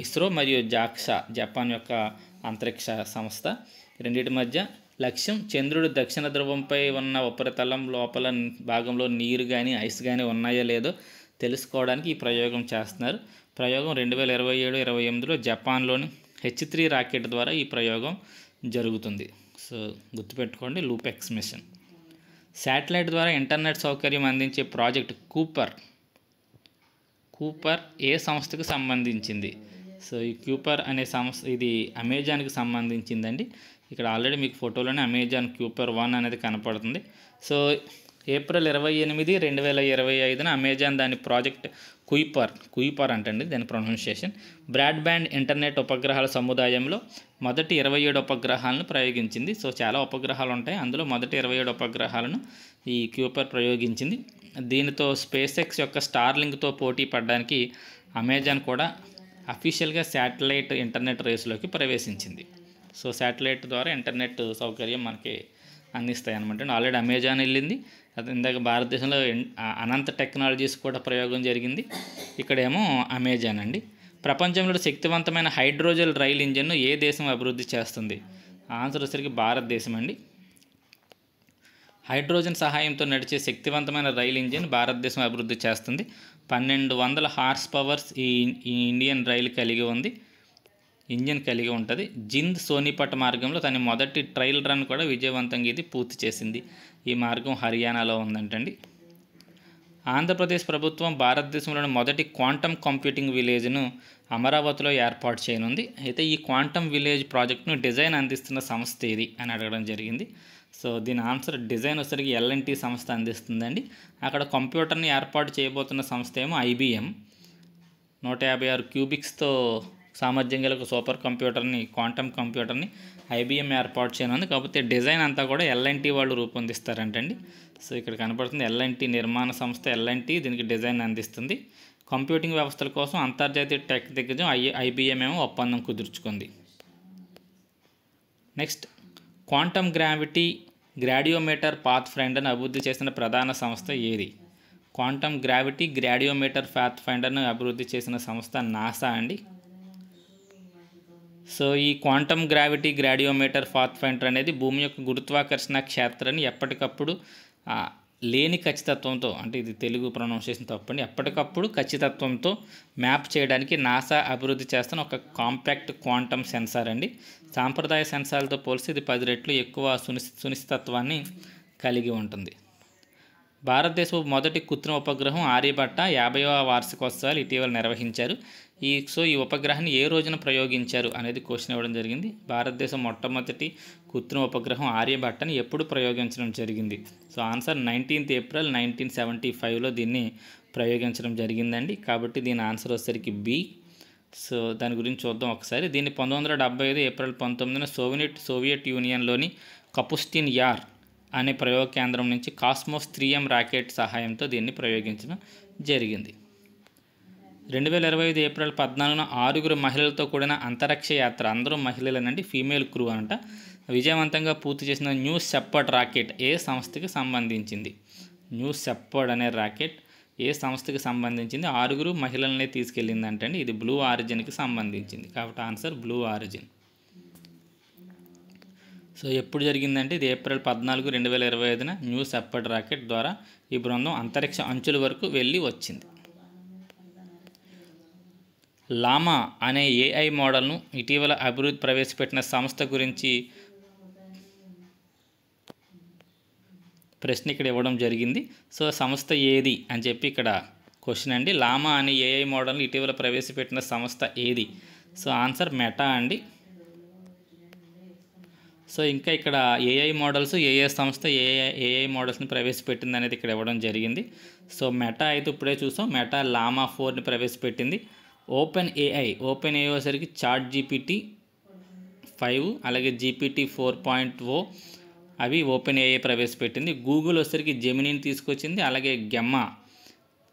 ISRO మరియు జాక్సా జపాన్ యొక్క అంతరిక్ష సంస్థ రెండింటి మధ్య లక్ష్యం చంద్రుడు దక్షిణ ధ్రువంపై ఉన్న ఉపరితలం లోపల భాగంలో నీరు కానీ ఐస్ కానీ ఉన్నాయో లేదో తెలుసుకోవడానికి ఈ ప్రయోగం చేస్తున్నారు. ప్రయోగం 2027-28లో జపాన్లోని H3 రాకెట్ ద్వారా ఈ ప్రయోగం జరుగుతుంది. సో గుర్తుపెట్టుకోండి, లూపెక్స్ మిషన్. శాటిలైట్ ద్వారా ఇంటర్నెట్ సౌకర్యం అందించే ప్రాజెక్ట్ కూపర్ ఏ సంస్థకు సంబంధించింది? సో ఈ కూపర్ అనే సంస్థ ఇది అమెజాన్కి సంబంధించిందండి. ఇక్కడ ఆల్రెడీ మీకు ఫోటోలోనే అమెజాన్ కూపర్ 1 అనేది కనపడుతుంది. సో ఏప్రిల్ 28, 2025న అమెజాన్ దాని ప్రాజెక్ట్ కుయిపర్ అంటండి దాని ప్రొనౌన్సియేషన్ బ్రాడ్బ్యాండ్ ఇంటర్నెట్ ఉపగ్రహాల సముదాయంలో మొదటి 27 ఉపగ్రహాలను ప్రయోగించింది. సో చాలా ఉపగ్రహాలు ఉంటాయి, అందులో మొదటి 27 ఉపగ్రహాలను ఈ క్యూపర్ ప్రయోగించింది. దీనితో స్పేస్ ఎక్స్ యొక్క స్టార్లింక్తో పోటీ పడడానికి అమెజాన్ కూడా అఫీషియల్గా శాటిలైట్ ఇంటర్నెట్ రేసులోకి ప్రవేశించింది. సో శాటిలైట్ ద్వారా ఇంటర్నెట్ సౌకర్యం మనకి అందిస్తాయి అనమాట. ఆల్రెడీ అమెజాన్ వెళ్ళింది, అది ఇందాక భారతదేశంలో అనంత టెక్నాలజీస్ కూడా ప్రయోగం జరిగింది, ఇక్కడేమో అమెజాన్ అండి. ప్రపంచంలో శక్తివంతమైన హైడ్రోజన్ రైల్ ఇంజిన్ను ఏ దేశం అభివృద్ధి చేస్తుంది? ఆన్సర్ వచ్చేసరికి భారతదేశం అండి. హైడ్రోజన్ సహాయంతో నడిచే శక్తివంతమైన రైలు ఇంజిన్ భారతదేశం అభివృద్ధి చేస్తుంది. 1200 హార్స్ పవర్స్ ఈ ఇండియన్ రైలు కలిగి ఉంది, ఇంజిన్ కలిగి ఉంటుంది. జింద్ సోనిపట్ మార్గంలో తన మొదటి ట్రయల్ రన్ కూడా విజయవంతంగా ఇది పూర్తి చేసింది. ఈ మార్గం హర్యానాలో ఉందంటండి. ఆంధ్రప్రదేశ్ ప్రభుత్వం భారతదేశంలోని మొదటి క్వాంటమ్ కంప్యూటింగ్ విలేజ్ను అమరావతిలో ఏర్పాటు చేయనుంది. అయితే ఈ క్వాంటమ్ విలేజ్ ప్రాజెక్టును డిజైన్ అందిస్తున్న సంస్థ ఏది అని అడగడం జరిగింది. సో దీని ఆన్సర్ డిజైన్ వచ్చరికి L&T సంస్థ అందిస్తుందండి. అక్కడ కంప్యూటర్ని ఏర్పాటు చేయబోతున్న సంస్థ ఏమో IBM. 156 క్యూబిక్స్తో సామర్థ్యం గల ఒక సూపర్ కంప్యూటర్ని, క్వాంటమ్ కంప్యూటర్ని IBM ఏర్పాటు చేయనుంది. కాకపోతే డిజైన్ అంతా కూడా L&T వాళ్ళు రూపొందిస్తారంటండి. సో ఇక్కడ కనపడుతుంది L&T నిర్మాణ సంస్థ L&T దీనికి డిజైన్ అందిస్తుంది. కంప్యూటింగ్ వ్యవస్థల కోసం అంతర్జాతీయ టెక్ దిగ్గజం IBM ఏమో ఒప్పందం కుదుర్చుకుంది. నెక్స్ట్, క్వాంటమ్ గ్రాడియోమీటర్ పాత్ ఫైండర్ను అభివృద్ధి చేసిన ప్రధాన సంస్థ ఏది? క్వాంటమ్ గ్రాడియోమీటర్ పాత్ ఫైండర్ను అభివృద్ధి చేసిన సంస్థ నాసా అండి. సో ఈ క్వాంటమ్ గ్రాడియోమీటర్ పాత్ ఫైండర్ అనేది భూమి యొక్క గురుత్వాకర్షణ క్షేత్రాన్ని ఎప్పటికప్పుడు లేని ఖచ్చితత్వంతో, అంటే ఇది తెలుగు ప్రొనౌన్సియేషన్ తప్పండి, ఎప్పటికప్పుడు ఖచ్చితత్వంతో మ్యాప్ చేయడానికి నాసా అభివృద్ధి చేస్తున్న ఒక కాంపాక్ట్ క్వాంటమ్ సెన్సార్ అండి. సాంప్రదాయ సెన్సార్లతో పోలిసి ఇది 10 రెట్లు ఎక్కువ సునిశ్చితత్వాన్ని కలిగి ఉంటుంది. భారతదేశపు మొదటి కృత్రిమ ఉపగ్రహం ఆర్యభట్ట 50వ వార్షికోత్సవాలు ఇటీవల నిర్వహించారు. ఈ ఉపగ్రహాన్ని ఏ రోజున ప్రయోగించారు అనేది క్వశ్చన్ ఇవ్వడం జరిగింది. భారతదేశం మొట్టమొదటి కృత్రిమ ఉపగ్రహం ఆర్యభట్టని ఎప్పుడు ప్రయోగించడం జరిగింది? సో ఆన్సర్ 19th ఏప్రిల్ 1975లో దీన్ని ప్రయోగించడం జరిగిందండి. కాబట్టి దీని ఆన్సర్ వచ్చేసరికి B. సో దాని గురించి చూద్దాం ఒకసారి. దీన్ని 1975 ఏప్రిల్ 19న సోవియట్ యూనియన్లోని కపుస్టిన్ యార్ అనే ప్రయోగ కేంద్రం నుంచి కాస్మోస్ 3M రాకెట్ సహాయంతో దీన్ని ప్రయోగించడం జరిగింది. 2025 ఏప్రిల్ 14న 6 మహిళలతో కూడిన అంతరిక్ష యాత్ర, అందరూ మహిళలేనండి, ఫీమేల్ క్రూ అంట, విజయవంతంగా పూర్తి చేసిన న్యూ షెపర్డ్ రాకెట్ ఏ సంస్థకి సంబంధించింది? న్యూ షెపర్డ్ అనే రాకెట్ ఏ సంస్థకి సంబంధించింది? 6 మహిళలనే తీసుకెళ్ళిందంటండి. ఇది బ్లూ ఆరిజిన్కి సంబంధించింది. కాబట్టి ఆన్సర్ బ్లూ ఆరిజిన్. సో ఎప్పుడు జరిగిందంటే ఇది ఏప్రిల్ 14, 2025న న్యూ షెపర్డ్ రాకెట్ ద్వారా ఈ బృందం అంతరిక్ష అంచుల వరకు వెళ్ళి వచ్చింది. లామా అనే AI మోడల్ను ఇటీవల ప్రవేశపెట్టిన సంస్థ గురించి ప్రశ్న ఇక్కడ ఇవ్వడం జరిగింది. సో సంస్థ ఏది అని చెప్పి ఇక్కడ క్వశ్చన్ అండి. లామా అనే AI మోడల్ను ఇటీవల ప్రవేశపెట్టిన సంస్థ ఏది? సో ఆన్సర్ మెటా అండి. సో ఇంకా ఇక్కడ AI మోడల్స్ ఏ సంస్థ AI మోడల్స్ని ప్రవేశపెట్టింది అనేది ఇక్కడ ఇవ్వడం జరిగింది. సో మెటా అయితే ఇప్పుడే చూసాం, మెటా లామా 4ని ప్రవేశపెట్టింది. ఓపెన్ AI వచ్చేసరికి ChatGPT 5 అలాగే GPT 4.0 అవి ఓపెన్ AI ప్రవేశపెట్టింది. గూగుల్ వచ్చేసరికి జెమినీని తీసుకొచ్చింది, అలాగే గెమ్మా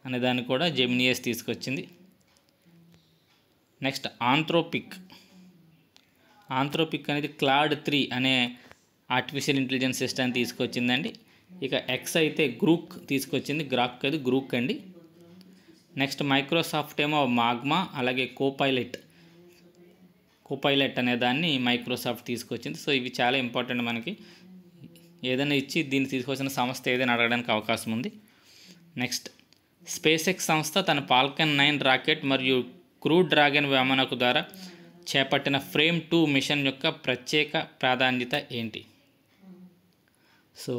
అనే దాన్ని కూడా జెమినియస్ తీసుకొచ్చింది. నెక్స్ట్ ఆంథ్రోపిక్ అనేది క్లాడ్ 3 అనే ఆర్టిఫిషియల్ ఇంటెలిజెన్స్ సిస్టమ్ తీసుకొచ్చిందండి. ఇక X అయితే గ్రూక్ తీసుకొచ్చింది, గ్రాక్ అది గ్రూక్ అండి. నెక్స్ట్ మైక్రోసాఫ్ట్ ఏమో మాగ్మా అలాగే కోపైలట్ అనే దాన్ని మైక్రోసాఫ్ట్ తీసుకొచ్చింది. సో ఇవి చాలా ఇంపార్టెంట్, మనకి ఏదైనా ఇచ్చి దీన్ని తీసుకొచ్చిన సంస్థ ఏదైనా అడగడానికి అవకాశం ఉంది. నెక్స్ట్, SpaceX సంస్థ తన ఫాల్కన్ 9 రాకెట్ మరియు క్రూ డ్రాగన్ విమానకు ద్వారా చేపట్టిన ఫ్రేమ్ 2 మిషన్ యొక్క ప్రత్యేక ప్రాధాన్యత ఏంటి? సో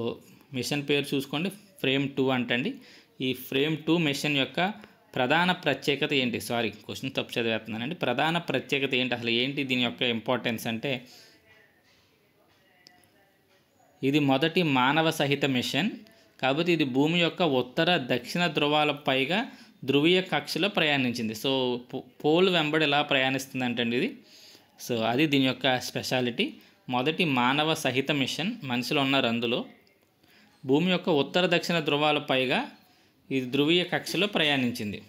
మిషన్ పేరు చూసుకోండి, ఫ్రేమ్ 2 అంటండి. ఈ ఫ్రేమ్ 2 మిషన్ యొక్క ప్రధాన ప్రత్యేకత ఏంటి? క్వశ్చన్ తప్పు చదివేస్తున్నానండి. ప్రధాన ప్రత్యేకత ఏంటి, అసలు ఏంటి దీని యొక్క ఇంపార్టెన్స్ అంటే, ఇది మొదటి మానవ సహిత మిషన్ కాబట్టి ఇది భూమి యొక్క ఉత్తర దక్షిణ ధృవాల పైగా ధ్రువీయ కక్షలో ప్రయాణించింది. సో పోల్ వెంబడి ఎలా ప్రయాణిస్తుంది అంటే ఇది, సో అది దీని యొక్క స్పెషాలిటీ. మొదటి మానవ సహిత మిషన్, మనుషులు ఉన్నారు అందులో, భూమి యొక్క ఉత్తర దక్షిణ ధృవాల పైగా ఇది ధ్రువీయ కక్షలో ప్రయాణించింది.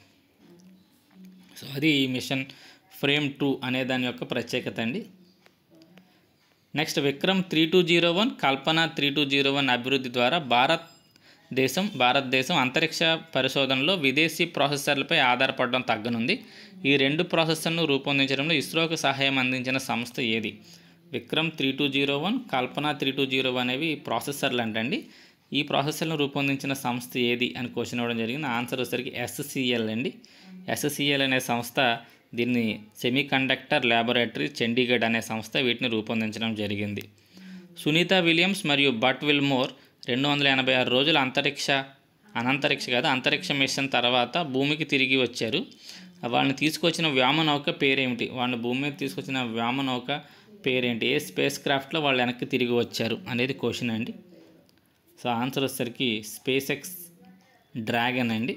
సో అది ఈ మిషన్ ఫ్రేమ్ 2 అనే దాని యొక్క ప్రత్యేకత అండి. నెక్స్ట్, విక్రమ్ 3201 కల్పన 3201 అభివృద్ధి ద్వారా భారతదేశం అంతరిక్ష పరిశోధనలో విదేశీ ప్రాసెసర్లపై ఆధారపడడం తగ్గనుంది. ఈ 2 ప్రాసెసర్ను రూపొందించడంలో ఇస్రోకు సహాయం అందించిన సంస్థ ఏది? విక్రమ్ 3201 కల్పన 3201 అనేవి ప్రాసెసర్లు అంటండి. ఈ ప్రాసెసర్లను రూపొందించిన సంస్థ ఏది అని క్వశ్చన్ ఇవ్వడం జరిగింది. ఆన్సర్ వచ్చేసరికి ఎస్సిఎల్ అండి. ఎస్సిఎల్ అనే సంస్థ దీన్ని సెమీ కండక్టర్ ల్యాబొరేటరీ చండీగఢ్ అనే సంస్థ వీటిని రూపొందించడం జరిగింది. సునీత విలియమ్స్ మరియు బట్ విల్మోర్ 286 రోజుల అంతరిక్ష మిషన్ తర్వాత భూమికి తిరిగి వచ్చారు. వాళ్ళని తీసుకొచ్చిన వ్యోమనౌక పేరేమిటి? వాళ్ళని భూమి మీద తీసుకొచ్చిన వ్యోమనౌక పేరేంటి? ఏ స్పేస్ క్రాఫ్ట్లో వాళ్ళు వెనక్కి తిరిగి వచ్చారు అనేది క్వశ్చన్ అండి. సో ఆన్సర్ వచ్చేసరికి స్పేస్ ఎక్స్ డ్రాగన్ అండి.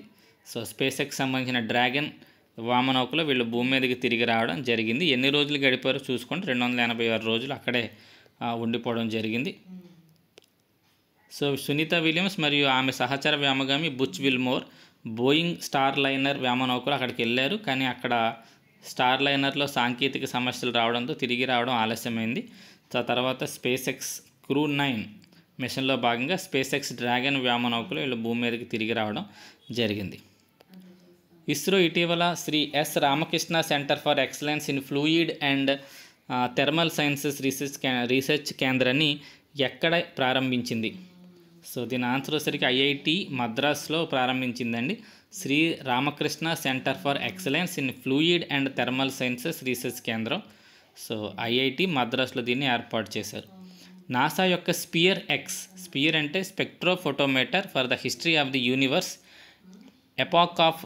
సో స్పేస్ ఎక్స్ సంబంధించిన డ్రాగన్ వ్యోమనౌకలో వీళ్ళు భూమి మీదకి తిరిగి రావడం జరిగింది. ఎన్ని రోజులు గడిపారో చూసుకోండి, 286 రోజులు అక్కడే ఉండిపోవడం జరిగింది. సో సునీత విలియమ్స్ మరియు ఆమె సహచర వ్యోమగామి Butch Wilmore Boeing Starliner వ్యోమనౌకలు అక్కడికి వెళ్ళారు. కానీ అక్కడ స్టార్ లైనర్లో సాంకేతిక సమస్యలు రావడంతో తిరిగి రావడం ఆలస్యమైంది. తర్వాత స్పేస్ ఎక్స్ క్రూ 9 మిషన్లో భాగంగా స్పేస్ ఎక్స్ డ్రాగన్ వ్యోమనౌకలు వీళ్ళు భూమి మీదకి తిరిగి రావడం జరిగింది. ఇస్రో ఇటీవల Shri S Ramakrishna centre for excellence in fluid and thermal sciences research కేంద్రాన్ని ఎక్కడ ప్రారంభించింది? సో దీని ఆన్సర్ వచ్చేసరికి ఐఐటి మద్రాస్లో ప్రారంభించిందండి. Shri Ramakrishna centre for excellence in fluid and thermal sciences research కేంద్రం, సో ఐఐటి మద్రాస్లో దీన్ని ఏర్పాటు చేశారు. నాసా యొక్క స్పియర్ అంటే spectrophotometer for the history of the universe epoch of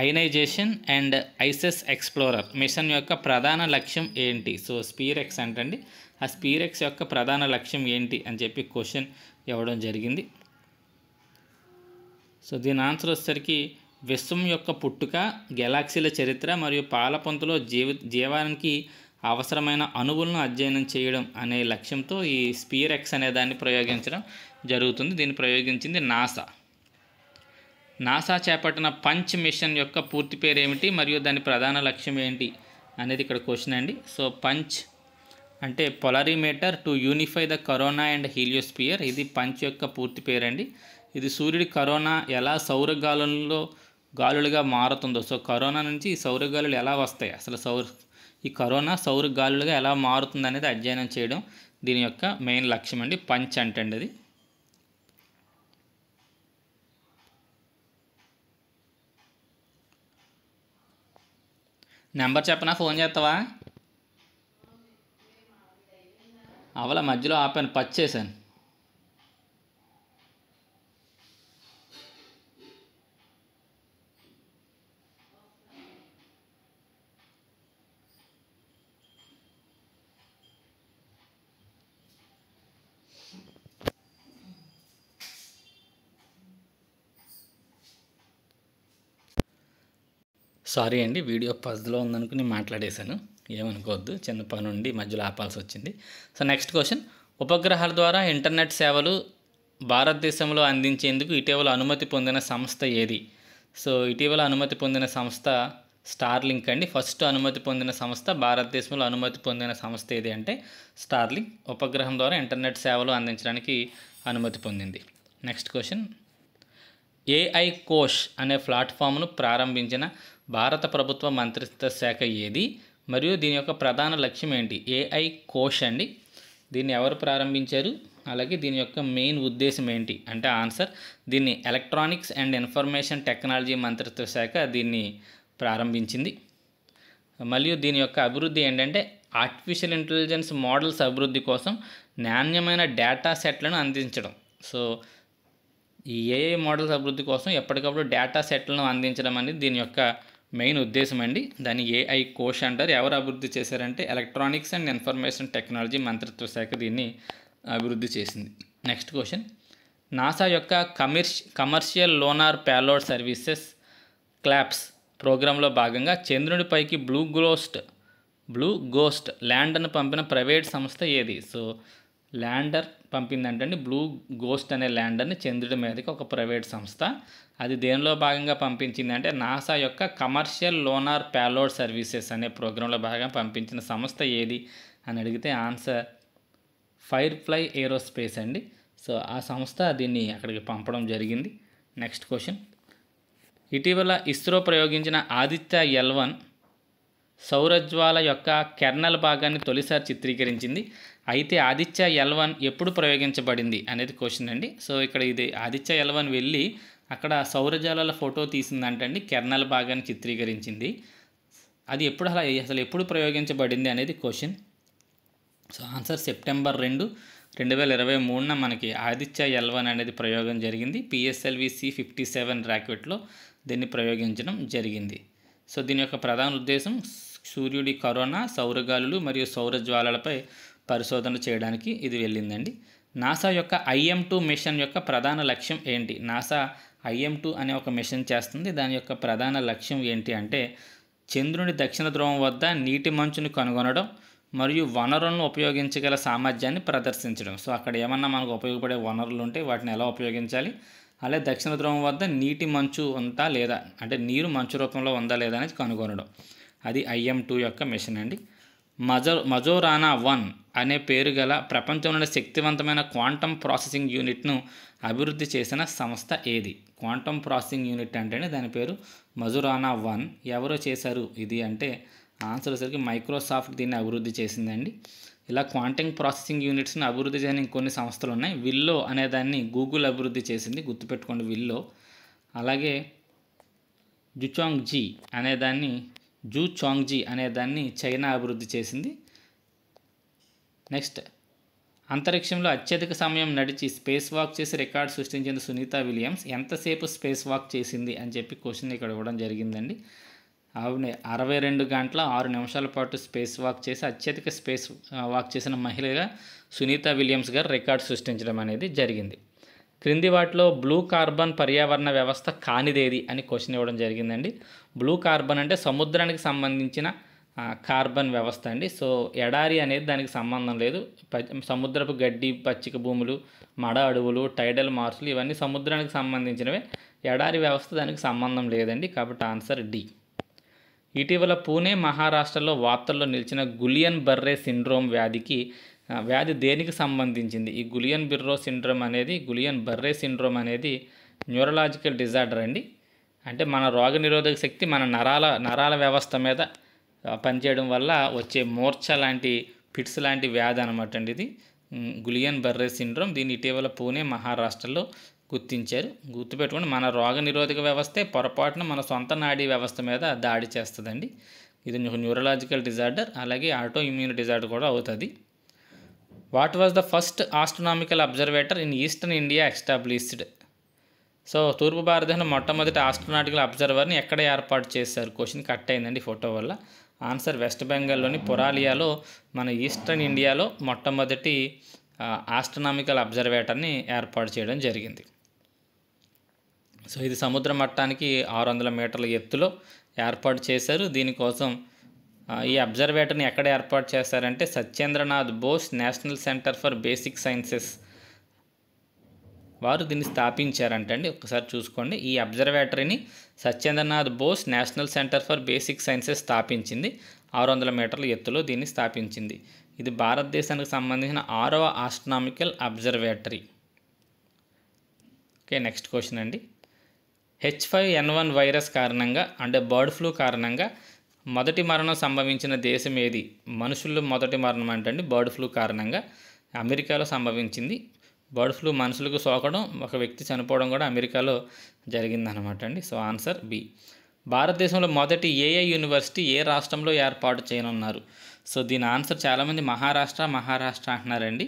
ionization and ices explorer mission యొక్క ప్రధాన లక్ష్యం ఏంటి? సో స్పియర్ ఎక్స్ అంటండి. ఆ స్పియర్ ఎక్స్ యొక్క ప్రధాన లక్ష్యం ఏంటి అని చెప్పి క్వశ్చన్ ఇవ్వడం జరిగింది. సో దీని ఆన్సర్ వచ్చేసరికి విశ్వం యొక్క పుట్టుక, గెలాక్సీల చరిత్ర మరియు పాలపంతులో జీవానికి అవసరమైన అణువులను అధ్యయనం చేయడం అనే లక్ష్యంతో ఈ స్పియర్ ఎక్స్ అనే దాన్ని ప్రయోగించడం జరుగుతుంది. దీన్ని ప్రయోగించింది నాసా చేపట్టిన పంచ్ మిషన్ యొక్క పూర్తి పేరు ఏమిటి మరియు దాని ప్రధాన లక్ష్యం ఏంటి అనేది ఇక్కడ క్వశ్చన్ అండి. సో పంచ్ అంటే polarimeter to unify the corona and heliosphere, ఇది పంచ్ యొక్క పూర్తి పేరండి. ఇది సూర్యుడి కరోనా ఎలా గాలులుగా మారుతుందో, సో కరోనా నుంచి ఈ సౌరగాలులు ఎలా వస్తాయి, అసలు ఈ కరోనా సౌరగాలులుగా ఎలా మారుతుంది అనేది అధ్యయనం చేయడం దీని యొక్క మెయిన్ లక్ష్యం అండి. పంచ్ అంటండి అది. నెంబర్ చెప్పనా, ఫోన్ చేస్తావా? అవల మధ్యలో ఆపాను, పచ్ చేశాను. సారీ అండి, వీడియో పజ్లో ఉందనుకుని మాట్లాడేశాను, ఏమనుకోవద్దు, చిన్న పని ఉండి మధ్యలో ఆపాల్సి వచ్చింది. సో నెక్స్ట్ క్వశ్చన్, ఉపగ్రహాల ద్వారా ఇంటర్నెట్ సేవలు భారతదేశంలో అందించేందుకు ఇటీవల అనుమతి పొందిన సంస్థ ఏది? సో ఇటీవల అనుమతి పొందిన సంస్థ స్టార్లింక్ అండి. ఫస్ట్ అనుమతి పొందిన సంస్థ, భారతదేశంలో అనుమతి పొందిన సంస్థ ఏది అంటే స్టార్లింక్. ఉపగ్రహం ద్వారా ఇంటర్నెట్ సేవలు అందించడానికి అనుమతి పొందింది. నెక్స్ట్ క్వశ్చన్, ఏఐ కోష్ అనే ప్లాట్ఫామ్ను ప్రారంభించిన భారత ప్రభుత్వ మంత్రిత్వ శాఖ ఏది మరియు దీని యొక్క ప్రధాన లక్ష్యం ఏంటి? ఏఐ కోష్ అండి. దీన్ని ఎవరు ప్రారంభించారు, అలాగే దీని యొక్క మెయిన్ ఉద్దేశం ఏంటి అంటే ఆన్సర్, దీన్ని ఎలక్ట్రానిక్స్ అండ్ ఇన్ఫర్మేషన్ టెక్నాలజీ మంత్రిత్వ శాఖ దీన్ని ప్రారంభించింది. మరియు దీని యొక్క అభివృద్ధి ఏంటంటే ఆర్టిఫిషియల్ ఇంటెలిజెన్స్ మోడల్స్ అభివృద్ధి కోసం నాణ్యమైన డేటా సెట్లను అందించడం. సో ఈ ఏఐ మోడల్స్ అభివృద్ధి కోసం ఎప్పటికప్పుడు డేటా సెట్లను అందించడం అనేది దీని యొక్క మెయిన్ ఉద్దేశం అండి. దాన్ని ఏఐ కోష్ అంటారు. ఎవరు అభివృద్ధి చేశారంటే ఎలక్ట్రానిక్స్ అండ్ ఇన్ఫర్మేషన్ టెక్నాలజీ మంత్రిత్వ శాఖ దీన్ని అభివృద్ధి చేసింది. నెక్స్ట్ క్వశ్చన్, నాసా యొక్క commercial lunar payload services claps ప్రోగ్రాంలో భాగంగా చంద్రుడిపైకి బ్లూ గోస్ట్ ల్యాండర్ను పంపిన ప్రైవేట్ సంస్థ ఏది? సో ల్యాండర్ పంపిందంటే బ్లూ గోస్ట్ అనే ల్యాండర్ని చంద్రుడి మీదకి ఒక ప్రైవేట్ సంస్థ. అది దేనిలో భాగంగా పంపించింది అంటే నాసా యొక్క కమర్షియల్ లోనార్ పేలోడ్ సర్వీసెస్ అనే ప్రోగ్రాంలో భాగంగా పంపించిన సంస్థ ఏది అని అడిగితే ఆన్సర్ ఫైర్ఫ్లై ఏరోస్పేస్ అండి. సో ఆ సంస్థ దీన్ని అక్కడికి పంపడం జరిగింది. నెక్స్ట్ క్వశ్చన్, ఇటీవల ఇస్రో ప్రయోగించిన ఆదిత్య L1 సౌరజ్వాల యొక్క కెర్నల్ భాగాన్ని తొలిసారి చిత్రీకరించింది. అయితే ఆదిత్య L1 ఎప్పుడు ప్రయోగించబడింది అనేది క్వశ్చన్ అండి. సో ఇక్కడ ఇది ఆదిత్య L1 వెళ్ళి అక్కడ సౌరజాలాల ఫోటో తీసిందంటండి, కెర్నల్ భాగాన్ని చిత్రీకరించింది. అది అసలు ఎప్పుడు ప్రయోగించబడింది అనేది క్వశ్చన్. సో ఆన్సర్ సెప్టెంబర్ 2, 2023న మనకి ఆదిత్య L1 అనేది ప్రయోగం జరిగింది. PSLV C-57 రాకెట్లో దీన్ని ప్రయోగించడం జరిగింది. సో దీని యొక్క ప్రధాన ఉద్దేశం సూర్యుడి కరోనా, సౌరగాలులు మరియు సౌరజ్వాలలపై పరిశోధన చేయడానికి ఇది వెళ్ళిందండి. నాసా యొక్క IM-2 మిషన్ యొక్క ప్రధాన లక్ష్యం ఏంటి? నాసా IM-2 అనే ఒక మిషన్ చేస్తుంది. దాని యొక్క ప్రధాన లక్ష్యం ఏంటి అంటే చంద్రుని దక్షిణ ధ్రువం వద్ద నీటి మంచును కనుగొనడం మరియు వనరులను ఉపయోగించగల సామర్థ్యాన్ని ప్రదర్శించడం. సో అక్కడ ఏమన్నా మనకు ఉపయోగపడే వనరులు ఉంటే వాటిని ఎలా ఉపయోగించాలి, అలాగే దక్షిణ ధ్రువం వద్ద నీటి మంచు ఉందా లేదా, అంటే నీరు మంచు రూపంలో ఉందా లేదా అనేది కనుగొనడం. అది IM-2 యొక్క మిషన్ అండి. మజోరానా 1 అనే పేరు గల ప్రపంచంలోని శక్తివంతమైన క్వాంటమ్ ప్రాసెసింగ్ యూనిట్ను అభివృద్ధి చేసిన సంస్థ ఏది? క్వాంటమ్ ప్రాసెసింగ్ యూనిట్ అంటేనే దాని పేరు మజోరానా 1. ఎవరో చేశారు ఇది అంటే ఆన్సర్ వచ్చేసరికి మైక్రోసాఫ్ట్ దీన్ని అభివృద్ధి చేసిందండి. ఇలా క్వాంటమ్ ప్రాసెసింగ్ యూనిట్స్ని అభివృద్ధి చేయని ఇంకొన్ని సంస్థలు ఉన్నాయి. విల్లో అనే దాన్ని గూగుల్ అభివృద్ధి చేసింది, గుర్తుపెట్టుకోండి విల్లో. అలాగే జూచాంగ్జీ అనే దాన్ని చైనా అభివృద్ధి చేసింది. నెక్స్ట్, అంతరిక్షంలో అత్యధిక సమయం నడిచి స్పేస్ వాక్ చేసి రికార్డు సృష్టించిన సునీత విలియమ్స్ ఎంతసేపు స్పేస్ వాక్ చేసింది అని చెప్పి క్వశ్చన్ ఇక్కడ ఇవ్వడం జరిగిందండి. ఆవిడ 62 గంటల 6 నిమిషాల పాటు స్పేస్ వాక్ చేసి అత్యధిక స్పేస్ వాక్ చేసిన మహిళగా సునీత విలియమ్స్ గారు రికార్డు సృష్టించడం అనేది జరిగింది. క్రింది వాటిలో బ్లూ కార్బన్ పర్యావరణ వ్యవస్థ కానిదేది అని క్వశ్చన్ ఇవ్వడం జరిగిందండి. బ్లూ కార్బన్ అంటే సముద్రానికి సంబంధించిన కార్బన్ వ్యవస్థ అండి. సో ఎడారి అనేది దానికి సంబంధం లేదు. సముద్రపు గడ్డి, పచ్చిక భూములు, మడ అడవులు, టైడల్ మార్సులు ఇవన్నీ సముద్రానికి సంబంధించినవే. ఎడారి వ్యవస్థ దానికి సంబంధం లేదండి. కాబట్టి ఆన్సర్ డి. ఇటీవల పూణే, మహారాష్ట్రలో వార్తల్లో నిలిచిన గులియన్ బర్రే సిండ్రోమ్ వ్యాధి దేనికి సంబంధించింది? ఈ గులియన్ బర్రే సిండ్రోమ్ అనేది న్యూరలాజికల్ డిజార్డర్ అండి. అంటే మన రోగనిరోధక శక్తి మన నరాల వ్యవస్థ మీద పనిచేయడం వల్ల వచ్చే మూర్ఛ లాంటి, ఫిట్స్ లాంటి వ్యాధి అనమాట అండి ఇది గులియన్ బర్రే సిండ్రోమ్. దీన్ని ఇటీవల పూణే, మహారాష్ట్రలో గుర్తించారు. గుర్తుపెట్టుకోండి, మన రోగనిరోధక వ్యవస్థే పొరపాటున మన సొంత నాడీ వ్యవస్థ మీద దాడి చేస్తుందండి. ఇది న్యూరలాజికల్ డిజార్డర్, అలాగే ఆటో ఇమ్యూన్ డిజార్డర్ కూడా అవుతుంది. What was the first astronomical అబ్జర్వేటర్ in eastern India established? So తూర్పు భారతదేశంలో మొట్టమొదటి ఆస్ట్రోనాటికల్ అబ్జర్వర్ని ఎక్కడ ఏర్పాటు చేశారు? క్వశ్చన్ కట్ అయిందండి ఫోటో వల్ల. ఆన్సర్ వెస్ట్ బెంగాల్లోని పురాలియాలో మన ఈస్టర్న్ ఇండియాలో మొట్టమొదటి ఆస్ట్రోనామికల్ అబ్జర్వేటర్ని ఏర్పాటు చేయడం జరిగింది. సో ఇది సముద్ర మట్టానికి 600 మీటర్ల ఎత్తులో ఏర్పాటు చేశారు. దీనికోసం ఈ అబ్జర్వేటర్ని ఎక్కడ ఏర్పాటు చేశారంటే Satyendranath Bose national centre for basic sciences వారు దీన్ని స్థాపించారంటండి. ఒకసారి చూసుకోండి, ఈ అబ్జర్వేటరీని Satyendranath Bose national centre for basic sciences స్థాపించింది. 600 మీటర్ల ఎత్తులో దీన్ని స్థాపించింది. ఇది భారతదేశానికి సంబంధించిన 6వ astronomical observatory. Okay, next question అండి. H5N1 వైరస్ కారణంగా అంటే బర్డ్ ఫ్లూ కారణంగా మొదటి మరణం సంభవించిన దేశం ఏది? మనుషుల్లో మొదటి మరణం అంటే బర్డ్ ఫ్లూ కారణంగా అమెరికాలో సంభవించింది. బర్డ్ ఫ్లూ మనుషులకు సోకడం, ఒక వ్యక్తి చనిపోవడం కూడా అమెరికాలో జరిగిందనమాట అండి. So answer B. భారతదేశంలో మొదటి AI యూనివర్సిటీ ఏ రాష్ట్రంలో ఏర్పాటు చేయనున్నారు? సో దీని ఆన్సర్ చాలామంది మహారాష్ట్ర అంటున్నారండి.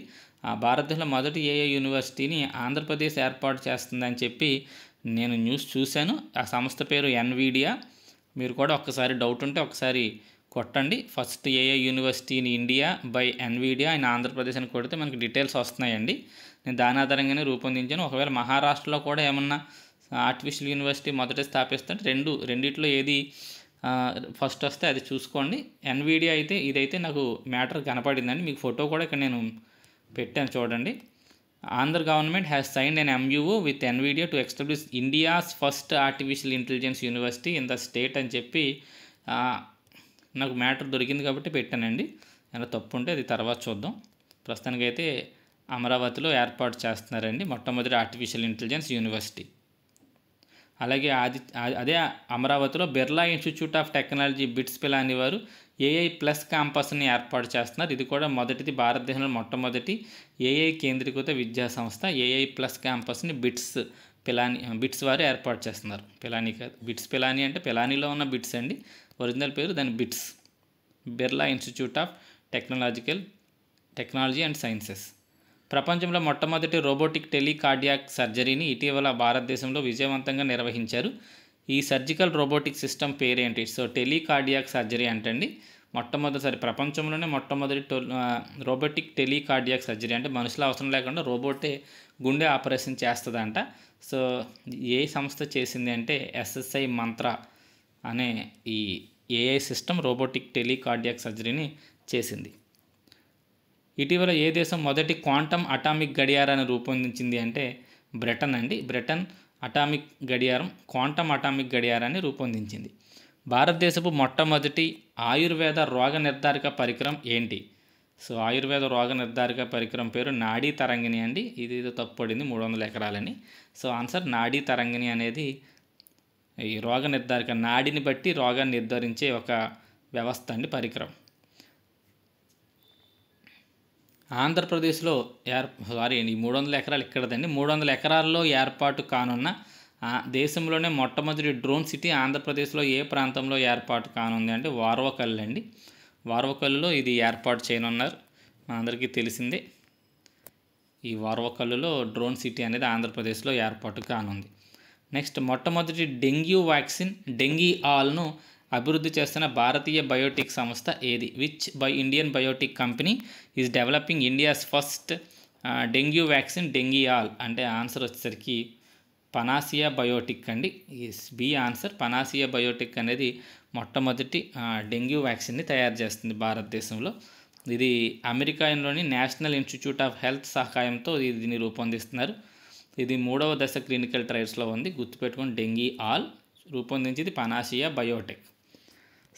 భారతదేశంలో మొదటి AI యూనివర్సిటీని ఆంధ్రప్రదేశ్ ఏర్పాటు చేస్తుందని చెప్పి నేను న్యూస్ చూశాను. ఆ సంస్థ పేరు NVIDIA. మీరు కూడా ఒక్కసారి డౌట్ ఉంటే ఒకసారి కొట్టండి. First AI university in India by NVIDIA in Andhra Pradesh అని కొడితే మనకి డీటెయిల్స్ వస్తున్నాయండి. నేను దాని ఆధారంగానే రూపొందించాను. ఒకవేళ మహారాష్ట్రలో కూడా ఏమన్నా ఆర్టిఫిషియల్ యూనివర్సిటీ మొదట స్థాపిస్తుంటే రెండిట్లో ఏది ఫస్ట్ వస్తే అది చూసుకోండి. NVIDIA అయితే ఇదైతే నాకు మ్యాటర్ కనపడిందండి. మీకు ఫోటో కూడా ఇక్కడ నేను పెట్టాను చూడండి. Andhra government has signed an MOU with NVIDIA to establish India's first artificial intelligence university in the state అని చెప్పి నాకు మ్యాటర్ దొరికింది కాబట్టి పెట్టానండి. అలా తప్పు ఉంటే అది తర్వాత చూద్దాం. ప్రస్తుతానికైతే అమరావతిలో ఏర్పాటు చేస్తున్నారండి మొట్టమొదటి ఆర్టిఫిషియల్ ఇంటెలిజెన్స్ యూనివర్సిటీ. అలాగే అదే అమరావతిలో Birla institute of technology bits Pilani వారు ఏఐ ప్లస్ క్యాంపస్ని ఏర్పాటు చేస్తున్నారు. ఇది కూడా మొదటిది, భారతదేశంలో మొట్టమొదటి ఏఐ కేంద్రీకృత విద్యా సంస్థ. ఏఐ ప్లస్ క్యాంపస్ని బిట్స్ వారు ఏర్పాటు చేస్తున్నారు. పిలాని కాదు, బిట్స్ పిలాని అంటే పిలానీలో ఉన్న బిట్స్ అండి, ఒరిజినల్ పేరు దాని bits. Birla institute of technology and sciences. ప్రపంచంలో మొట్టమొదటి రోబోటిక్ టెలికార్డియాక్ సర్జరీని ఇటీవల భారతదేశంలో విజయవంతంగా నిర్వహించారు. ఈ సర్జికల్ రోబోటిక్ సిస్టమ్ పేరేంటి? సో టెలికార్డియాక్ సర్జరీ అంటండి. మొట్టమొదటిసారి ప్రపంచంలోనే మొట్టమొదటి రోబోటిక్ టెలికార్డియాక్ సర్జరీ, అంటే మనుషుల అవసరం లేకుండా రోబోటే గుండె ఆపరేషన్ చేస్తుందంట. సో ఏ సంస్థ చేసింది అంటే ఎస్ఎస్ఐ మంత్ర అనే ఈ ఏఐ సిస్టమ్ రోబోటిక్ టెలికార్డియాక్ సర్జరీని చేసింది. ఇటీవల ఏ దేశం మొదటి క్వాంటమ్ అటామిక్ గడియారాన్ని రూపొందించింది అంటే బ్రిటన్ అండి. బ్రిటన్ క్వాంటమ్ అటామిక్ గడియారాన్ని రూపొందించింది. భారతదేశపు మొట్టమొదటి ఆయుర్వేద రోగ నిర్ధారక పరికరం ఏంటి? సో ఆయుర్వేద రోగ నిర్ధారక పరికరం పేరు నాడీ తరంగిణి అండి. ఇది తప్పుపడింది, 300 ఎకరాలని. సో ఆన్సర్ నాడీ తరంగిణి అనేది ఈ రోగ నిర్ధారక, నాడిని బట్టి రోగాన్ని నిర్ధారించే ఒక వ్యవస్థ అండి, పరికరం. ఆంధ్రప్రదేశ్లో ఈ 300 ఎకరాలు ఇక్కడదండి. 300 ఎకరాల్లో ఏర్పాటు కానున్న దేశంలోనే మొట్టమొదటి డ్రోన్ సిటీ ఆంధ్రప్రదేశ్లో ఏ ప్రాంతంలో ఏర్పాటు కానుంది అంటే వార్వకల్లు అండి. వార్వకల్లులో ఇది ఏర్పాటు చేయనున్నారు, మనందరికీ తెలిసిందే. ఈ వార్వకల్లులో డ్రోన్ సిటీ అనేది ఆంధ్రప్రదేశ్లో ఏర్పాటు కానుంది. నెక్స్ట్, మొట్టమొదటి డెంగ్యూ వ్యాక్సిన్ డెంగీ-ఆల్ను అభివృద్ధి చేస్తున్న భారతీయ బయోటెక్ సంస్థ ఏది? Which Indian biotech company is developing India's first dengue vaccine DengiAll అంటే ఆన్సర్ వచ్చేసరికి పనాసియా బయోటెక్ అండి. B answer. పనాసియా బయోటెక్ అనేది మొట్టమొదటి డెంగ్యూ వ్యాక్సిన్ని తయారు చేస్తుంది భారతదేశంలో. ఇది అమెరికాలోని నేషనల్ ఇన్స్టిట్యూట్ ఆఫ్ హెల్త్ సహాయంతో దీన్ని రూపొందిస్తున్నారు. ఇది 3వ దశ క్లినికల్ ట్రయల్స్లో ఉంది, గుర్తుపెట్టుకోండి. డెంగీ-ఆల్ రూపొందించింది పనాసియా బయోటెక్.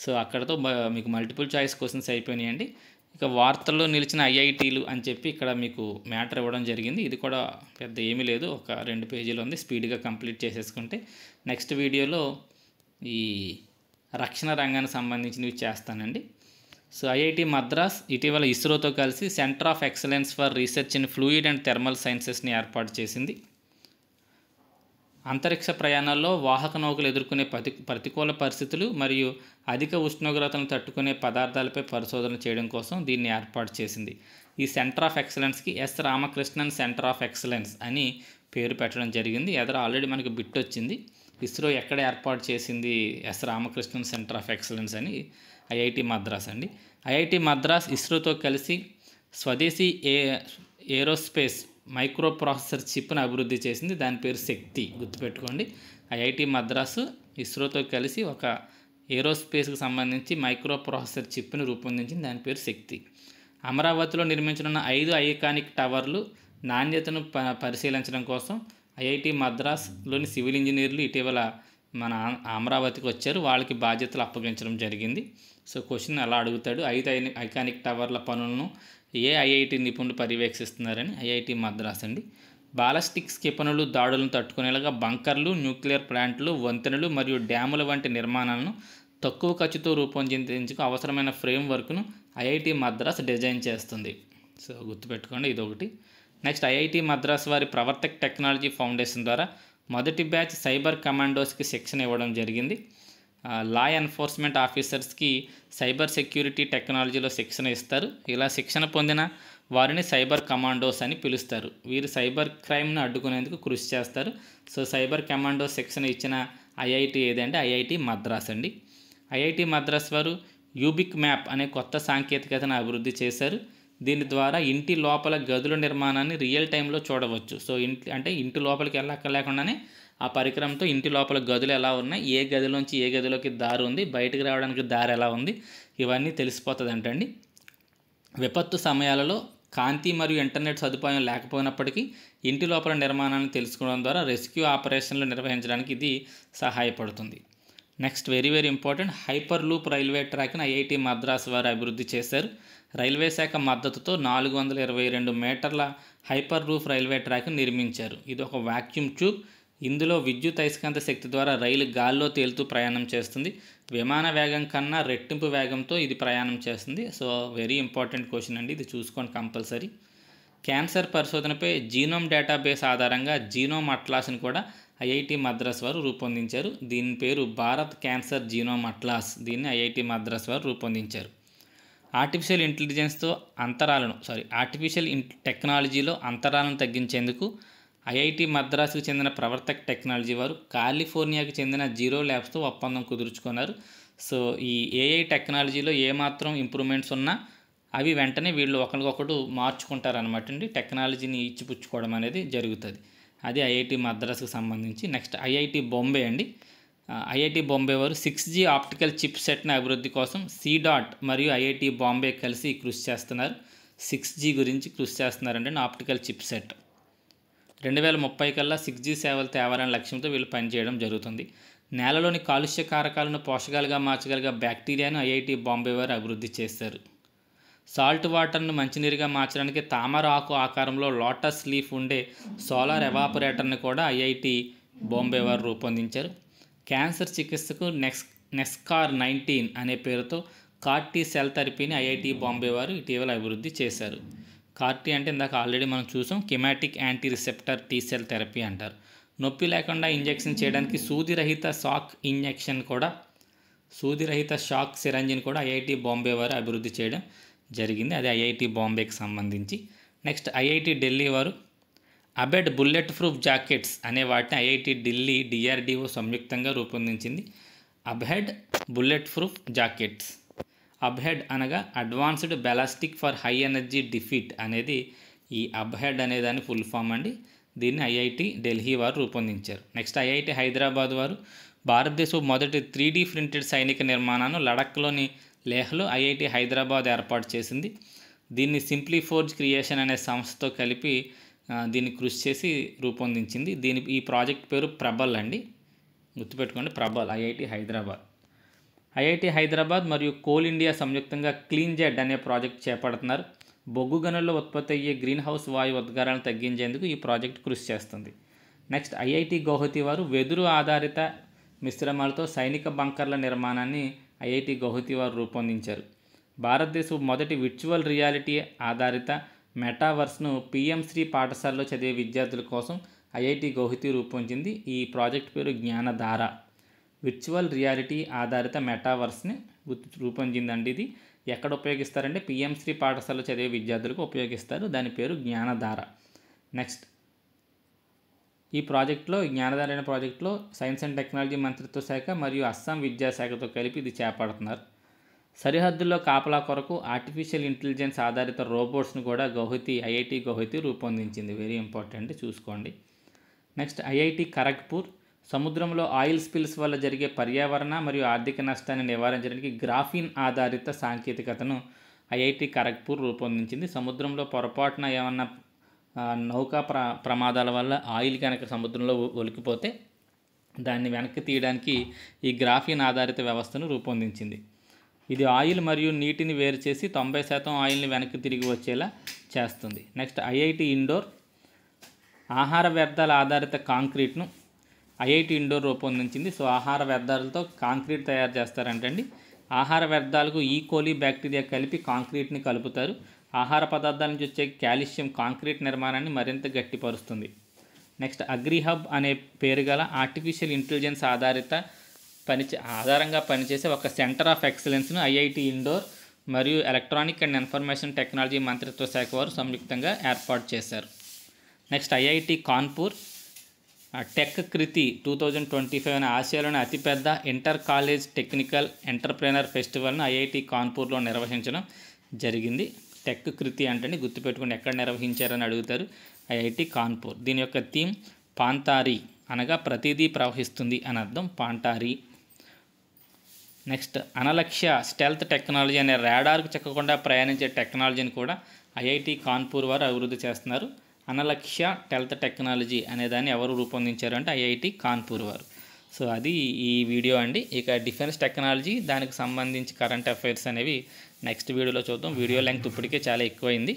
సో అక్కడతో మీకు మల్టిపుల్ చాయిస్ క్వశ్చన్స్ అయిపోయినాయండి. ఇక వార్తల్లో నిలిచిన ఐఐటీలు అని చెప్పి ఇక్కడ మీకు మ్యాటర్ ఇవ్వడం జరిగింది. ఇది కూడా పెద్ద ఏమీ లేదు, ఒక 2 పేజీలు ఉంది, స్పీడ్గా కంప్లీట్ చేసేసుకుంటే నెక్స్ట్ వీడియోలో ఈ రక్షణ రంగానికి సంబంధించినవి చేస్తానండి. సో ఐఐటి మద్రాస్ ఇటీవల ఇస్రోతో కలిసి centre of excellence for research in fluid and thermal సైన్సెస్ని ఏర్పాటు చేసింది. అంతరిక్ష ప్రయాణాల్లో వాహక నౌకలు ఎదుర్కొనే ప్రతికూల పరిస్థితులు మరియు అధిక ఉష్ణోగ్రతలను తట్టుకునే పదార్థాలపై పరిశోధన చేయడం కోసం దీన్ని ఏర్పాటు చేసింది. ఈ సెంటర్ ఆఫ్ ఎక్సలెన్స్కి S Ramakrishnan centre of excellence అని పేరు పెట్టడం జరిగింది. ఆల్రెడీ మనకు బిట్ వచ్చింది. ఇస్రో ఎక్కడ ఏర్పాటు చేసింది S Ramakrishnan centre of excellence అని? ఐఐటి మద్రాస్ అండి. ఐఐటి మద్రాస్ ఇస్రోతో కలిసి స్వదేశీ ఏరోస్పేస్ మైక్రో ప్రాసెసర్ చిప్ను అభివృద్ధి చేసింది, దాని పేరు శక్తి, గుర్తుపెట్టుకోండి. ఐఐటి మద్రాసు ఇస్రోతో కలిసి ఒక ఏరోస్పేస్కి సంబంధించి మైక్రో ప్రాసెసర్ చిప్ను రూపొందించింది, దాని పేరు శక్తి. అమరావతిలో నిర్మించనున్న 5 ఐకానిక్ టవర్లు నాణ్యతను పరిశీలించడం కోసం ఐఐటి మద్రాస్లోని సివిల్ ఇంజనీర్లు ఇటీవల మన అమరావతికి వచ్చారు, వాళ్ళకి బాధ్యతలు అప్పగించడం జరిగింది. సో క్వశ్చన్ అలా అడుగుతాడు, 5 ఐకానిక్ టవర్ల పనులను ఏ ఐఐటి నిపుణులు పర్యవేక్షిస్తున్నారని? ఐఐటి మద్రాస్ అండి. బాలిస్టిక్ క్షిపణులు దాడులను తట్టుకునేలాగా బంకర్లు, న్యూక్లియర్ ప్లాంట్లు, వంతెనలు మరియు డ్యాముల వంటి నిర్మాణాలను తక్కువ ఖర్చుతో రూపొందించేందుకు అవసరమైన ఫ్రేమ్వర్క్ను ఐఐటి మద్రాస్ డిజైన్ చేస్తుంది. సో గుర్తుపెట్టుకోండి, ఇదొకటి. నెక్స్ట్, ఐఐటి మద్రాస్ వారి ప్రవర్తక్ టెక్నాలజీ ఫౌండేషన్ ద్వారా మొదటి బ్యాచ్ సైబర్ కమాండోస్కి శిక్షణ ఇవ్వడం జరిగింది. లా ఎన్ఫోర్స్మెంట్ ఆఫీసర్స్కి సైబర్ సెక్యూరిటీ టెక్నాలజీలో శిక్షణ ఇస్తారు. ఇలా శిక్షణ పొందిన వారిని సైబర్ కమాండోస్ అని పిలుస్తారు. వీరు సైబర్ క్రైమ్ను అడ్డుకునేందుకు కృషి చేస్తారు. సో సైబర్ కమాండో శిక్షణ ఇచ్చిన ఐఐటి ఏదంటే ఐఐటి మద్రాస్ అండి. ఐఐటి మద్రాస్ వారు యూబిక్ మ్యాప్ అనే కొత్త సాంకేతికతను అభివృద్ధి చేశారు. దీని ద్వారా ఇంటి లోపల గదుల నిర్మాణాన్ని రియల్ టైంలో చూడవచ్చు. సో ఇంటి లోపలికి వెళ్ళక్కర్లేకుండానే ఆ పరికరంతో ఇంటి లోపల గదులు ఎలా ఉన్నాయి, ఏ గదిలోంచి ఏ గదిలోకి దారి ఉంది, బయటకు రావడానికి దారి ఎలా ఉంది, ఇవన్నీ తెలిసిపోతుంది అంటండి. విపత్తు సమయాలలో కాంతి మరియు ఇంటర్నెట్ సదుపాయం లేకపోయినప్పటికీ ఇంటి లోపల నిర్మాణాన్ని తెలుసుకోవడం ద్వారా రెస్క్యూ ఆపరేషన్లు నిర్వహించడానికి ఇది సహాయపడుతుంది. Next, very very important, hyperloop railway ట్రాక్ని ఐఐటి మద్రాస్ వారు అభివృద్ధి చేశారు. రైల్వే శాఖ మద్దతుతో 422 మీటర్ల హైపర్ లూప్ రైల్వే ట్రాక్ని నిర్మించారు. ఇది ఒక వాక్యూమ్ ట్యూబ్. ఇందులో విద్యుత్ అయస్కాంత శక్తి ద్వారా రైలు గాల్లో తేలుతూ ప్రయాణం చేస్తుంది. విమాన వేగం కన్నా రెట్టింపు వేగంతో ఇది ప్రయాణం చేస్తుంది. సో వెరీ ఇంపార్టెంట్ క్వశ్చన్ అండి, ఇది చూసుకోండి కంపల్సరీ. క్యాన్సర్ పరిశోధనపై జీనోమ్ డేటాబేస్ ఆధారంగా జీనోమ్ అట్లాస్ని కూడా ఐఐటి మద్రాస్ వారు రూపొందించారు. దీని పేరు భారత్ క్యాన్సర్ జీనోమ్ అట్లాస్. దీన్ని ఐఐటి మద్రాస్ వారు రూపొందించారు. ఆర్టిఫిషియల్ టెక్నాలజీలో అంతరాలను తగ్గించేందుకు ఐఐటి మద్రాసుకు చెందిన ప్రవర్తక్ టెక్నాలజీ వారు కాలిఫోర్నియాకు చెందిన జీరో ల్యాబ్స్తో ఒప్పందం కుదుర్చుకున్నారు. సో ఈ ఏఐ టెక్నాలజీలో ఏమాత్రం ఇంప్రూవ్మెంట్స్ ఉన్నా అవి వెంటనే వీళ్ళు ఒకరికొకరు మార్చుకుంటారనమాట అండి. టెక్నాలజీని ఇచ్చిపుచ్చుకోవడం అనేది జరుగుతుంది. అది ఐఐటి మద్రాసుకు సంబంధించి. నెక్స్ట్ ఐఐటి బాంబే అండి. ఐఐటి బాంబే వారు 6G ఆప్టికల్ చిప్ సెట్ని అభివృద్ధి కోసం CDOT మరియు ఐఐటి బాంబే కలిసి కృషి చేస్తున్నారు. 6G గురించి కృషి చేస్తున్నారంటే ఆప్టికల్ చిప్ సెట్ 2030 కల్లా 6G సేవలు తేవాలనే లక్ష్యంతో వీళ్ళు పనిచేయడం జరుగుతుంది. నేలలోని కాలుష్య కారకాలను పోషకాలుగా మార్చగలిగే బ్యాక్టీరియాను ఐఐటి బాంబే వారు అభివృద్ధి చేశారు. సాల్ట్ వాటర్ను మంచినీరుగా మార్చడానికి తామర ఆకు ఆకారంలో లోటస్ లీఫ్ ఉండే సోలార్ ఎవాపరేటర్ని కూడా ఐఐటి బాంబే వారు రూపొందించారు. క్యాన్సర్ చికిత్సకు నెస్కార్ 19 అనే పేరుతో కార్టీ సెల్ థెరపీని ఐఐటి బాంబే వారు ఇటీవల అభివృద్ధి చేశారు. కార్టీ అంటే ఇందాక ఆల్రెడీ మనం చూసాం, chimeric anti receptor T cell therapy అంటారు. నొప్పి లేకుండా ఇంజెక్షన్ చేయడానికి సూదిరహిత షాక్ సిరంజిని కూడా ఐఐటి బాంబే వారు అభివృద్ధి చేయడం జరిగింది. అది ఐఐటి బాంబేకి సంబంధించి. నెక్స్ట్ ఐఐటి ఢిల్లీ వారు అబెడ్ బుల్లెట్ ప్రూఫ్ జాకెట్స్ అనే వాటిని ఐఐటి ఢిల్లీ DRDO సంయుక్తంగా రూపొందించింది. అబెడ్ బుల్లెట్ ప్రూఫ్ జాకెట్స్. అబ్హెడ్ అనగా advanced ballistic for high energy defeat అనేది ఈ అబ్హెడ్ అనేదాని ఫుల్ ఫామ్ అండి. దీన్ని ఐఐటి ఢిల్లీ వారు రూపొందించారు. నెక్స్ట్ ఐఐటి హైదరాబాద్ వారు భారతదేశం మొదటి 3D ప్రింటెడ్ సైనిక నిర్మాణాన్ని లడఖ్లోని లేహ్లో ఐఐటి హైదరాబాద్ ఏర్పాటు చేసింది. దీన్ని సింప్లీ ఫోర్జ్ క్రియేషన్ అనే సంస్థతో కలిపి దీన్ని కృషి చేసి రూపొందించింది. ఈ ప్రాజెక్ట్ పేరు ప్రబల్ అండి, గుర్తుపెట్టుకోండి, ప్రబల్. ఐఐటి హైదరాబాద్ మరియు కోల్ ఇండియా సంయుక్తంగా క్లీన్ జెడ్ అనే ప్రాజెక్ట్ చేపడుతున్నారు. బొగ్గు గనుల్లో ఉత్పత్తి అయ్యే గ్రీన్ హౌస్ వాయు ఉద్గారాలను తగ్గించేందుకు ఈ ప్రాజెక్ట్ కృషి చేస్తుంది. నెక్స్ట్ ఐఐటి గౌహతి వారు వెదురు ఆధారిత మిశ్రమాలతో సైనిక బంకర్ల నిర్మాణాన్ని ఐఐటి గౌహతి వారు రూపొందించారు. భారతదేశం మొదటి విర్చువల్ రియాలిటీ ఆధారిత మెటావర్స్ను పిఎంశ్రీ పాఠశాలలో చదివే విద్యార్థుల కోసం ఐఐటి గౌహతి రూపొందించింది. ఈ ప్రాజెక్ట్ పేరు జ్ఞానధార. విర్చువల్ రియాలిటీ ఆధారిత మెటావర్స్ని రూపొందిందండి. ఇది ఎక్కడ ఉపయోగిస్తారంటే పిఎంశ్రీ పాఠశాలలో చదివే విద్యార్థులకు ఉపయోగిస్తారు. దాని పేరు జ్ఞానధార. నెక్స్ట్ ఈ జ్ఞానధార అనే ప్రాజెక్టులో సైన్స్ అండ్ టెక్నాలజీ మంత్రిత్వ శాఖ మరియు అస్సాం విద్యాశాఖతో కలిపి ఇది చేపడుతున్నారు. సరిహద్దుల్లో కాపలా కొరకు ఆర్టిఫిషియల్ ఇంటెలిజెన్స్ ఆధారిత రోబోట్స్ను కూడా ఐఐటి గౌహతి రూపొందించింది. వెరీ ఇంపార్టెంట్, చూసుకోండి. నెక్స్ట్ ఐఐటి ఖరగ్పూర్ సముద్రంలో ఆయిల్ స్పిల్స్ వల్ల జరిగే పర్యావరణ మరియు ఆర్థిక నష్టాన్ని నివారించడానికి గ్రాఫీన్ ఆధారిత సాంకేతికతను ఐఐటి ఖరగ్పూర్ రూపొందించింది. సముద్రంలో పొరపాటున ఏమన్నా నౌకా ప్రమాదాల వల్ల ఆయిల్ కనుక సముద్రంలో ఒలికిపోతే దాన్ని వెనక్కి తీయడానికి ఈ గ్రాఫీన్ ఆధారిత వ్యవస్థను రూపొందించింది. ఇది ఆయిల్ మరియు నీటిని వేరు చేసి 90% ఆయిల్ని వెనక్కి తిరిగి వచ్చేలా చేస్తుంది. నెక్స్ట్ ఐఐటి ఇండోర్ ఆహార వ్యర్థాల ఆధారిత కాంక్రీట్ను ఐఐటి ఇండోర్ రూపొందించింది. సో ఆహార వ్యర్థాలతో కాంక్రీట్ తయారు చేస్తారంటండి. ఆహార వ్యర్థాలకు ఈకోలీ బ్యాక్టీరియా కలిపి కాంక్రీట్ని కలుపుతారు. ఆహార పదార్థాల నుంచి వచ్చే కాల్షియం కాంక్రీట్ నిర్మాణాన్ని మరింత గట్టిపరుస్తుంది. నెక్స్ట్ అగ్రిహబ్ అనే పేరు గల ఆర్టిఫిషియల్ ఇంటెలిజెన్స్ ఆధారంగా పనిచేసే ఒక సెంటర్ ఆఫ్ ఎక్సలెన్స్ను ఐఐటి ఇండోర్ మరియు ఎలక్ట్రానిక్ అండ్ ఇన్ఫర్మేషన్ టెక్నాలజీ మంత్రిత్వ శాఖ వారు సంయుక్తంగా ఏర్పాటు చేశారు. Next IIT Kanpur Techkriti 2025 అనే ఆసియాలోని అతిపెద్ద ఇంటర్ కాలేజ్ టెక్నికల్ ఎంటర్ప్రెనర్ ఫెస్టివల్ను ఐఐటి కాన్పూర్లో నిర్వహించడం జరిగింది. టెక్ కృతి అంటే గుర్తుపెట్టుకుని ఎక్కడ నిర్వహించారని అడుగుతారు. ఐఐటి కాన్పూర్. దీని యొక్క థీమ్ పాంతారీ అనగా ప్రతిదీ ప్రవహిస్తుంది అని అర్థం, panta rhei. Next Analakshya stealth technology అనే రాడార్కు చెక్కకుండా ప్రయాణించే టెక్నాలజీని కూడా ఐఐటి కాన్పూర్ వారు అభివృద్ధి చేస్తున్నారు. అనలక్ష్య స్టెల్త్ టెక్నాలజీ అనేదాన్ని ఎవరు రూపొందించారు అంటే ఐఐటి కాన్పూర్ వారు. సో అది ఈ వీడియో అండి. ఇక డిఫెన్స్ టెక్నాలజీ దానికి సంబంధించి కరెంట్ అఫైర్స్ అనేవి నెక్స్ట్ వీడియోలో చూద్దాం. వీడియో లెంగ్త్ ఇప్పటికే చాలా ఎక్కువైంది.